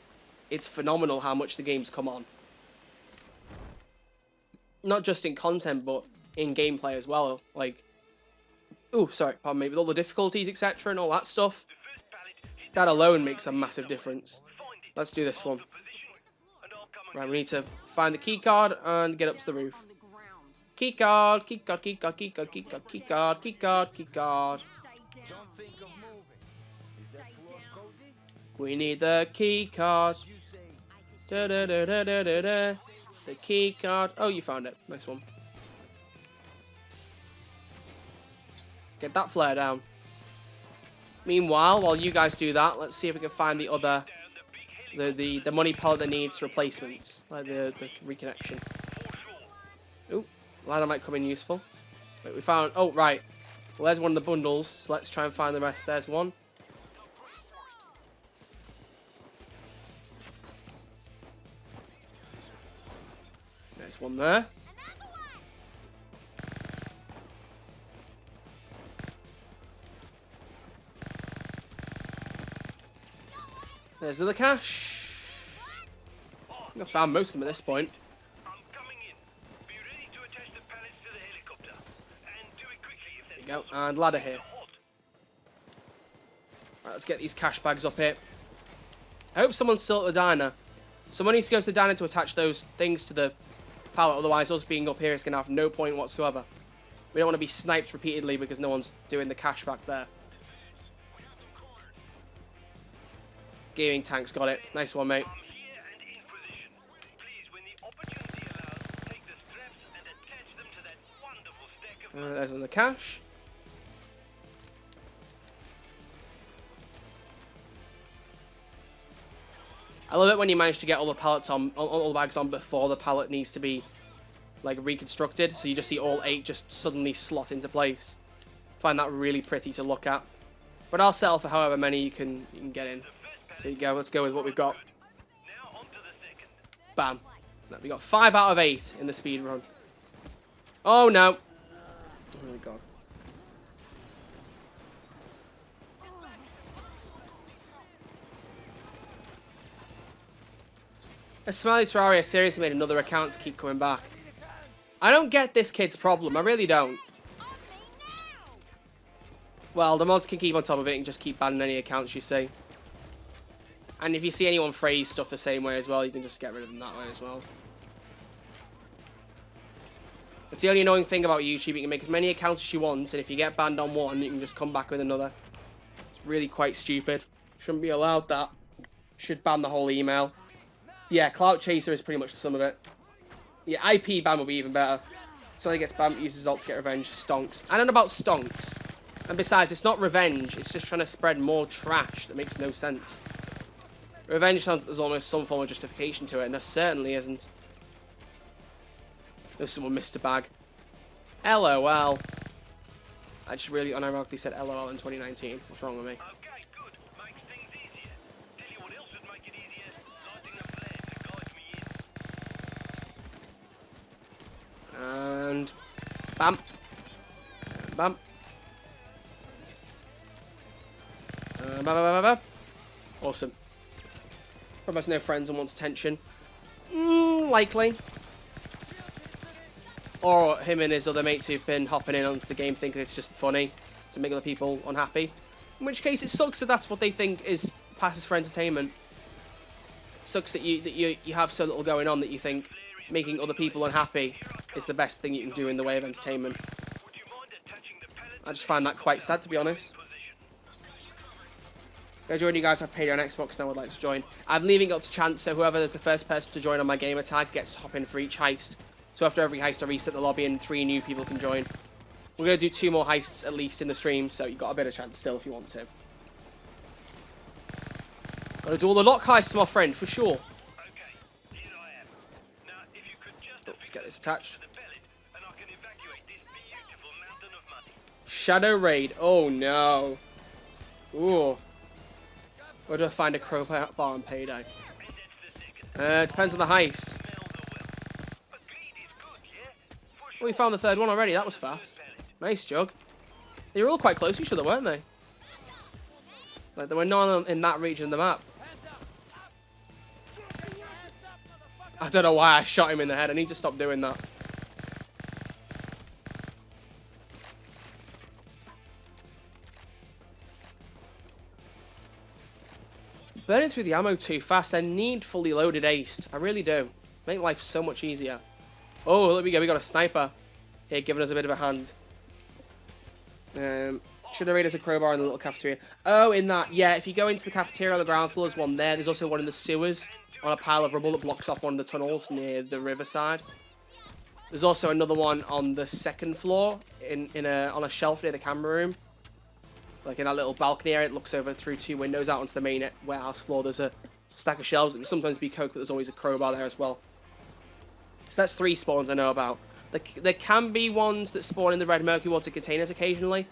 Speaker 1: It's phenomenal how much the game's come on. Not just in content, but in gameplay as well. Like, oh, sorry, pardon me, with all the difficulties, etc. and all that stuff. That alone makes a massive difference. Let's do this one. Right, we need to find the key card and get up to the roof. Key card, key card, key card, key card, key card, key card, key card, key card. We need the key card. Da da da da da da da. The key card. Oh, you found it. Nice one. Get that flare down. Meanwhile, while you guys do that, let's see if we can find the other, the money pallet that needs replacements, like the reconnection. Ooh, ladder might come in useful. Wait, we found. Oh, right. Well, there's one of the bundles, so let's try and find the rest. There's one. There's one there. There's the cash. I think I found most of them at this point. There you go. And ladder here. Right, let's get these cash bags up here. I hope someone's still at the diner. Someone needs to go to the diner to attach those things to the pallet. Otherwise, us being up here is going to have no point whatsoever. We don't want to be sniped repeatedly because no one's doing the cash back there. Gaming tank's got it. Nice one, mate. There's the cash. I love it when you manage to get all the pallets on, all the bags on before the pallet needs to be like reconstructed. So you just see all 8 just suddenly slot into place. Find that really pretty to look at. But I'll settle for however many you can get in. So you go. Let's go with what we've got.
Speaker 8: Now on to the second.
Speaker 1: Bam. We got 5 out of 8 in the speed run. Oh no. Oh my god. A Smiley Terraria seriously made another account to keep coming back. I don't get this kid's problem. I really don't. Well, the mods can keep on top of it and just keep banning any accounts you see. And if you see anyone phrase stuff the same way as well, you can just get rid of them that way as well. It's the only annoying thing about YouTube. You can make as many accounts as you want, and if you get banned on one, you can just come back with another. It's really quite stupid. Shouldn't be allowed that. Should ban the whole email. Yeah, Clout Chaser is pretty much the sum of it. Yeah, IP ban will be even better. Somebody gets banned, uses alt to get revenge. Stonks. I don't know about stonks. And besides, it's not revenge. It's just trying to spread more trash that makes no sense. Revenge sounds like there's almost some form of justification to it, and there certainly isn't. No, someone missed a bag. LOL. I just really unironically said LOL in 2019. What's wrong with me?
Speaker 8: Okay, good. Makes things easier. Tell you what else would make it easier. Lighting a flare to guide me in.
Speaker 1: And bam. And bam. Bam, bam, bam, bam. Awesome. Probably has no friends and wants attention. Likely. Or him and his other mates who've been hopping in onto the game thinking it's just funny to make other people unhappy. In which case, it sucks that that's what they think is passes for entertainment. It sucks that you have so little going on that you think making other people unhappy is the best thing you can do in the way of entertainment.
Speaker 8: Would you mind attaching the pellet
Speaker 1: I just find that quite sad, to be honest.
Speaker 8: position?
Speaker 1: Go join you guys. I've Payday on Xbox now. I'd like to join. I'm leaving it up to chance, so whoever is the first person to join on my gamer tag gets to hop in for each heist. So after every heist, I reset the lobby and 3 new people can join. We're going to do 2 more heists at least in the stream, so you've got a bit of chance still if you want to. Got to do all the Locke heists, my friend, for sure.
Speaker 8: Okay, here I am. Now, if you could just
Speaker 1: Let's get this attached.
Speaker 8: the pellet, and I can evacuate this beautiful mountain of money.
Speaker 1: Shadow Raid. Oh, no. Ooh. Where do I find a crowbar on Payday?
Speaker 8: And that's the second.
Speaker 1: Depends on the heist.
Speaker 8: Smell the well. Agreed is good, yeah? For
Speaker 1: Well, we found the 3rd one already. That was fast. Nice, Jug. They were all quite close to each other, weren't they? Like, there were none in that region of the map. I don't know why I shot him in the head. I need to stop doing that. Burning through the ammo too fast. I need fully loaded aced. I really do. Make life so much easier. Oh, look, we got a sniper here giving us a bit of a hand. Should I raid as a crowbar in the little cafeteria? Oh, in that, yeah, if you go into the cafeteria on the ground floor, there's one there. There's also one in the sewers on a pile of rubble that blocks off one of the tunnels near the riverside. There's also another one on the 2nd floor on a shelf near the camera room. Like in that little balcony area, it looks over through 2 windows out onto the main warehouse floor. There's a stack of shelves. It can sometimes be coke, but there's always a crowbar there as well. So that's 3 spawns I know about. There can be ones that spawn in the red murky water containers occasionally.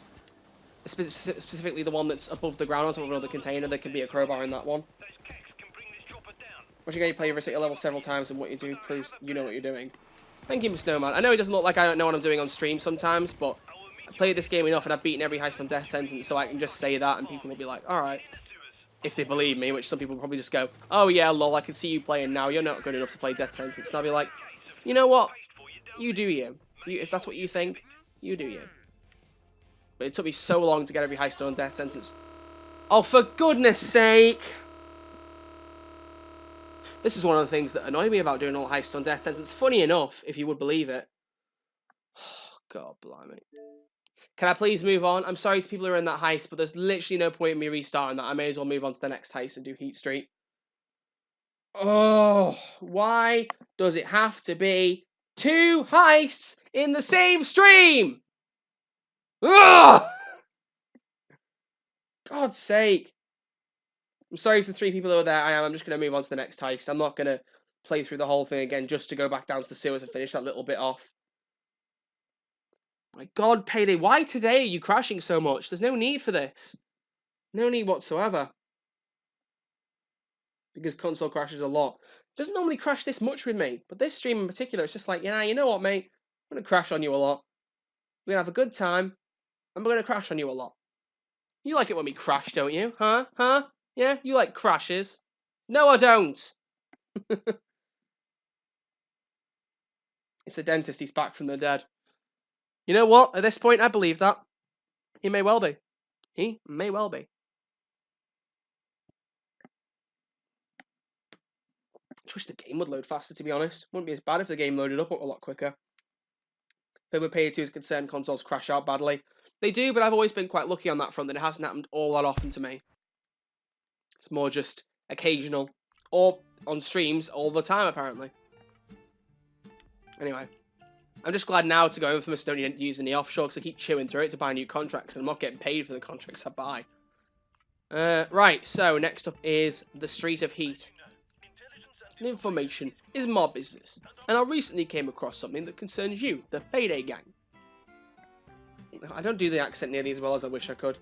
Speaker 1: Specifically the one that's above the ground on top of another container. There can be a crowbar in that one.
Speaker 8: Those cakes can bring this chopper down.
Speaker 1: Watching you play reset your level several times and what you do proves you know what you're doing. Thank you, Mr. Snowman. I know it doesn't look like I don't know what I'm doing on stream sometimes, but I played this game enough and I've beaten every heist on death sentence, so I can just say that and people will be like, alright. If they believe me, which some people will probably just go, oh yeah, lol, I can see you playing now. You're not good enough to play death sentence. And I'll be like, you know what? You do you. If that's what you think, you do you. But it took me so long to get every heist done on death sentence. Oh, for goodness sake! This is one of the things that annoy me about doing all heists on death sentence. Funny enough, if you would believe it. Oh, God blimey. Can I please move on? I'm sorry to people who are in that heist, but there's literally no point in me restarting that. I may as well move on to the next heist and do Heat Street. Oh, why does it have to be 2 heists in the same stream? Ugh! God's sake. I'm sorry to the 3 people who were there. I'm just going to move on to the next heist. I'm not going to play through the whole thing again just to go back down to the sewers and finish that little bit off. My God, Payday, why today are you crashing so much? There's no need for this. No need whatsoever. Because console crashes a lot. It doesn't normally crash this much with me, but this stream in particular, it's just like, yeah, you know what, mate? I'm going to crash on you a lot. We're going to have a good time, and we're going to crash on you a lot. You like it when we crash, don't you? Huh? Huh? Yeah? You like crashes? No, I don't. It's the dentist, he's back from the dead. You know what? At this point, I believe that. He may well be. He may well be. I just wish the game would load faster, to be honest. Wouldn't be as bad if the game loaded up a lot quicker. But with Payday 2 is concerned, consoles crash out badly. They do, but I've always been quite lucky on that front that it hasn't happened all that often to me. It's more just occasional. Or on streams all the time, apparently. Anyway. I'm just glad now to go Infamous don't use any offshore because I keep chewing through it to buy new contracts and I'm not getting paid for the contracts I buy. Right, so next up is the Street of Heat. Information is my business, and I recently came across something that concerns you, the Payday gang. I don't do the accent nearly as well as I wish I could.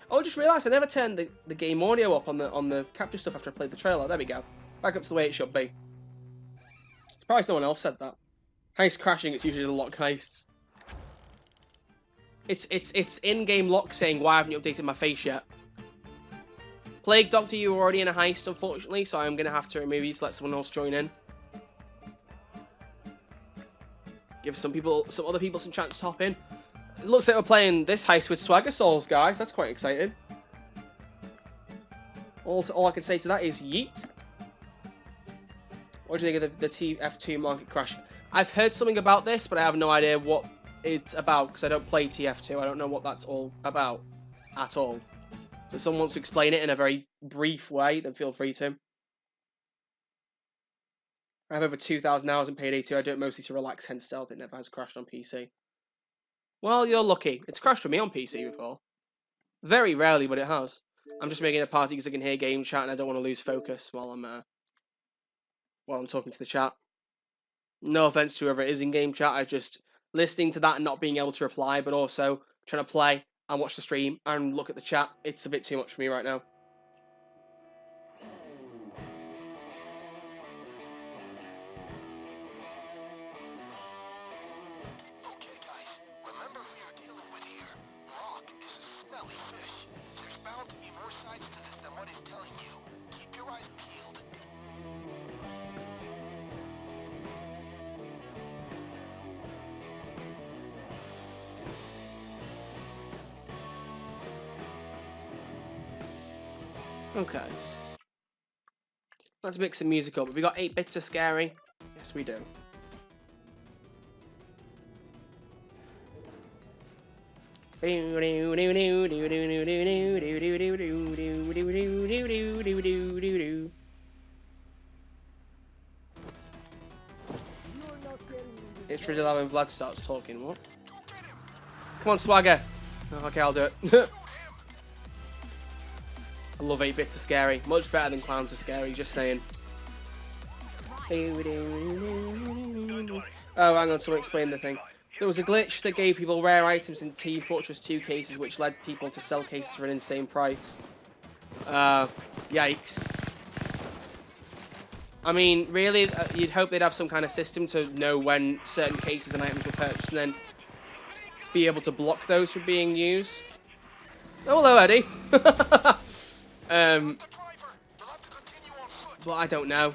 Speaker 1: Oh, I just realised I never turned the game audio up on the capture stuff after I played the trailer. There we go. Back up to the way it should be. Surprised no one else said that. Heist crashing, it's usually the Locke heists. It's in-game Locke saying, why haven't you updated my face yet? Plague Doctor, you were already in a heist, unfortunately, so I'm going to have to remove you to let someone else join in. Give some other people some chance to hop in. It looks like we're playing this heist with Swagger Souls, guys. That's quite exciting. All I can say to that is yeet. What do you think of the TF2 market crash? I've heard something about this, but I have no idea what it's about, because I don't play TF2. I don't know what that's all about at all. So if someone wants to explain it in a very brief way, then feel free to. I have over 2,000 hours in Payday 2. I do it mostly to relax, hence stealth. It never has crashed on PC. Well, you're lucky. It's crashed with me on PC before. Very rarely, but it has. I'm just making a party because I can hear game chat and I don't want to lose focus while I'm talking to the chat. No offense to whoever it is in game chat. I just listening to that and not being able to reply, but also trying to play and watch the stream and look at the chat. It's a bit too much for me right now.
Speaker 8: Okay, guys, remember who you're dealing with here. Locke is a smelly fish. There's bound to be more sides to this than what he's telling you. Keep your eyes peeled.
Speaker 1: Okay. Let's mix the music up. Have we got 8-bit to scary? Yes, we do. It's really loud when Vlad starts talking. What? Come on, Swagger. Oh, okay, I'll do it. I love 8-bit to scary. Much better than clowns to scary, just saying. Oh, hang on, someone explain the thing. There was a glitch that gave people rare items in Team Fortress 2 cases, which led people to sell cases for an insane price. Yikes. I mean, really, you'd hope they'd have some kind of system to know when certain cases and items were purchased and then be able to block those from being used. Oh, hello, Eddie. But I don't know.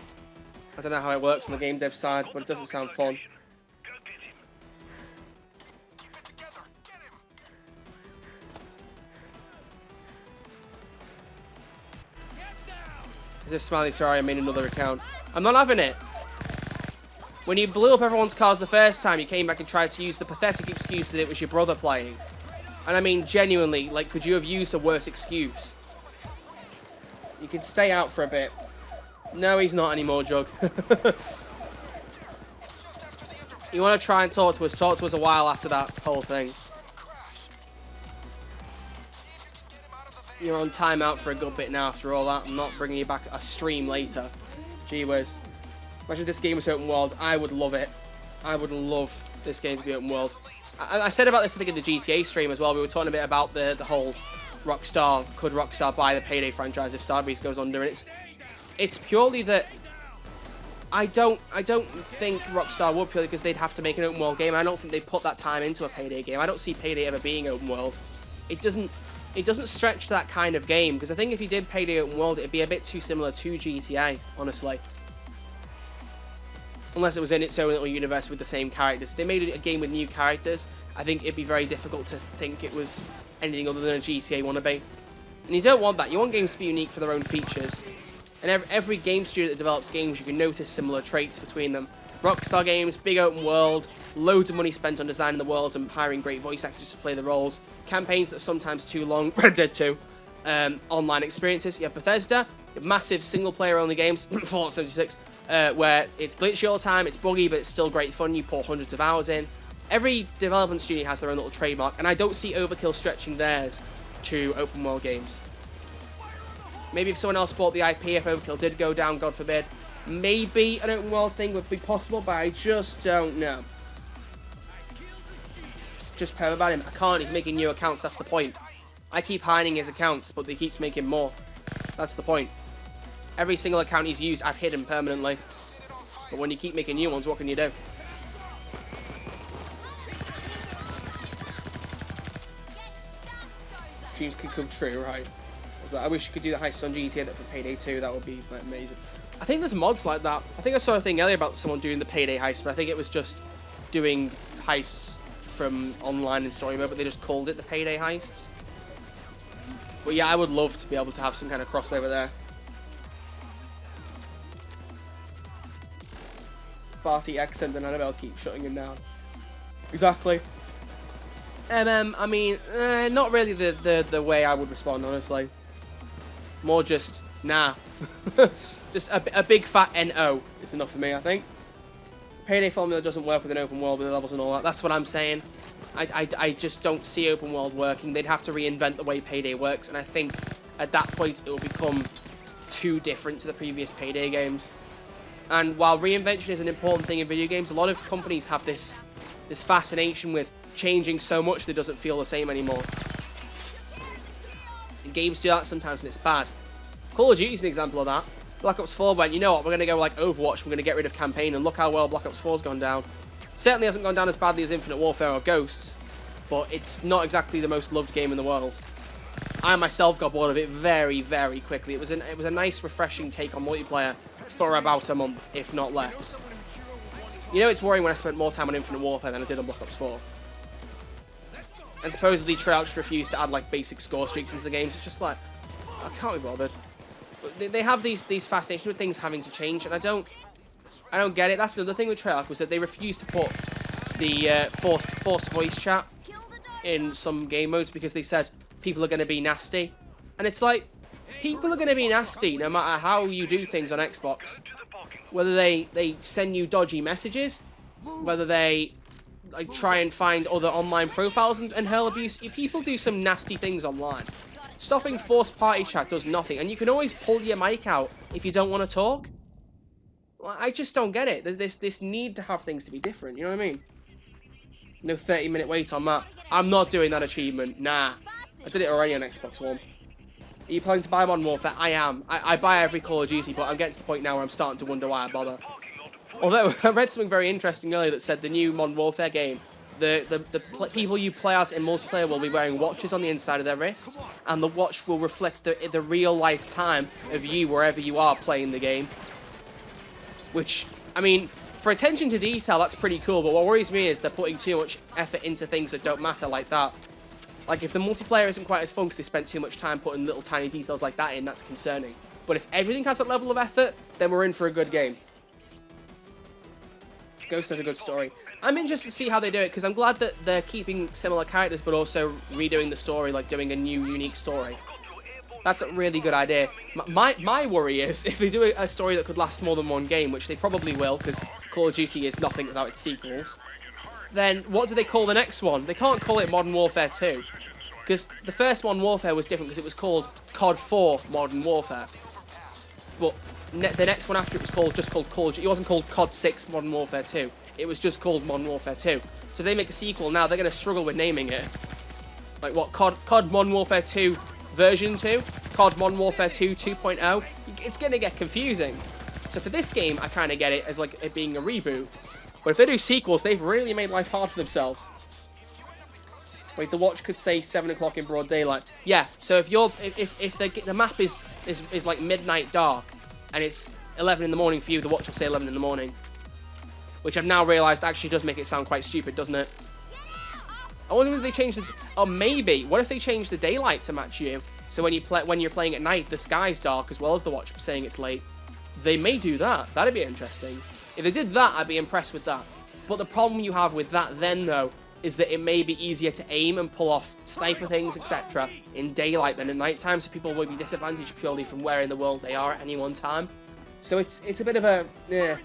Speaker 1: I don't know how it works on the game dev side, but it doesn't sound fun. Is this Smiley? Sorry, I made another account. I'm not having it. When you blew up everyone's cars the first time, you came back and tried to use the pathetic excuse that it was your brother playing. And I mean, genuinely, like, could you have used a worse excuse? You can stay out for a bit. No, he's not anymore, Jug. You want to try and talk to us? Talk to us a while after that whole thing. You're on timeout for a good bit now after all that. I'm not bringing you back a stream later. Gee whiz. Imagine if this game was open world. I would love it. I would love this game to be open world. I said about this, I think, in the GTA stream as well. We were talking a bit about the whole Rockstar, could Rockstar buy the Payday franchise if Starbreeze goes under? And it's purely that I don't think Rockstar would, purely because they'd have to make an open world game. I don't think they put that time into a Payday game. I don't see Payday ever being open world. It doesn't stretch to that kind of game, because I think if you did Payday open world, it'd be a bit too similar to GTA, honestly. Unless it was in its own little universe with the same characters. If they made a game with new characters, I think it'd be very difficult to think it was anything other than a GTA wannabe. And you don't want that. You want games to be unique for their own features. And every game studio that develops games, you can notice similar traits between them. Rockstar games, big open world, loads of money spent on designing the worlds and hiring great voice actors to play the roles. Campaigns that are sometimes too long, Red Dead 2. Online experiences. You have Bethesda, you have massive single-player only games, Fallout 76, where it's glitchy all the time, it's buggy, but it's still great fun. You pour hundreds of hours in. Every development studio has their own little trademark, and I don't see Overkill stretching theirs to open world games. Maybe if someone else bought the IP, if Overkill did go down, God forbid, maybe an open world thing would be possible, but I just don't know. Just pay about him. I can't, he's making new accounts, that's the point. I keep hiding his accounts, but he keeps making more. That's the point. Every single account he's used, I've hidden permanently. But when you keep making new ones, what can you do? Dreams could come true, right? I wish you could do the heists on GTA for Payday 2. That would be like, amazing. I think there's mods like that. I think I saw a thing earlier about someone doing the Payday heist, but I think it was just doing heists from online in story mode, but they just called it the Payday heists. But yeah, I would love to be able to have some kind of crossover there. Party accent and Annabelle keep shutting him down. Exactly. I mean, not really the way I would respond, honestly. More just, nah. Just a big fat NO is enough for me, I think. Payday formula doesn't work with an open world with the levels and all that. That's what I'm saying. I just don't see open world working. They'd have to reinvent the way Payday works, and I think at that point it will become too different to the previous Payday games. And while reinvention is an important thing in video games, a lot of companies have this fascination with changing so much that it doesn't feel the same anymore. And games do that sometimes, and it's bad. Call of Duty is an example of that. Black Ops 4 went, you know what, we're going to go like Overwatch, we're going to get rid of campaign, and look how well Black Ops 4's gone down. Certainly hasn't gone down as badly as Infinite Warfare or Ghosts, but it's not exactly the most loved game in the world. I myself got bored of it very, very quickly. It was a nice, refreshing take on multiplayer for about a month, if not less. You know, it's worrying when I spent more time on Infinite Warfare than I did on Black Ops 4. And supposedly Treyarch refused to add like basic score streaks into the games. It's just like, I can't be bothered. They have these fascinations with things having to change, and I don't get it. That's another thing with Treyarch, was that they refused to put the forced voice chat in some game modes because they said people are going to be nasty. And it's like, people are going to be nasty no matter how you do things on Xbox. Whether they send you dodgy messages, whether they like try and find other online profiles and hurl abuse. People do some nasty things online. Stopping forced party chat does nothing, and you can always pull your mic out if you don't want to talk. I just don't get it. There's this need to have things to be different, you know what I mean? No 30-minute wait on that. I'm not doing that achievement, nah. I did it already on Xbox One. Are you planning to buy Modern Warfare? I am. I buy every Call of Duty, but I'm getting to the point now where I'm starting to wonder why I bother. Although, I read something very interesting earlier that said the new Modern Warfare game, the people you play as in multiplayer will be wearing watches on the inside of their wrists, and the watch will reflect the real-life time of you wherever you are playing the game. Which, I mean, for attention to detail, that's pretty cool, but what worries me is they're putting too much effort into things that don't matter like that. Like, if the multiplayer isn't quite as fun because they spent too much time putting little tiny details like that in, that's concerning. But if everything has that level of effort, then we're in for a good game. Ghost had a good story. I'm interested to see how they do it, because I'm glad that they're keeping similar characters, but also redoing the story, like doing a new, unique story. That's a really good idea. My worry is, if they do a story that could last more than one game, which they probably will, because Call of Duty is nothing without its sequels, then what do they call the next one? They can't call it Modern Warfare 2. Because the first Modern Warfare was different because it was called COD 4 Modern Warfare. But the next one after it was just called Call of Duty. It wasn't called COD 6 Modern Warfare 2. It was just called Modern Warfare 2. So if they make a sequel now, they're going to struggle with naming it. Like what, COD Modern Warfare 2 version 2? COD Modern Warfare 2 2.0? It's going to get confusing. So for this game, I kind of get it as like it being a reboot. But if they do sequels, they've really made life hard for themselves. Wait, the watch could say 7 o'clock in broad daylight. Yeah, so if the map is like midnight dark, and it's 11 in the morning for you, the watch will say 11 in the morning. Which I've now realised actually does make it sound quite stupid, doesn't it? I wonder if they change the... Oh, maybe. What if they change the daylight to match you? So when you're playing at night, the sky's dark as well as the watch saying it's late. They may do that. That'd be interesting. If they did that, I'd be impressed with that. But the problem you have with that then, though, is that it may be easier to aim and pull off sniper things, etc. in daylight than at night time, so people will be disadvantaged purely from where in the world they are at any one time. So it's a bit of a... yeah.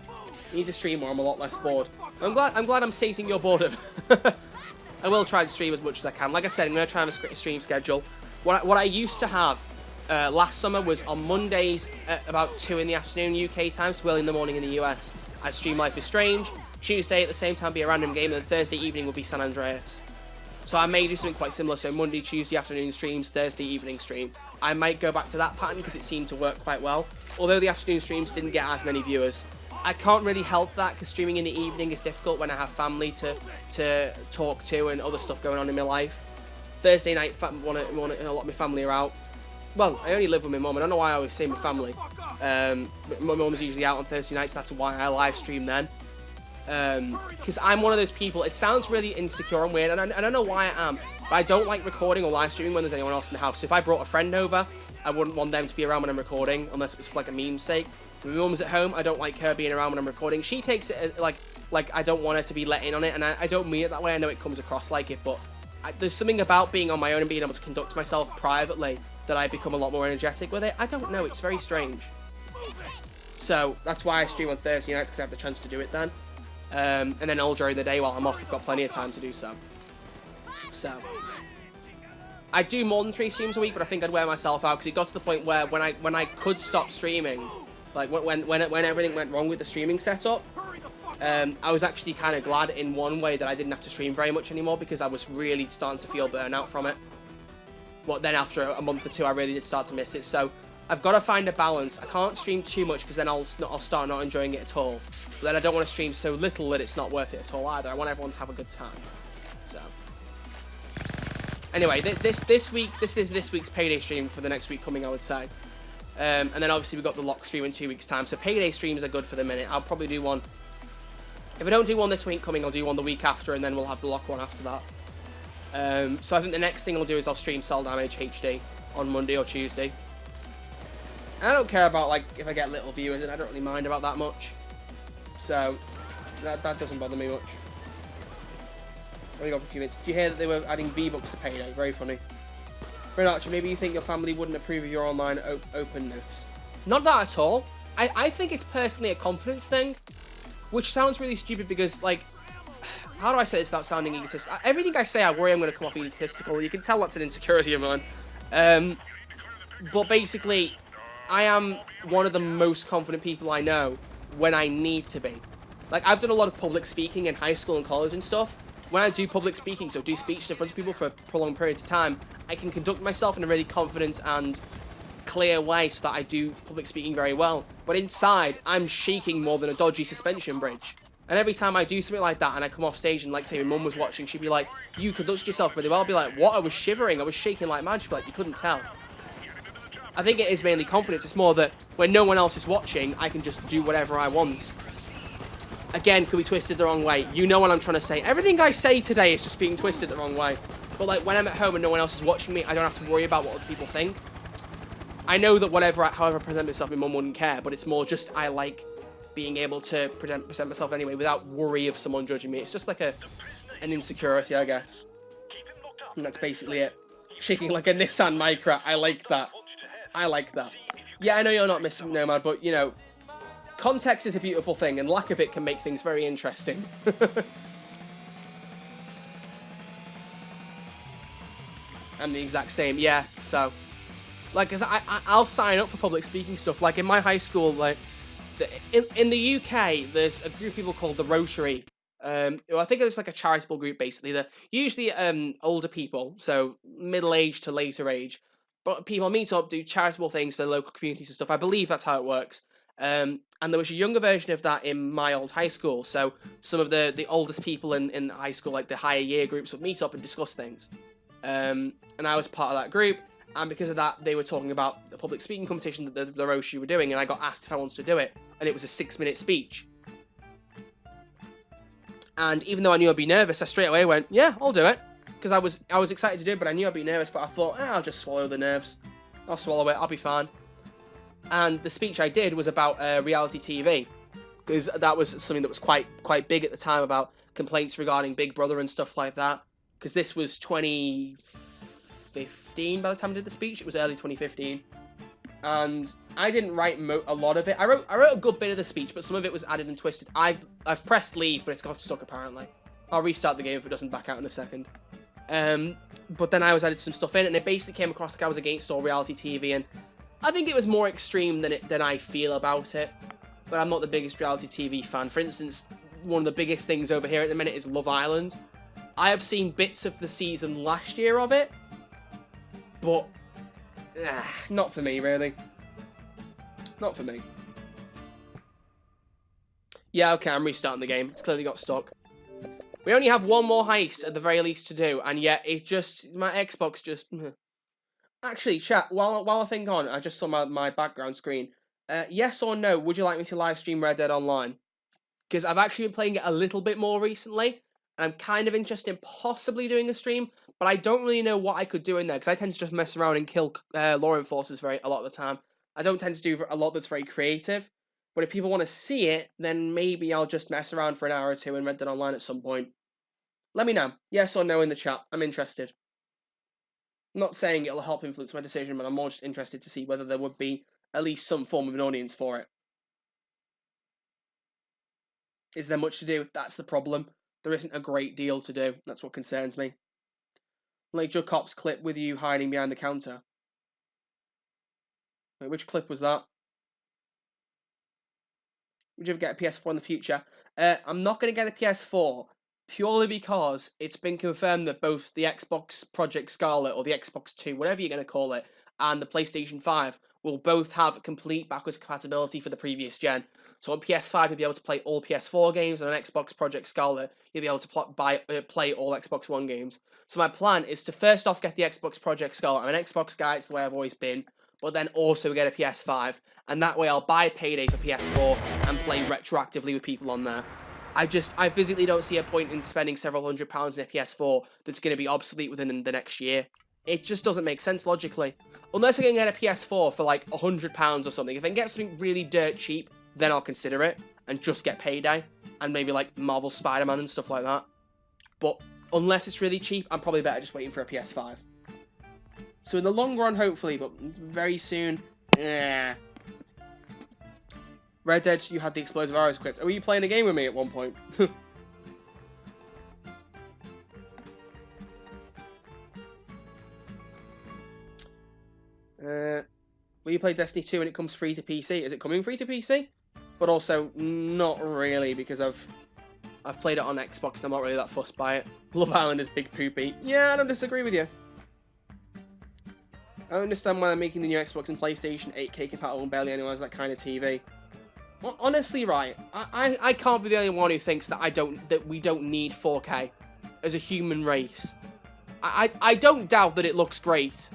Speaker 1: I need to stream more, I'm a lot less bored. I'm glad I'm sating your boredom. I will try to stream as much as I can. Like I said, I'm going to try and have a stream schedule. What I used to have last summer was on Mondays at about 2 in the afternoon UK time, so early in the morning in the US, I'd stream Life is Strange. Tuesday at the same time be a random game, and then Thursday evening would be San Andreas. So I may do something quite similar, so Monday, Tuesday afternoon streams, Thursday evening stream. I might go back to that pattern because it seemed to work quite well. Although the afternoon streams didn't get as many viewers. I can't really help that because streaming in the evening is difficult when I have family to talk to and other stuff going on in my life. Thursday night, a lot of my family are out. Well, I only live with my mum. I don't know why I always say my family. My mum's usually out on Thursday nights, that's why I live stream then. Because I'm one of those people, it sounds really insecure and weird, and I don't know why I am, but I don't like recording or live streaming when there's anyone else in the house. So if I brought a friend over, I wouldn't want them to be around when I'm recording, unless it was for like a meme's sake. When my mum's at home, I don't like her being around when I'm recording. She takes it as, like I don't want her to be let in on it, and I don't mean it that way. I know it comes across like it, but there's something about being on my own and being able to conduct myself privately that I become a lot more energetic with it. I don't know, it's very strange. So that's why I stream on Thursday nights, because I have the chance to do it then. And then all during the day while I'm off, I've got plenty of time to do so. So I do more than 3 streams a week, but I think I'd wear myself out because it got to the point where when I could stop streaming, like when everything went wrong with the streaming setup, I was actually kind of glad in one way that I didn't have to stream very much anymore because I was really starting to feel burnout from it. But then after a month or 2, I really did start to miss it. So I've got to find a balance. I can't stream too much because then I'll start not enjoying it at all. But then I don't want to stream so little that it's not worth it at all either. I want everyone to have a good time. So anyway, this is this week's Payday stream for the next week coming, I would say. And then obviously we've got the Locke stream in 2 weeks' time. So Payday streams are good for the minute. I'll probably do one. If I don't do one this week coming, I'll do one the week after, and then we'll have the Locke one after that. So I think the next thing I'll do is I'll stream Cell Damage HD on Monday or Tuesday. I don't care about, like, if I get little viewers, and I don't really mind about that much. So that doesn't bother me much. Only got for a few minutes. Did you hear that they were adding V-Bucks to Payday? Very funny. Red Archer, maybe you think your family wouldn't approve of your online openness. Not that at all. I think it's personally a confidence thing, which sounds really stupid because, like, how do I say this without sounding egotistical? Everything I say, I worry I'm going to come off egotistical. You can tell that's an insecurity of mine. But basically, I am one of the most confident people I know when I need to be. Like, I've done a lot of public speaking in high school and college and stuff. When I do public speaking, so do speeches in front of people for prolonged periods of time, I can conduct myself in a really confident and clear way so that I do public speaking very well. But inside, I'm shaking more than a dodgy suspension bridge. And every time I do something like that and I come off stage and, like, say my mum was watching, she'd be like, you conducted yourself really well. I'd be like, what? I was shivering. I was shaking like mad. She'd be like, you couldn't tell. I think it is mainly confidence. It's more that when no one else is watching, I can just do whatever I want. Again, could be twisted the wrong way. You know what I'm trying to say. Everything I say today is just being twisted the wrong way. But, like, when I'm at home and no one else is watching me, I don't have to worry about what other people think. I know that however I present myself, my mum wouldn't care, but it's more just I like being able to present myself anyway without worry of someone judging me. It's just like an insecurity, I guess. And that's basically it. Shaking like a Nissan Micra. I like that. I like that. Yeah, I know you're not Miss Nomad, but, you know, context is a beautiful thing, and lack of it can make things very interesting. I'm the exact same. Yeah. So, like, cause I'll sign up for public speaking stuff. Like in my high school, like in the UK, there's a group of people called the Rotary. I think it's like a charitable group basically. They're usually older people, so middle age to later age. But people meet up, do charitable things for the local communities and stuff. I believe that's how it works. And there was a younger version of that in my old high school. So some of the oldest people in high school, like the higher year groups, would meet up and discuss things. And I was part of that group. And because of that, they were talking about the public speaking competition that the Roshi were doing. And I got asked if I wanted to do it. And it was a 6-minute speech. And even though I knew I'd be nervous, I straight away went, yeah, I'll do it. Because I was excited to do it, but I knew I'd be nervous. But I thought, I'll just swallow the nerves. I'll swallow it. I'll be fine. And the speech I did was about reality TV. Because that was something that was quite big at the time, about complaints regarding Big Brother and stuff like that. Because this was 2015 by the time I did the speech. It was early 2015. And I didn't write a lot of it. I wrote a good bit of the speech, but some of it was added and twisted. I've pressed leave, but it's got stuck apparently. I'll restart the game if it doesn't back out in a second. But then I added some stuff in, and it basically came across like I was against all reality TV, and I think it was more extreme than I feel about it. But I'm not the biggest reality TV fan. For instance, one of the biggest things over here at the minute is Love Island. I have seen bits of the season last year of it, but not for me, really. Not for me. Yeah, okay, I'm restarting the game. It's clearly got stuck. We only have one more heist at the very least to do, and yet my Xbox just... Actually, chat, while I think on, I just saw my background screen. Yes or no, would you like me to live stream Red Dead Online? Because I've actually been playing it a little bit more recently, and I'm kind of interested in possibly doing a stream, but I don't really know what I could do in there, because I tend to just mess around and kill law enforcers a lot of the time. I don't tend to do a lot that's very creative, but if people want to see it, then maybe I'll just mess around for an hour or two in Red Dead Online at some point. Let me know, yes or no in the chat, I'm interested. I'm not saying it'll help influence my decision, but I'm more just interested to see whether there would be at least some form of an audience for it. Is there much to do? That's the problem. There isn't a great deal to do. That's what concerns me. Like your cops clip with you hiding behind the counter. Wait, which clip was that? Would you ever get a PS4 in the future? I'm not going to get a PS4 purely because it's been confirmed that both the Xbox Project Scarlet, or the Xbox 2, whatever you're going to call it, and the PlayStation 5 will both have complete backwards compatibility for the previous gen. So on PS5, you'll be able to play all PS4 games, and on Xbox Project Scarlet, you'll be able to play all Xbox One games. So my plan is to first off get the Xbox Project Scarlet. I'm an Xbox guy, it's the way I've always been, but then also get a PS5, and that way I'll buy Payday for PS4 and play retroactively with people on there. I physically don't see a point in spending several £100s in a PS4 that's going to be obsolete within the next year. It just doesn't make sense logically. Unless I can get a PS4 for like £100 or something. If I can get something really dirt cheap, then I'll consider it and just get Payday and maybe like Marvel Spider-Man and stuff like that. But unless it's really cheap, I'm probably better just waiting for a PS5. So in the long run, hopefully, but very soon, Red Dead, you had the explosive arrows equipped. Were you playing a game with me at one point? Will you play Destiny 2 when it comes free to PC? Is it coming free to PC? But also, not really, because I've played it on Xbox and I'm not really that fussed by it. Love Island is big poopy. Yeah, I don't disagree with you. I don't understand why they're making the new Xbox and PlayStation 8K compatible and barely anyone has that kind of TV. Well, honestly, right, I can't be the only one who thinks that we don't need 4K as a human race. I don't doubt that it looks great,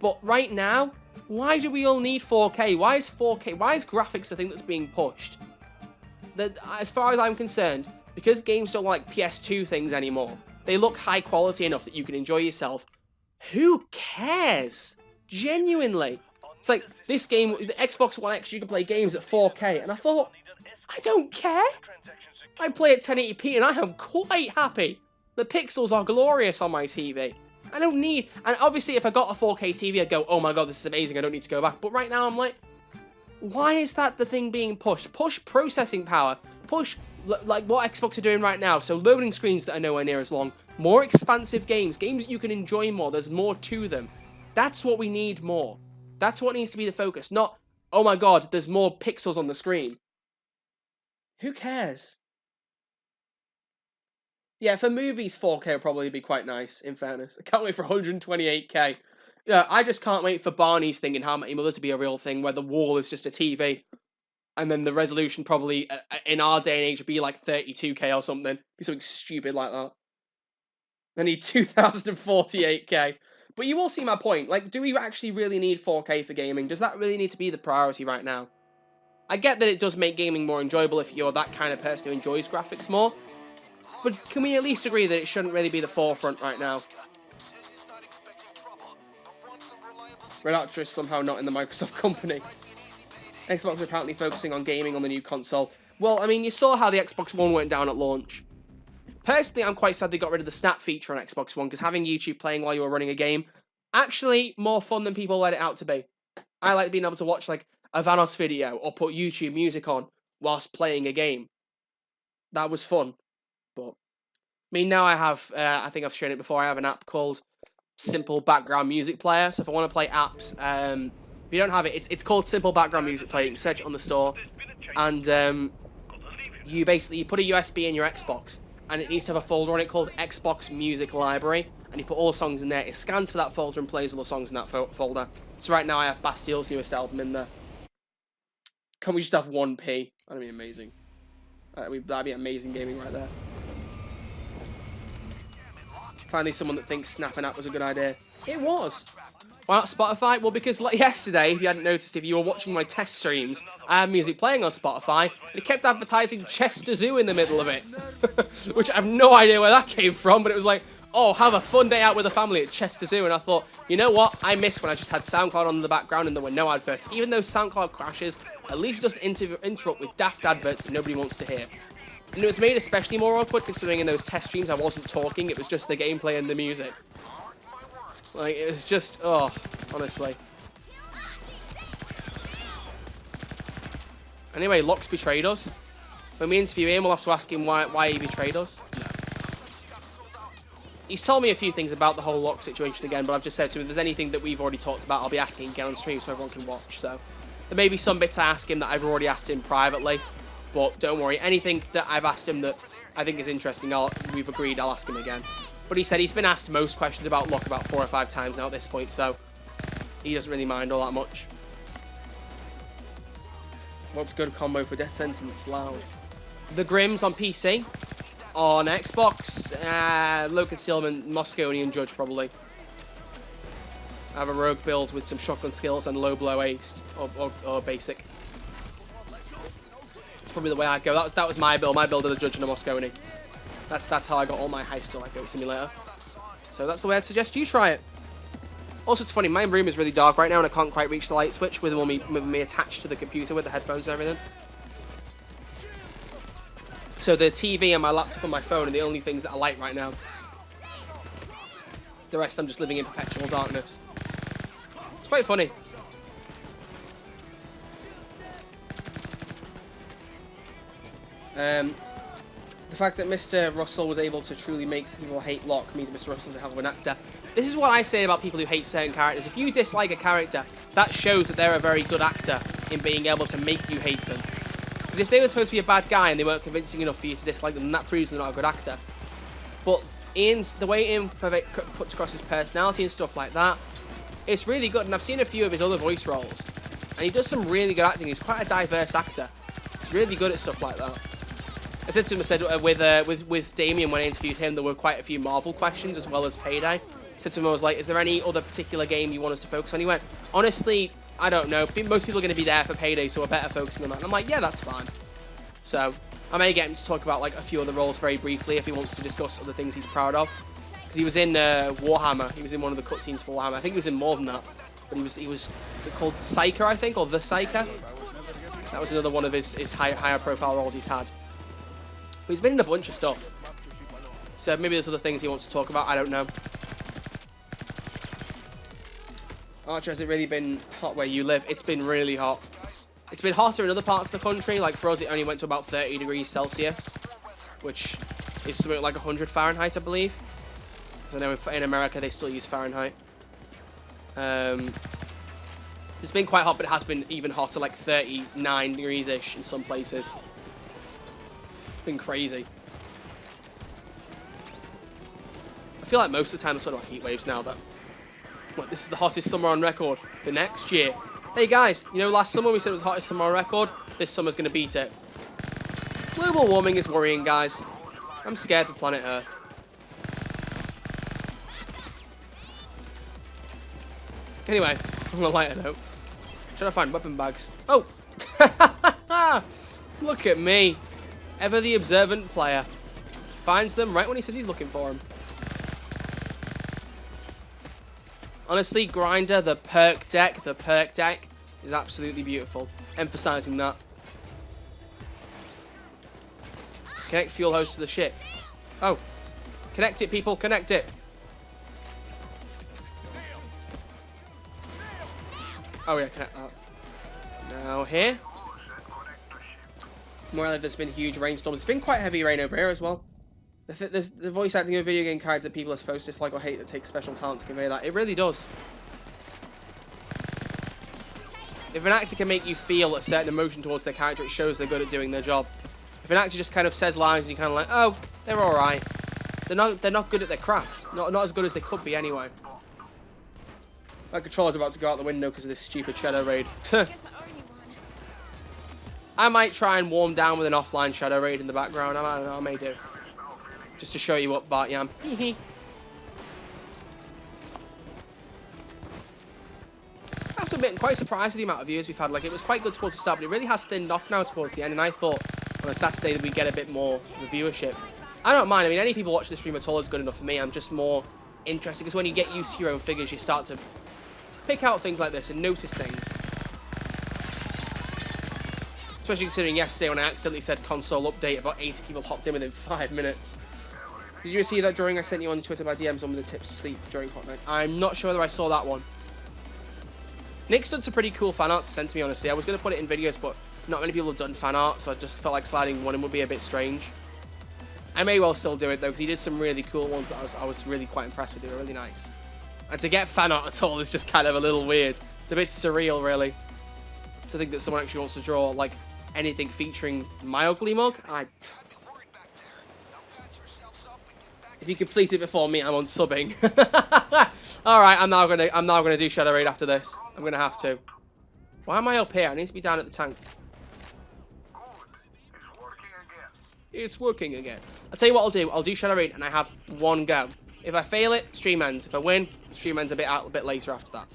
Speaker 1: but right now, why do we all need 4K? Why is graphics the thing that's being pushed? As far as I'm concerned, because games don't like PS2 things anymore, they look high quality enough that you can enjoy yourself. Who cares? Genuinely. It's like, this game, the Xbox One X, you can play games at 4K, and I thought, I don't care. I play at 1080p and I am quite happy. The pixels are glorious on my TV. I don't need, and obviously if I got a 4K TV, I'd go, oh my god, this is amazing, I don't need to go back. But right now I'm like, why is that the thing being pushed? Push processing power. Push like what Xbox are doing right now. So loading screens that are nowhere near as long, more expansive games that you can enjoy more. There's more to them. That's what we need more. That's what needs to be the focus. Not, oh my god, there's more pixels on the screen. Who cares? Yeah, for movies, 4K will probably be quite nice, in fairness. I can't wait for 128K. Yeah, I just can't wait for Barney's thing in How I Met Your Mother to be a real thing, where the wall is just a TV. And then the resolution probably, in our day and age, would be like 32K or something. Be something stupid like that. I need 2048K. But you all see my point. Like, do we actually really need 4K for gaming? Does that really need to be the priority right now? I get that it does make gaming more enjoyable if you're that kind of person who enjoys graphics more. But can we at least agree that it shouldn't really be the forefront right now? Red Archer is somehow not in the Microsoft company. Xbox are apparently focusing on gaming on the new console. Well, I mean, you saw how the Xbox One went down at launch. Personally, I'm quite sad they got rid of the snap feature on Xbox One, because having YouTube playing while you were running a game, actually more fun than people let it out to be. I like being able to watch, like, a Vanos video, or put YouTube music on whilst playing a game. That was fun. But, I mean, now I have, I think I've shown it before, I have an app called Simple Background Music Player. So if I want to play apps, if you don't have it, it's called Simple Background Music Player. You can search it on the store, and you put a USB in your Xbox, and it needs to have a folder on it called Xbox Music Library, and you put all the songs in there. It scans for that folder and plays all the songs in that folder. So right now I have Bastille's newest album in there. Can't we just have 1p? That'd be amazing. That'd be amazing gaming right there. Finally, someone that thinks snapping app was a good idea. It was. Why not Spotify? Well, because like yesterday, if you hadn't noticed, if you were watching my test streams, I had music playing on Spotify, and it kept advertising Chester Zoo in the middle of it. Which I have no idea where that came from, but it was like, oh, have a fun day out with the family at Chester Zoo. And I thought, you know what? I miss when I just had SoundCloud on in the background and there were no adverts. Even though SoundCloud crashes, at least it doesn't interrupt with daft adverts that nobody wants to hear. And it was made especially more awkward considering in those test streams I wasn't talking, it was just the gameplay and the music. Like, it was just, oh, honestly. Anyway, Locke's betrayed us. When we interview him, we'll have to ask him why he betrayed us. No. He's told me a few things about the whole Locke situation again, but I've just said to him, if there's anything that we've already talked about, I'll be asking again on stream so everyone can watch. So there may be some bits I ask him that I've already asked him privately, but don't worry. Anything that I've asked him that I think is interesting, we've agreed I'll ask him again. But he said he's been asked most questions about Locke about 4 or 5 times now at this point, so he doesn't really mind all that much. What's good combo for Death Sentence? Loud. The Grims on PC. On Xbox, low concealment, Moscone and Judge probably. I have a rogue build with some shotgun skills and low blow aced, or basic. That's probably the way I'd go. That was my build. My build of a Judge and a Moscone. That's how I got all my high stuff like Goat Simulator. So that's the way I'd suggest you try it. Also, it's funny, my room is really dark right now and I can't quite reach the light switch with me attached to the computer with the headphones and everything. So the TV and my laptop and my phone are the only things that are light right now. The rest I'm just living in perpetual darkness. It's quite funny. The fact that Mr. Russell was able to truly make people hate Locke means Mr. Russell's a hell of an actor. This is what I say about people who hate certain characters. If you dislike a character, that shows that they're a very good actor in being able to make you hate them. Because if they were supposed to be a bad guy and they weren't convincing enough for you to dislike them, then that proves they're not a good actor. But the way Ian puts across his personality and stuff like that, it's really good. And I've seen a few of his other voice roles, and he does some really good acting. He's quite a diverse actor. He's really good at stuff like that. I said to him, with Damien, when I interviewed him, there were quite a few Marvel questions as well as Payday. I said to him, I was like, is there any other particular game you want us to focus on? He went, honestly, I don't know. Most people are going to be there for Payday, so we're better focusing on that. And I'm like, yeah, that's fine. So I may get him to talk about like a few other roles very briefly if he wants to discuss other things he's proud of. Because he was in Warhammer. He was in one of the cutscenes for Warhammer. I think he was in more than that. But he was called Psyker, I think, or The Psyker. That was another one of his higher profile roles he's had. But he's been in a bunch of stuff. So maybe there's other things he wants to talk about. I don't know. Archer, has it really been hot where you live? It's been really hot. It's been hotter in other parts of the country. Like for us, it only went to about 30 degrees Celsius, which is something like 100 Fahrenheit, I believe. Because I know in America they still use Fahrenheit. It's been quite hot, but it has been even hotter, like 39 degrees-ish in some places. It's been crazy. I feel like most of the time I'm talking about heat waves now, though. Like, this is the hottest summer on record. The next year. Hey, guys, you know, last summer we said it was the hottest summer on record. This summer's going to beat it. Global warming is worrying, guys. I'm scared for planet Earth. Anyway, on a lighter note, trying to find weapon bags. Oh! Look at me. Ever the observant player. Finds them right when he says he's looking for them. Honestly, Grinder, the perk deck is absolutely beautiful. Emphasizing that. Connect fuel hose to the ship. Oh. Connect it, people. Connect it. Oh, yeah, connect that. Now here. Where I live, there's been huge rainstorms. It's been quite heavy rain over here as well. The voice acting of a video game character that people are supposed to dislike or hate that takes special talent to convey that. It really does. If an actor can make you feel a certain emotion towards their character, it shows they're good at doing their job. If an actor just kind of says lines and you're kind of like, oh, they're alright. They're not good at their craft. Not as good as they could be anyway. My controller's about to go out the window because of this stupid Shadow Raid. I might try and warm down with an offline Shadow Raid in the background. I may do. Just to show you what Bart Yam. I have to admit, I'm quite surprised with the amount of views we've had. Like, it was quite good towards the start, but it really has thinned off now towards the end. And I thought on a Saturday that we'd get a bit more viewership. I don't mind. I mean, any people watching the stream at all is good enough for me. I'm just more interested because when you get used to your own figures, you start to pick out things like this and notice things. Especially considering yesterday when I accidentally said console update, about 80 people hopped in within 5 minutes. Did you receive that drawing I sent you on Twitter by DMs on with the tips to sleep during Hot Night? I'm not sure whether I saw that one. Nick's done some pretty cool fan art to send to me, honestly. I was going to put it in videos, but not many people have done fan art, so I just felt like sliding one in would be a bit strange. I may well still do it, though, because he did some really cool ones that I was really quite impressed with. They were really nice. And to get fan art at all is just kind of a little weird. It's a bit surreal, really. To think that someone actually wants to draw, like, anything featuring my ugly mug. If you complete it before me, I'm unsubbing. All right, I'm now gonna do Shadow Raid after this. I'm gonna have to. Why am I up here? I need to be down at the tank. It's working again. I'll tell you what I'll do. I'll do Shadow Raid, and I have one go. If I fail it, stream ends. If I win, stream ends a bit later after that.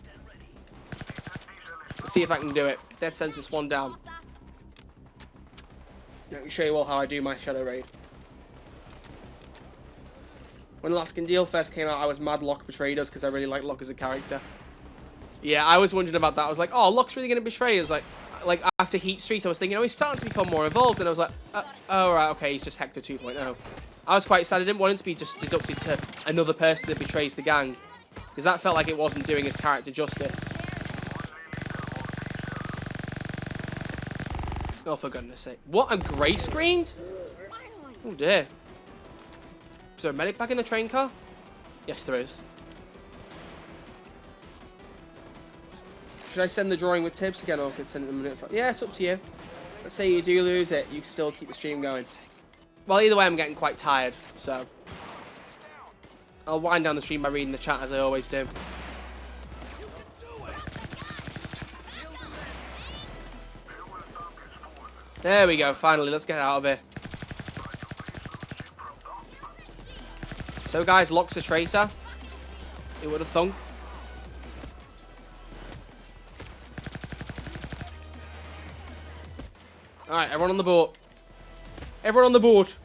Speaker 1: Let's see if I can do it. Dead sentence, one down. Let me show you all how I do my Shadow Raid. When Laskin Deal first came out, I was mad Locke betrayed us because I really like Locke as a character. Yeah, I was wondering about that. I was like, oh, Locke's really going to betray us. Like after Heat Street, I was thinking, oh, he's starting to become more evolved. And I was like, oh, right, okay, he's just Hector 2.0. I was quite sad. I didn't want him to be just deducted to another person that betrays the gang. Because that felt like it wasn't doing his character justice. Oh, for goodness sake. What, I'm grey screened? Oh, dear. Is there a medic back in the train car? Yes, there is. Should I send the drawing with tips again, or could I send it in a minute? Yeah, it's up to you. Let's say you do lose it, you can still keep the stream going. Well, either way, I'm getting quite tired, so I'll wind down the stream by reading the chat as I always do. There we go, finally, let's get out of here. So guys, Locke's a traitor. You would have thunk. Alright, everyone on the boat. Everyone on the boat.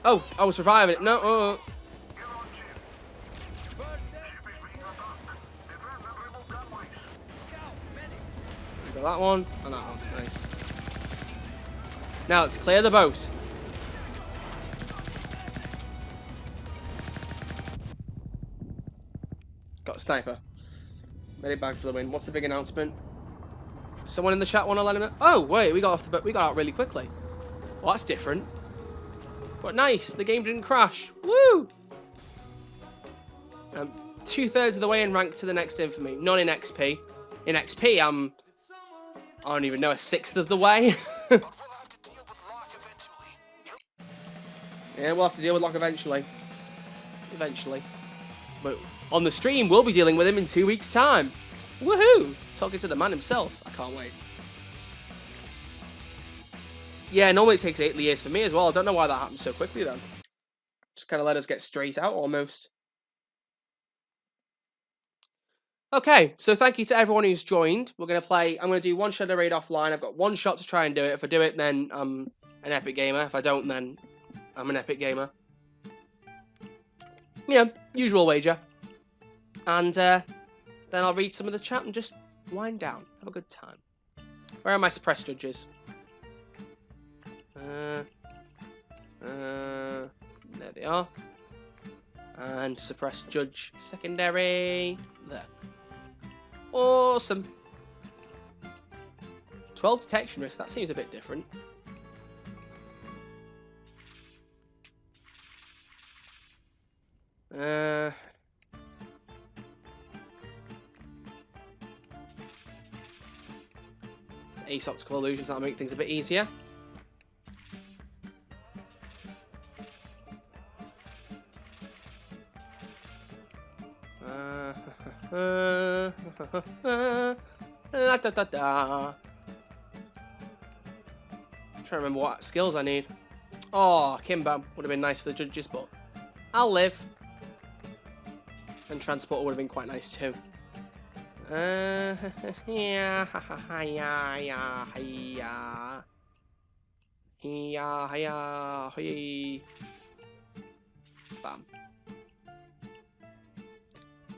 Speaker 1: Oh, I was surviving it. No, Got that one and that one. Nice. Now let's clear the boat. Got a sniper. Medic bag for the win. What's the big announcement? Someone in the chat want to let him know? Oh, wait, we got off the we got out really quickly. Well, that's different. But nice, the game didn't crash. Woo! 2/3 of the way in rank to the next infamy. Not in XP. In XP, I don't even know, a 1/6 of the way. Yeah, we'll have to deal with Locke eventually. Eventually. But on the stream, we'll be dealing with him in 2 weeks' time. Woohoo! Talking to the man himself. I can't wait. Yeah, normally it takes 8 years for me as well. I don't know why that happened so quickly then. Just kind of let us get straight out almost. Okay, so thank you to everyone who's joined. We're going to play, I'm going to do one Shadow Raid offline. I've got one shot to try and do it. If I do it, then I'm an epic gamer. If I don't, then I'm an epic gamer. Yeah, usual wager. And then I'll read some of the chat and just wind down. Have a good time. Where are my suppressed judges? There they are. And suppressed judge secondary. There. Awesome. 12 detection risk. That seems a bit different. Ace optical illusions, that'll make things a bit easier. I'm trying to remember what skills I need. Oh, Kimbo would have been nice for the judges, but I'll live. And transport would have been quite nice too. Yeah, bam.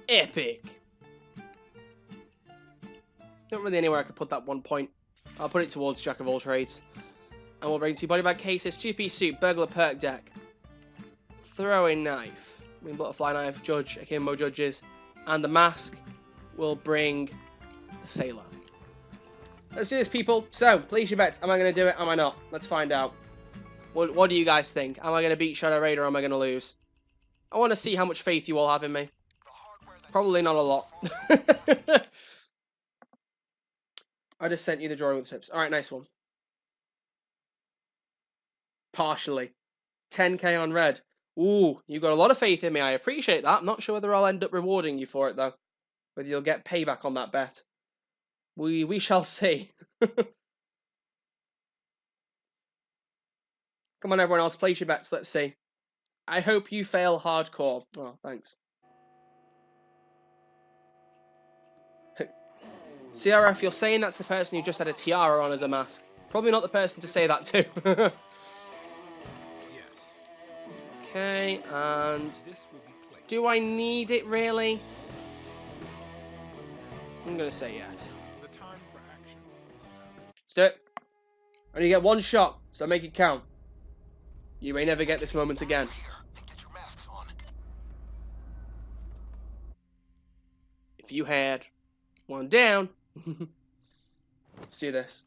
Speaker 1: Epic. Not really anywhere I could put that 1 point. I'll put it towards Jack of all trades. And we'll bring 2 body bag cases, 2-piece suit, burglar perk deck, throwing knife, butterfly knife, judge, akimbo judges, and the mask will bring the sailor. Let's do this, people. So, place your bets. Am I going to do it? Am I not? Let's find out. What do you guys think? Am I going to beat Shadow Raid or am I going to lose? I want to see how much faith you all have in me. Probably not a lot. I just sent you the drawing with the tips. Alright, nice one. Partially. 10k on red. Ooh, you got a lot of faith in me. I appreciate that. I'm not sure whether I'll end up rewarding you for it, though. Whether you'll get payback on that bet. We shall see. Come on, everyone else. Place your bets. Let's see. I hope you fail hardcore. Oh, thanks. CRF, you're saying that's the person who just had a tiara on as a mask. Probably not the person to say that to. Okay, and do I need it really? I'm gonna say yes. Let's do it. And you get 1 shot, so make it count. You may never get this moment again. If you had 1 down, let's do this.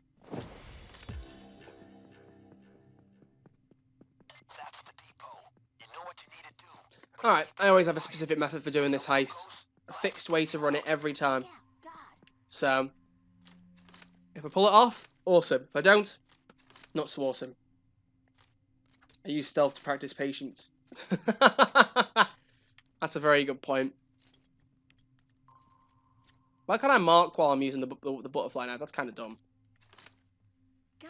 Speaker 1: Alright, I always have a specific method for doing this heist. A fixed way to run it every time. So, if I pull it off, awesome. If I don't, not so awesome. I use stealth to practice patience. That's a very good point. Why can't I mark while I'm using the butterfly knife? That's kind of dumb.
Speaker 7: God,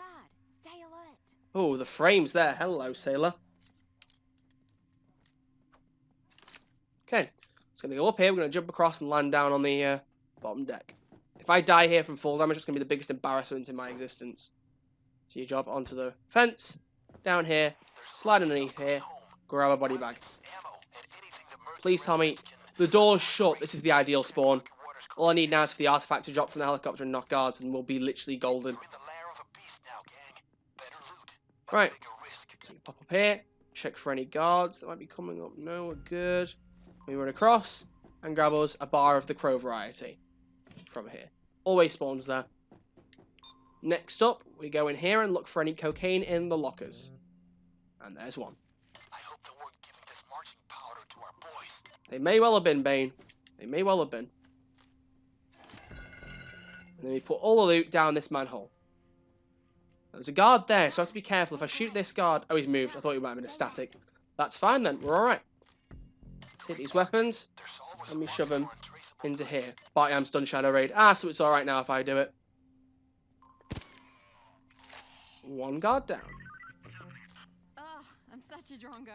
Speaker 7: stay alert.
Speaker 1: Oh, the frame's there. Hello, sailor. Okay, just gonna go up here. We're gonna jump across and land down on the bottom deck. If I die here from fall damage, it's gonna be the biggest embarrassment in my existence. So you drop onto the fence, down here, slide underneath here, grab a body bag. Please tell me the door's shut. This is the ideal spawn. All I need now is for the artifact to drop from the helicopter and knock guards, and we'll be literally golden. Right, so we pop up here, check for any guards that might be coming up. No, we're good. We run across and grab us a bar of the crow variety from here. Always spawns there. Next up, we go in here and look for any cocaine in the lockers. And there's one.
Speaker 4: I hope they weren't giving this marching powder to our boys.
Speaker 1: They may well have been, Bane. They may well have been. And then we put all the loot down this manhole. There's a guard there, so I have to be careful. If I shoot this guard... Oh, he's moved. I thought he might have been a static. That's fine then. We're alright. Take these weapons. Let me shove them into here. Bartyam's done Shadow Raid. Ah, so it's alright now if I do it. One guard down.
Speaker 7: Oh, I'm such a drongo.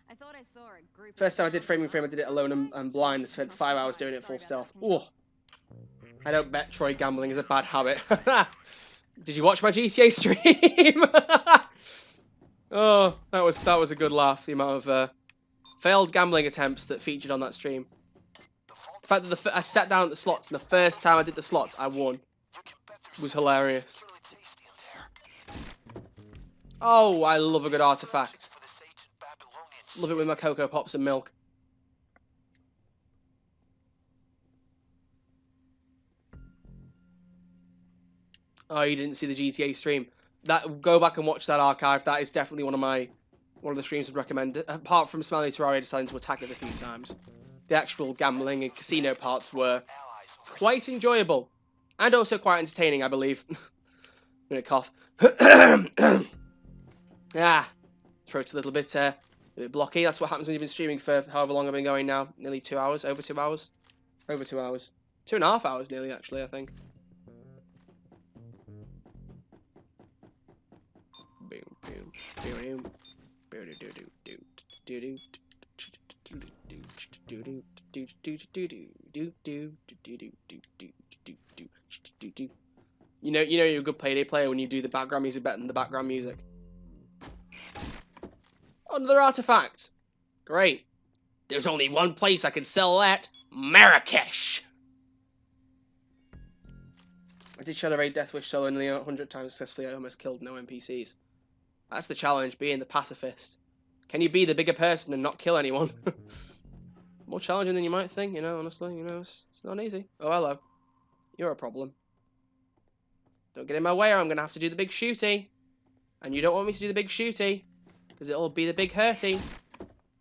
Speaker 7: I thought I saw a group.
Speaker 1: First time I did framing frame, I did it alone and blind. I spent 5 hours doing it full stealth. Ooh. I don't bet Troy gambling is a bad habit. Did you watch my GTA stream? Oh, that was a good laugh. The amount of failed gambling attempts that featured on that stream. The fact that I sat down at the slots and the first time I did the slots, I won. Was hilarious. Oh, I love a good artifact. Love it with my Cocoa Pops and milk. Oh, you didn't see the GTA stream. Go back and watch that archive. That is definitely one of the streams I'd recommend. Apart from Smelly Terraria deciding to attack us a few times, the actual gambling and casino parts were quite enjoyable and also quite entertaining, I believe. I'm gonna cough. Ah, throat's a little bit blocky. That's what happens when you've been streaming for however long I've been going now. Nearly 2 hours. Over 2 hours. Over 2 hours. 2.5 hours nearly, actually, I think. You know you're a good Payday player when you do the background music better than the background music. Another artifact. Great. There's only one place I can sell that. Marrakesh. I did Shadow Raid Death Wish solo nearly 100 times successfully. I almost killed no NPCs. That's the challenge, being the pacifist. Can you be the bigger person and not kill anyone? More challenging than you might think, you know, honestly. You know, it's not easy. Oh, hello. You're a problem. Don't get in my way or I'm going to have to do the big shooty. And you don't want me to do the big shooty. Because it'll be the big hurty.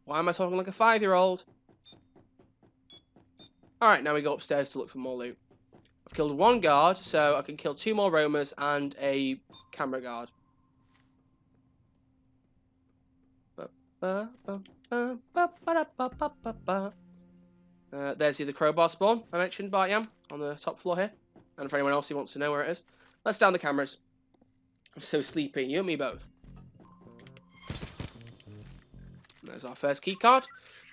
Speaker 1: Why am I talking like a 5-year-old? Alright, now we go upstairs to look for more loot. I've killed one guard, so I can kill 2 more roamers and a camera guard. There's the crowbar spawn I mentioned, Bartyam, on the top floor here. And for anyone else who wants to know where it is. Let's down the cameras. I'm so sleepy, you and me both. There's our first key card.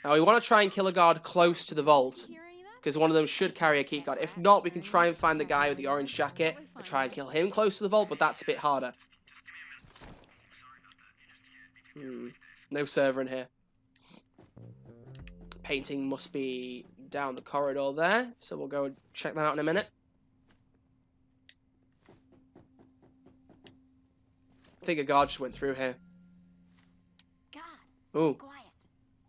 Speaker 1: Now we want to try and kill a guard close to the vault, because one of them should carry a key card. If not, we can try and find the guy with the orange jacket and try and kill him close to the vault, but that's a bit harder. No server in here. Painting must be down the corridor there, so we'll go and check that out in a minute. I think a guard just went through here. Ooh.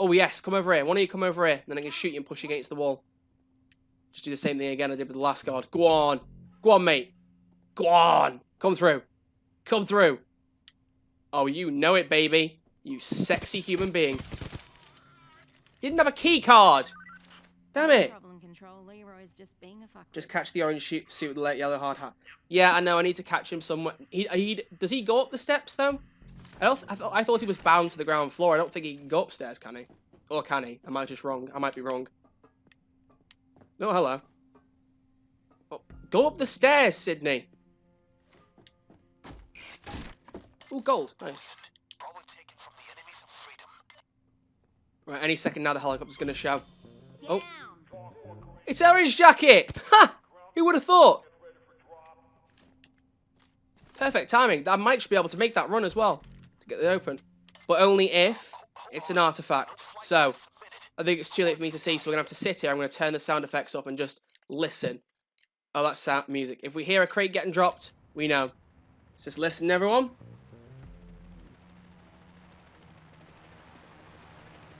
Speaker 1: Oh, yes, come over here. Why don't you come over here? Then I can shoot you and push you against the wall. Just do the same thing again I did with the last guard. Go on. Go on, mate. Go on. Come through. Come through. Oh, you know it, baby. You sexy human being. You didn't have a key card. Damn it. Just catch the orange suit with the yellow hard hat. Yeah, I know. I need to catch him somewhere. Does he go up the steps, though? I thought he was bound to the ground floor. I don't think he can go upstairs, can he? Or can he? I might be wrong. Oh, hello. Oh, go up the stairs, Sydney. Ooh, gold. Nice. Right, any second now the helicopter's going to show. Oh. It's Orange Jacket! Ha! Who would have thought? Perfect timing. I might just be able to make that run as well. To get it open. But only if it's an artifact. So, I think it's too late for me to see, so we're going to have to sit here. I'm going to turn the sound effects up and just listen. Oh, that's sound music. If we hear a crate getting dropped, we know. Let's just listen, everyone.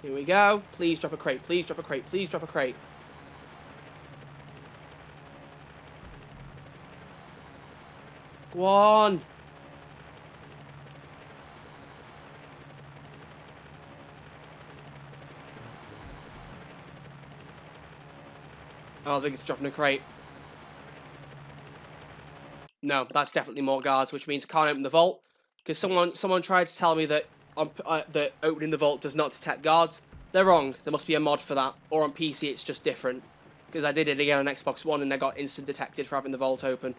Speaker 1: Here we go. Please drop a crate. Please drop a crate. Please drop a crate. Go on. Oh, I think it's dropping a crate. No, that's definitely more guards, which means I can't open the vault. Because someone tried to tell me that that opening the vault does not detect guards. They're wrong. There must be a mod for that. Or on PC, it's just different. Because I did it again on Xbox One and I got instant detected for having the vault open.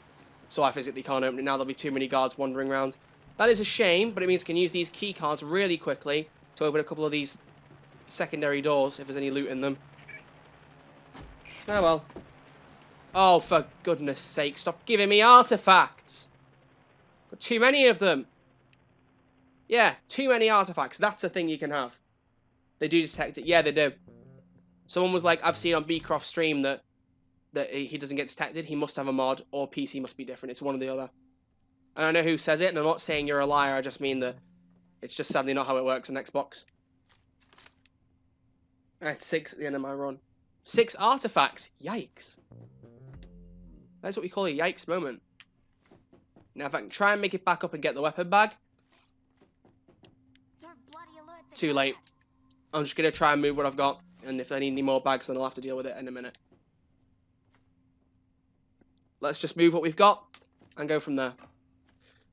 Speaker 1: So I physically can't open it. Now there'll be too many guards wandering around. That is a shame, but it means I can use these key cards really quickly to open a couple of these secondary doors if there's any loot in them. Oh well. Oh, for goodness sake, stop giving me artifacts. Got too many of them. Yeah, too many artifacts. That's a thing you can have. They do detect it. Yeah, they do. Someone was like, I've seen on Beecroft's stream that he doesn't get detected. He must have a mod, or PC must be different. It's one or the other. And I know who says it, and I'm not saying you're a liar. I just mean that it's just sadly not how it works on Xbox. I had 6 at the end of my run. 6 artifacts. Yikes. That's what we call a yikes moment. Now, if I can try and make it back up and get the weapon bag.
Speaker 7: Don't bloody alert the
Speaker 1: Too late. I'm just going to try and move what I've got. And if I need any more bags, then I'll have to deal with it in a minute. Let's just move what we've got and go from there.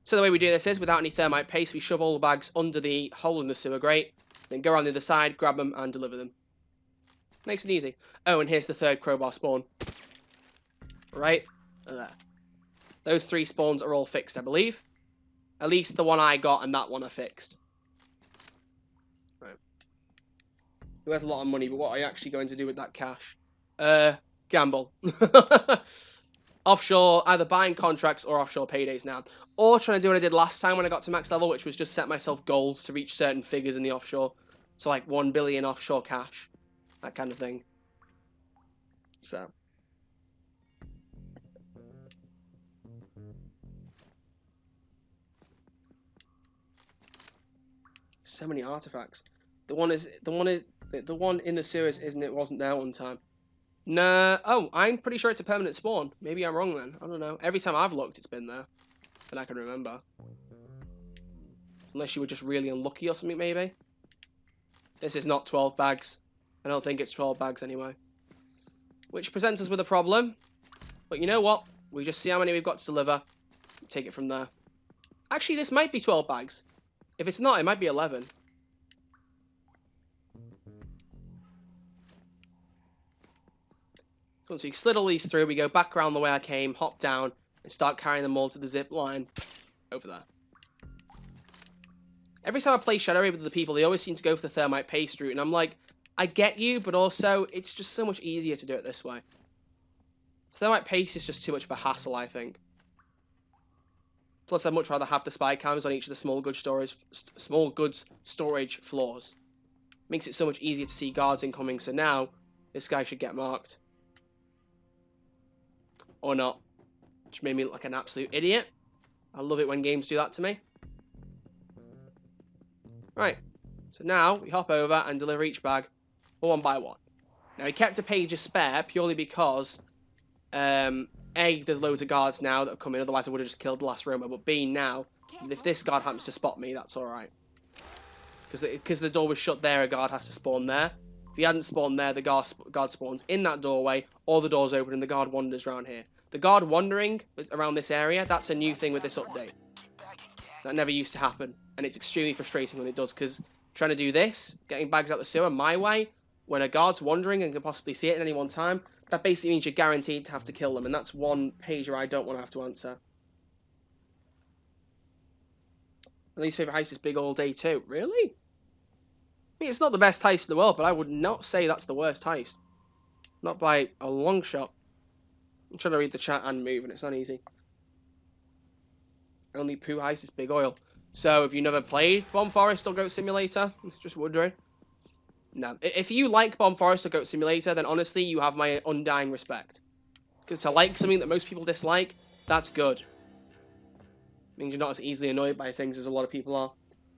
Speaker 1: So the way we do this is, without any thermite paste, we shove all the bags under the hole in the sewer grate. Then go around the other side, grab them, and deliver them. Makes it easy. Oh, and here's the 3rd crowbar spawn. Right there. Those 3 spawns are all fixed, I believe. At least the one I got and that one are fixed. Right. Worth a lot of money, but what are you actually going to do with that cash? Gamble. Offshore, either buying contracts or offshore paydays now. Or trying to do what I did last time when I got to max level, which was just set myself goals to reach certain figures in the offshore. So like 1 billion offshore cash. That kind of thing. So. So many artifacts. The one in the sewers wasn't there one time. Nah. Oh, I'm pretty sure it's a permanent spawn. Maybe I'm wrong then. I don't know. Every time I've looked, it's been there. And I can remember. Unless you were just really unlucky or something, maybe. This is not 12 bags. I don't think it's 12 bags anyway. Which presents us with a problem. But you know what? We just see how many we've got to deliver. Take it from there. Actually, this might be 12 bags. If it's not, it might be 11. Once we slid all these through, we go back around the way I came, hop down, and start carrying them all to the zip line over there. Every time I play Shadow Raid with the people, they always seem to go for the thermite paste route, and I'm like, I get you, but also, it's just so much easier to do it this way. Thermite paste is just too much of a hassle, I think. Plus, I'd much rather have the spy cams on each of the small goods storage floors. Makes it so much easier to see guards incoming, so now, this guy should get marked. Or not. Which made me look like an absolute idiot. I love it when games do that to me. Right. So now, we hop over and deliver each bag one by one. Now, he kept a page of spare purely because, A, there's loads of guards now that have come in, otherwise I would have just killed the last roamer, but B, now, if this guard happens to spot me, that's alright. Because the door was shut there, a guard has to spawn there. If he hadn't spawned there, the guard spawns in that doorway, or the door's open and the guard wanders around here. The guard wandering around this area, that's a new thing with this update. That never used to happen, and it's extremely frustrating when it does, because trying to do this, getting bags out the sewer my way, when a guard's wandering and can possibly see it at any one time, that basically means you're guaranteed to have to kill them, and that's one pager I don't want to have to answer. My least favourite heist is Big All Day 2. Really? I mean, it's not the best heist in the world, but I would not say that's the worst heist. Not by a long shot. I'm trying to read the chat and move, and it's not easy. Only poo heist is Big Oil. So, have you never played Bomb Forest or Goat Simulator? Just wondering. No. If you like Bomb Forest or Goat Simulator, then honestly, you have my undying respect. Because to like something that most people dislike, that's good. Means you're not as easily annoyed by things as a lot of people are.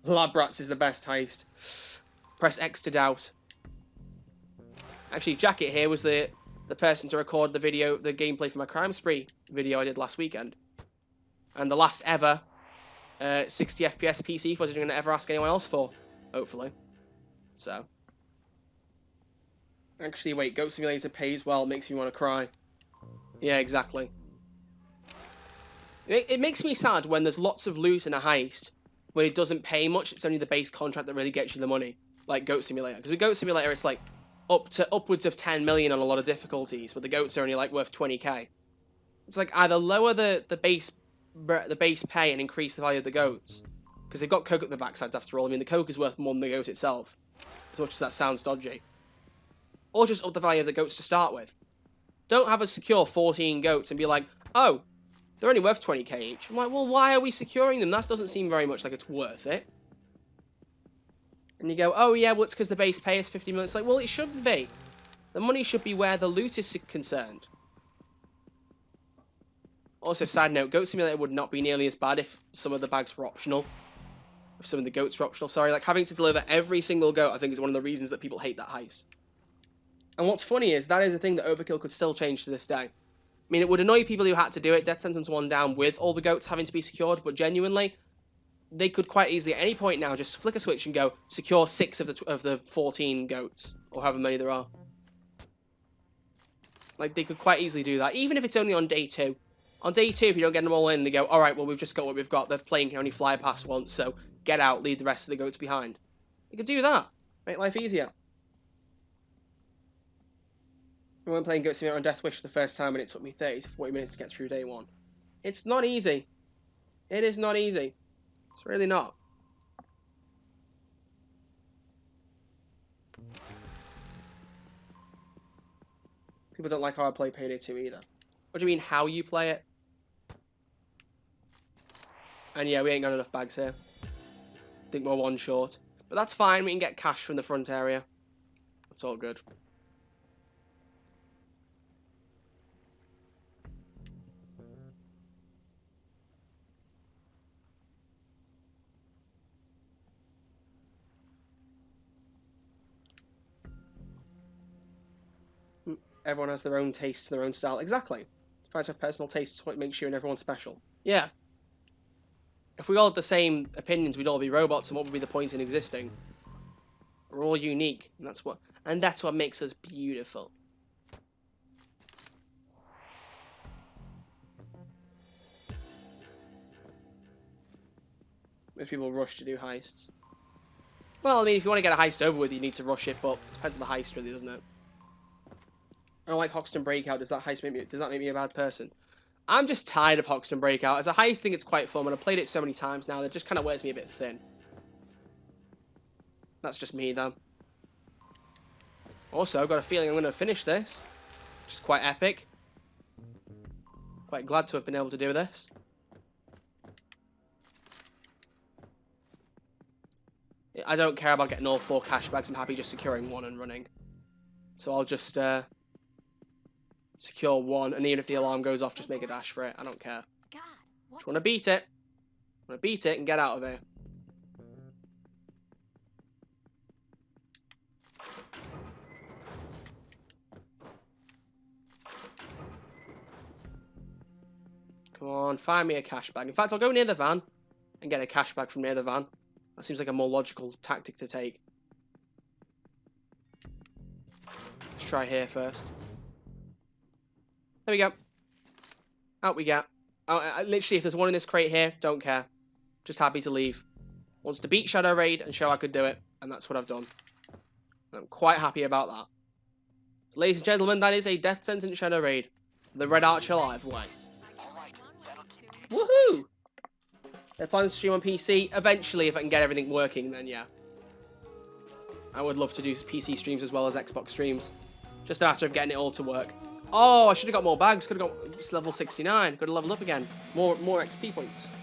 Speaker 1: Lab Rats is the best heist. Press X to doubt. Actually, Jacket here was the person to record the video, the gameplay for my Crime Spree video I did last weekend. And the last ever 60 FPS PC footage I'm going to ever ask anyone else for, hopefully. So. Actually, wait, Goat Simulator pays well, makes me want to cry. Yeah, exactly. It makes me sad when there's lots of loot in a heist, but it doesn't pay much, it's only the base contract that really gets you the money. Like Goat Simulator. Because with Goat Simulator, it's like upwards of 10 million on a lot of difficulties, but the goats are only like worth 20k. It's like either lower the base pay and increase the value of the goats, because they've got coke at the backsides after all. I mean, the coke is worth more than the goat itself, as much as that sounds dodgy. Or just up the value of the goats to start with. Don't have us secure 14 goats and be like, oh, they're only worth 20k each. I'm like, well, why are we securing them? That doesn't seem very much like it's worth it. And you go, oh yeah, well, it's because the base pay is 50 million. It's like, well, it shouldn't be. The money should be where the loot is concerned. Also, side note, Goat Simulator would not be nearly as bad if some of the bags were optional. If some of the goats were optional, sorry. Like, having to deliver every single goat, I think, is one of the reasons that people hate that heist. And what's funny is, that is a thing that Overkill could still change to this day. I mean, it would annoy people who had to do it, Death Sentence 1 down, with all the goats having to be secured, but genuinely, they could quite easily, at any point now, just flick a switch and go, secure 6 of the 14 goats, or however many there are. Like, they could quite easily do that, even if it's only on day 2. On day 2, if you don't get them all in, they go, alright, well, we've just got what we've got. The plane can only fly past once, so get out, leave the rest of the goats behind. You could do that. Make life easier. I went playing Goat Simulator on Death Wish the first time, and it took me 30 to 40 minutes to get through day 1. It's not easy. It is not easy. It's really not. People don't like how I play Payday 2 either. What do you mean, how you play it? And yeah, we ain't got enough bags here. I think we're 1 short. But that's fine, we can get cash from the front area. It's all good. Everyone has their own taste, their own style. Exactly. Try to have personal tastes, what makes you and everyone special. Yeah. If we all had the same opinions, we'd all be robots, and what would be the point in existing? We're all unique, and that's what makes us beautiful. If people rush to do heists. Well, I mean, if you want to get a heist over with, you need to rush it, but it depends on the heist, really, doesn't it? I don't like Hoxton Breakout. Does that make me a bad person? I'm just tired of Hoxton Breakout. As a heist, I think it's quite fun, and I've played it so many times now that it just kind of wears me a bit thin. That's just me, though. Also, I've got a feeling I'm going to finish this, which is quite epic. Quite glad to have been able to do this. I don't care about getting all 4 cash bags. I'm happy just securing 1 and running. So I'll just secure 1, and even if the alarm goes off, just make a dash for it. I don't care. Just want to beat it. Want to beat it and get out of here. Come on, find me a cash bag. In fact, I'll go near the van and get a cash bag from near the van. That seems like a more logical tactic to take. Let's try here first. There we go. Out we get. Literally, if there's one in this crate here, don't care. Just happy to leave. Wants to beat Shadow Raid and show I could do it, and that's what I've done. I'm quite happy about that. So, ladies and gentlemen, that is a Death Sentence Shadow Raid. The Red Arch Alive way. Woohoo! They're planning to stream on PC. Eventually, if I can get everything working, then yeah. I would love to do PC streams as well as Xbox streams. Just a matter of getting it all to work. Oh, I should have got more bags. Could have got level 69. Could have leveled up again. More XP points.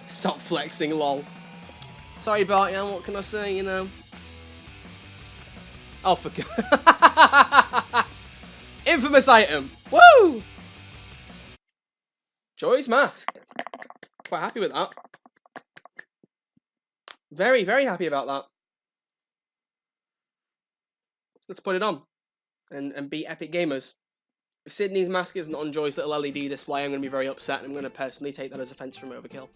Speaker 1: Stop flexing, lol. Sorry, Bartian, what can I say, you know? Oh, for God. Infamous item. Woo! Joy's Mask. Quite happy with that. Very, very happy about that. Let's put it on. And be epic gamers. If Sydney's mask isn't on Joy's little LED display, I'm going to be very upset, and I'm going to personally take that as offense from overkill.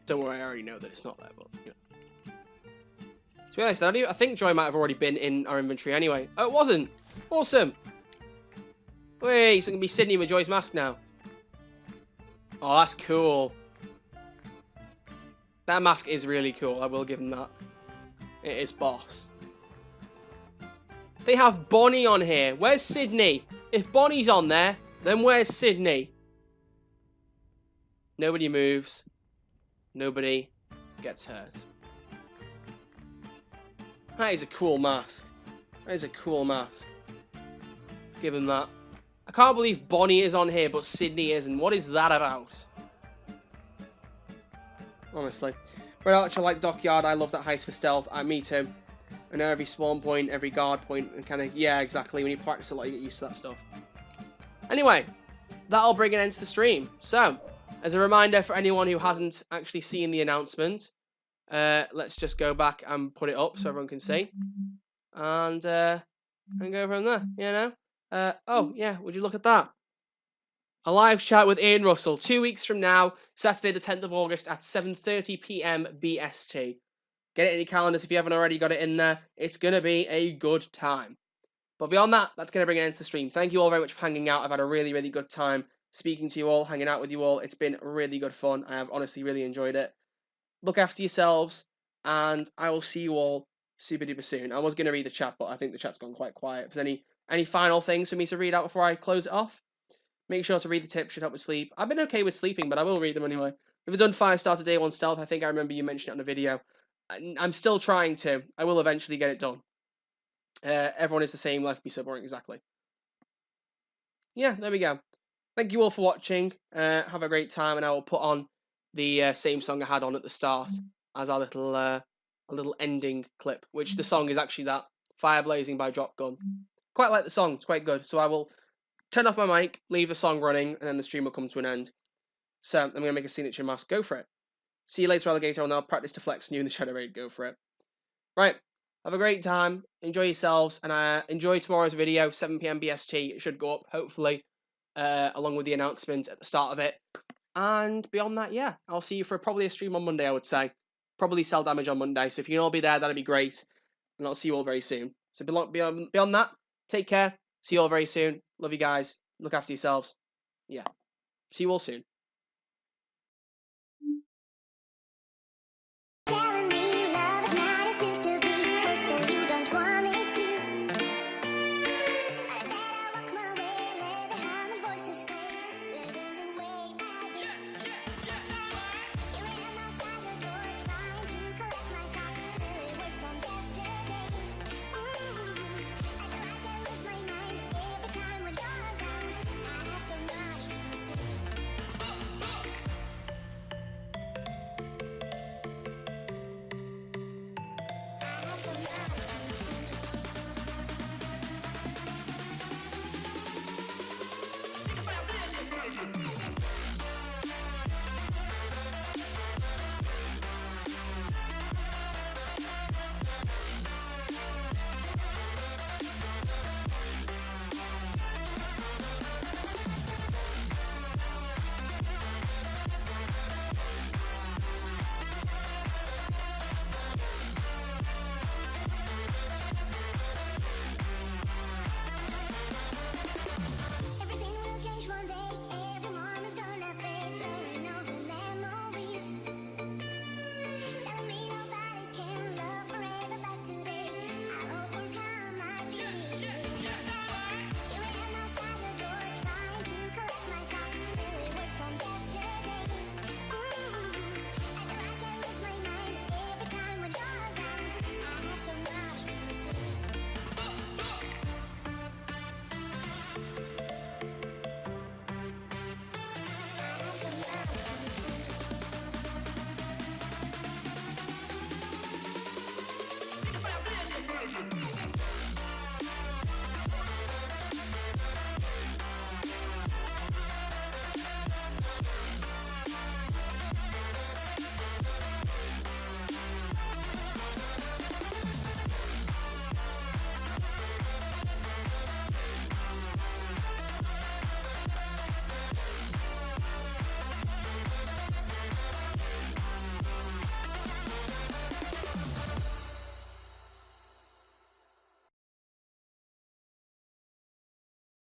Speaker 1: Don't worry, I already know that it's not there, but, you know. To be honest, I think Joy might have already been in our inventory anyway. Oh, it wasn't! Awesome! Wait, so it can be Sydney with Joy's mask now. Oh, that's cool. That mask is really cool, I will give them that. It is boss. They have Bonnie on here. Where's Sydney? If Bonnie's on there, then where's Sydney? Nobody moves. Nobody gets hurt. That is a cool mask. That is a cool mask. Give him that. I can't believe Bonnie is on here, but Sydney isn't. What is that about? Honestly. Red Archer like Dockyard. I love that heist for stealth. Me too. I know every spawn point, every guard point, and kind of, yeah, exactly. When you practice a lot, you get used to that stuff. Anyway, that'll bring an end to the stream. So, as a reminder for anyone who hasn't actually seen the announcement, let's just go back and put it up so everyone can see. And go from there, you know? Oh, yeah, would you look at that? A live chat with Ian Russell, 2 weeks from now, Saturday the 10th of August at 7:30 PM BST. Get it in your calendars if you haven't already got it in there. It's going to be a good time. But beyond that, that's going to bring an end to the stream. Thank you all very much for hanging out. I've had a really, really good time speaking to you all, hanging out with you all. It's been really good fun. I have honestly really enjoyed it. Look after yourselves, and I will see you all super duper soon. I was going to read the chat, but I think the chat's gone quite quiet. If there's any final things for me to read out before I close it off, make sure to read the tips, should help with sleep. I've been okay with sleeping, but I will read them anyway. We've done 5-star to day 1 stealth. I think I remember you mentioned it on a video. I'm still trying to. I will eventually get it done. Everyone is the same. Life would be so boring. Exactly. Yeah, there we go. Thank you all for watching. Have a great time, and I will put on the same song I had on at the start as our little ending clip, which the song is actually that Fire Blazing by Drop Gun. Quite like the song. It's quite good. So I will turn off my mic, leave the song running, and then the stream will come to an end. So I'm going to make a signature mask. Go for it. See you later, Alligator, and I'll practice to flex new in the Shadow Raid. Go for it. Right. Have a great time. Enjoy yourselves, and enjoy tomorrow's video, 7 PM BST. It should go up, hopefully, along with the announcement at the start of it. And beyond that, yeah, I'll see you for probably a stream on Monday, I would say. Probably Cell Damage on Monday. So if you can all be there, that'd be great. And I'll see you all very soon. So beyond that, take care. See you all very soon. Love you guys. Look after yourselves. Yeah. See you all soon.
Speaker 9: Telling me love is not, it seems to be first though you don't want it to. I bet I walk my way, let the hum and voices fade, living the way I do. You ran outside your door, trying to collect my thoughts, silly words from yesterday. I feel like I lose my mind every time when you're around. I have so much to say. I have so much to say. Think about this.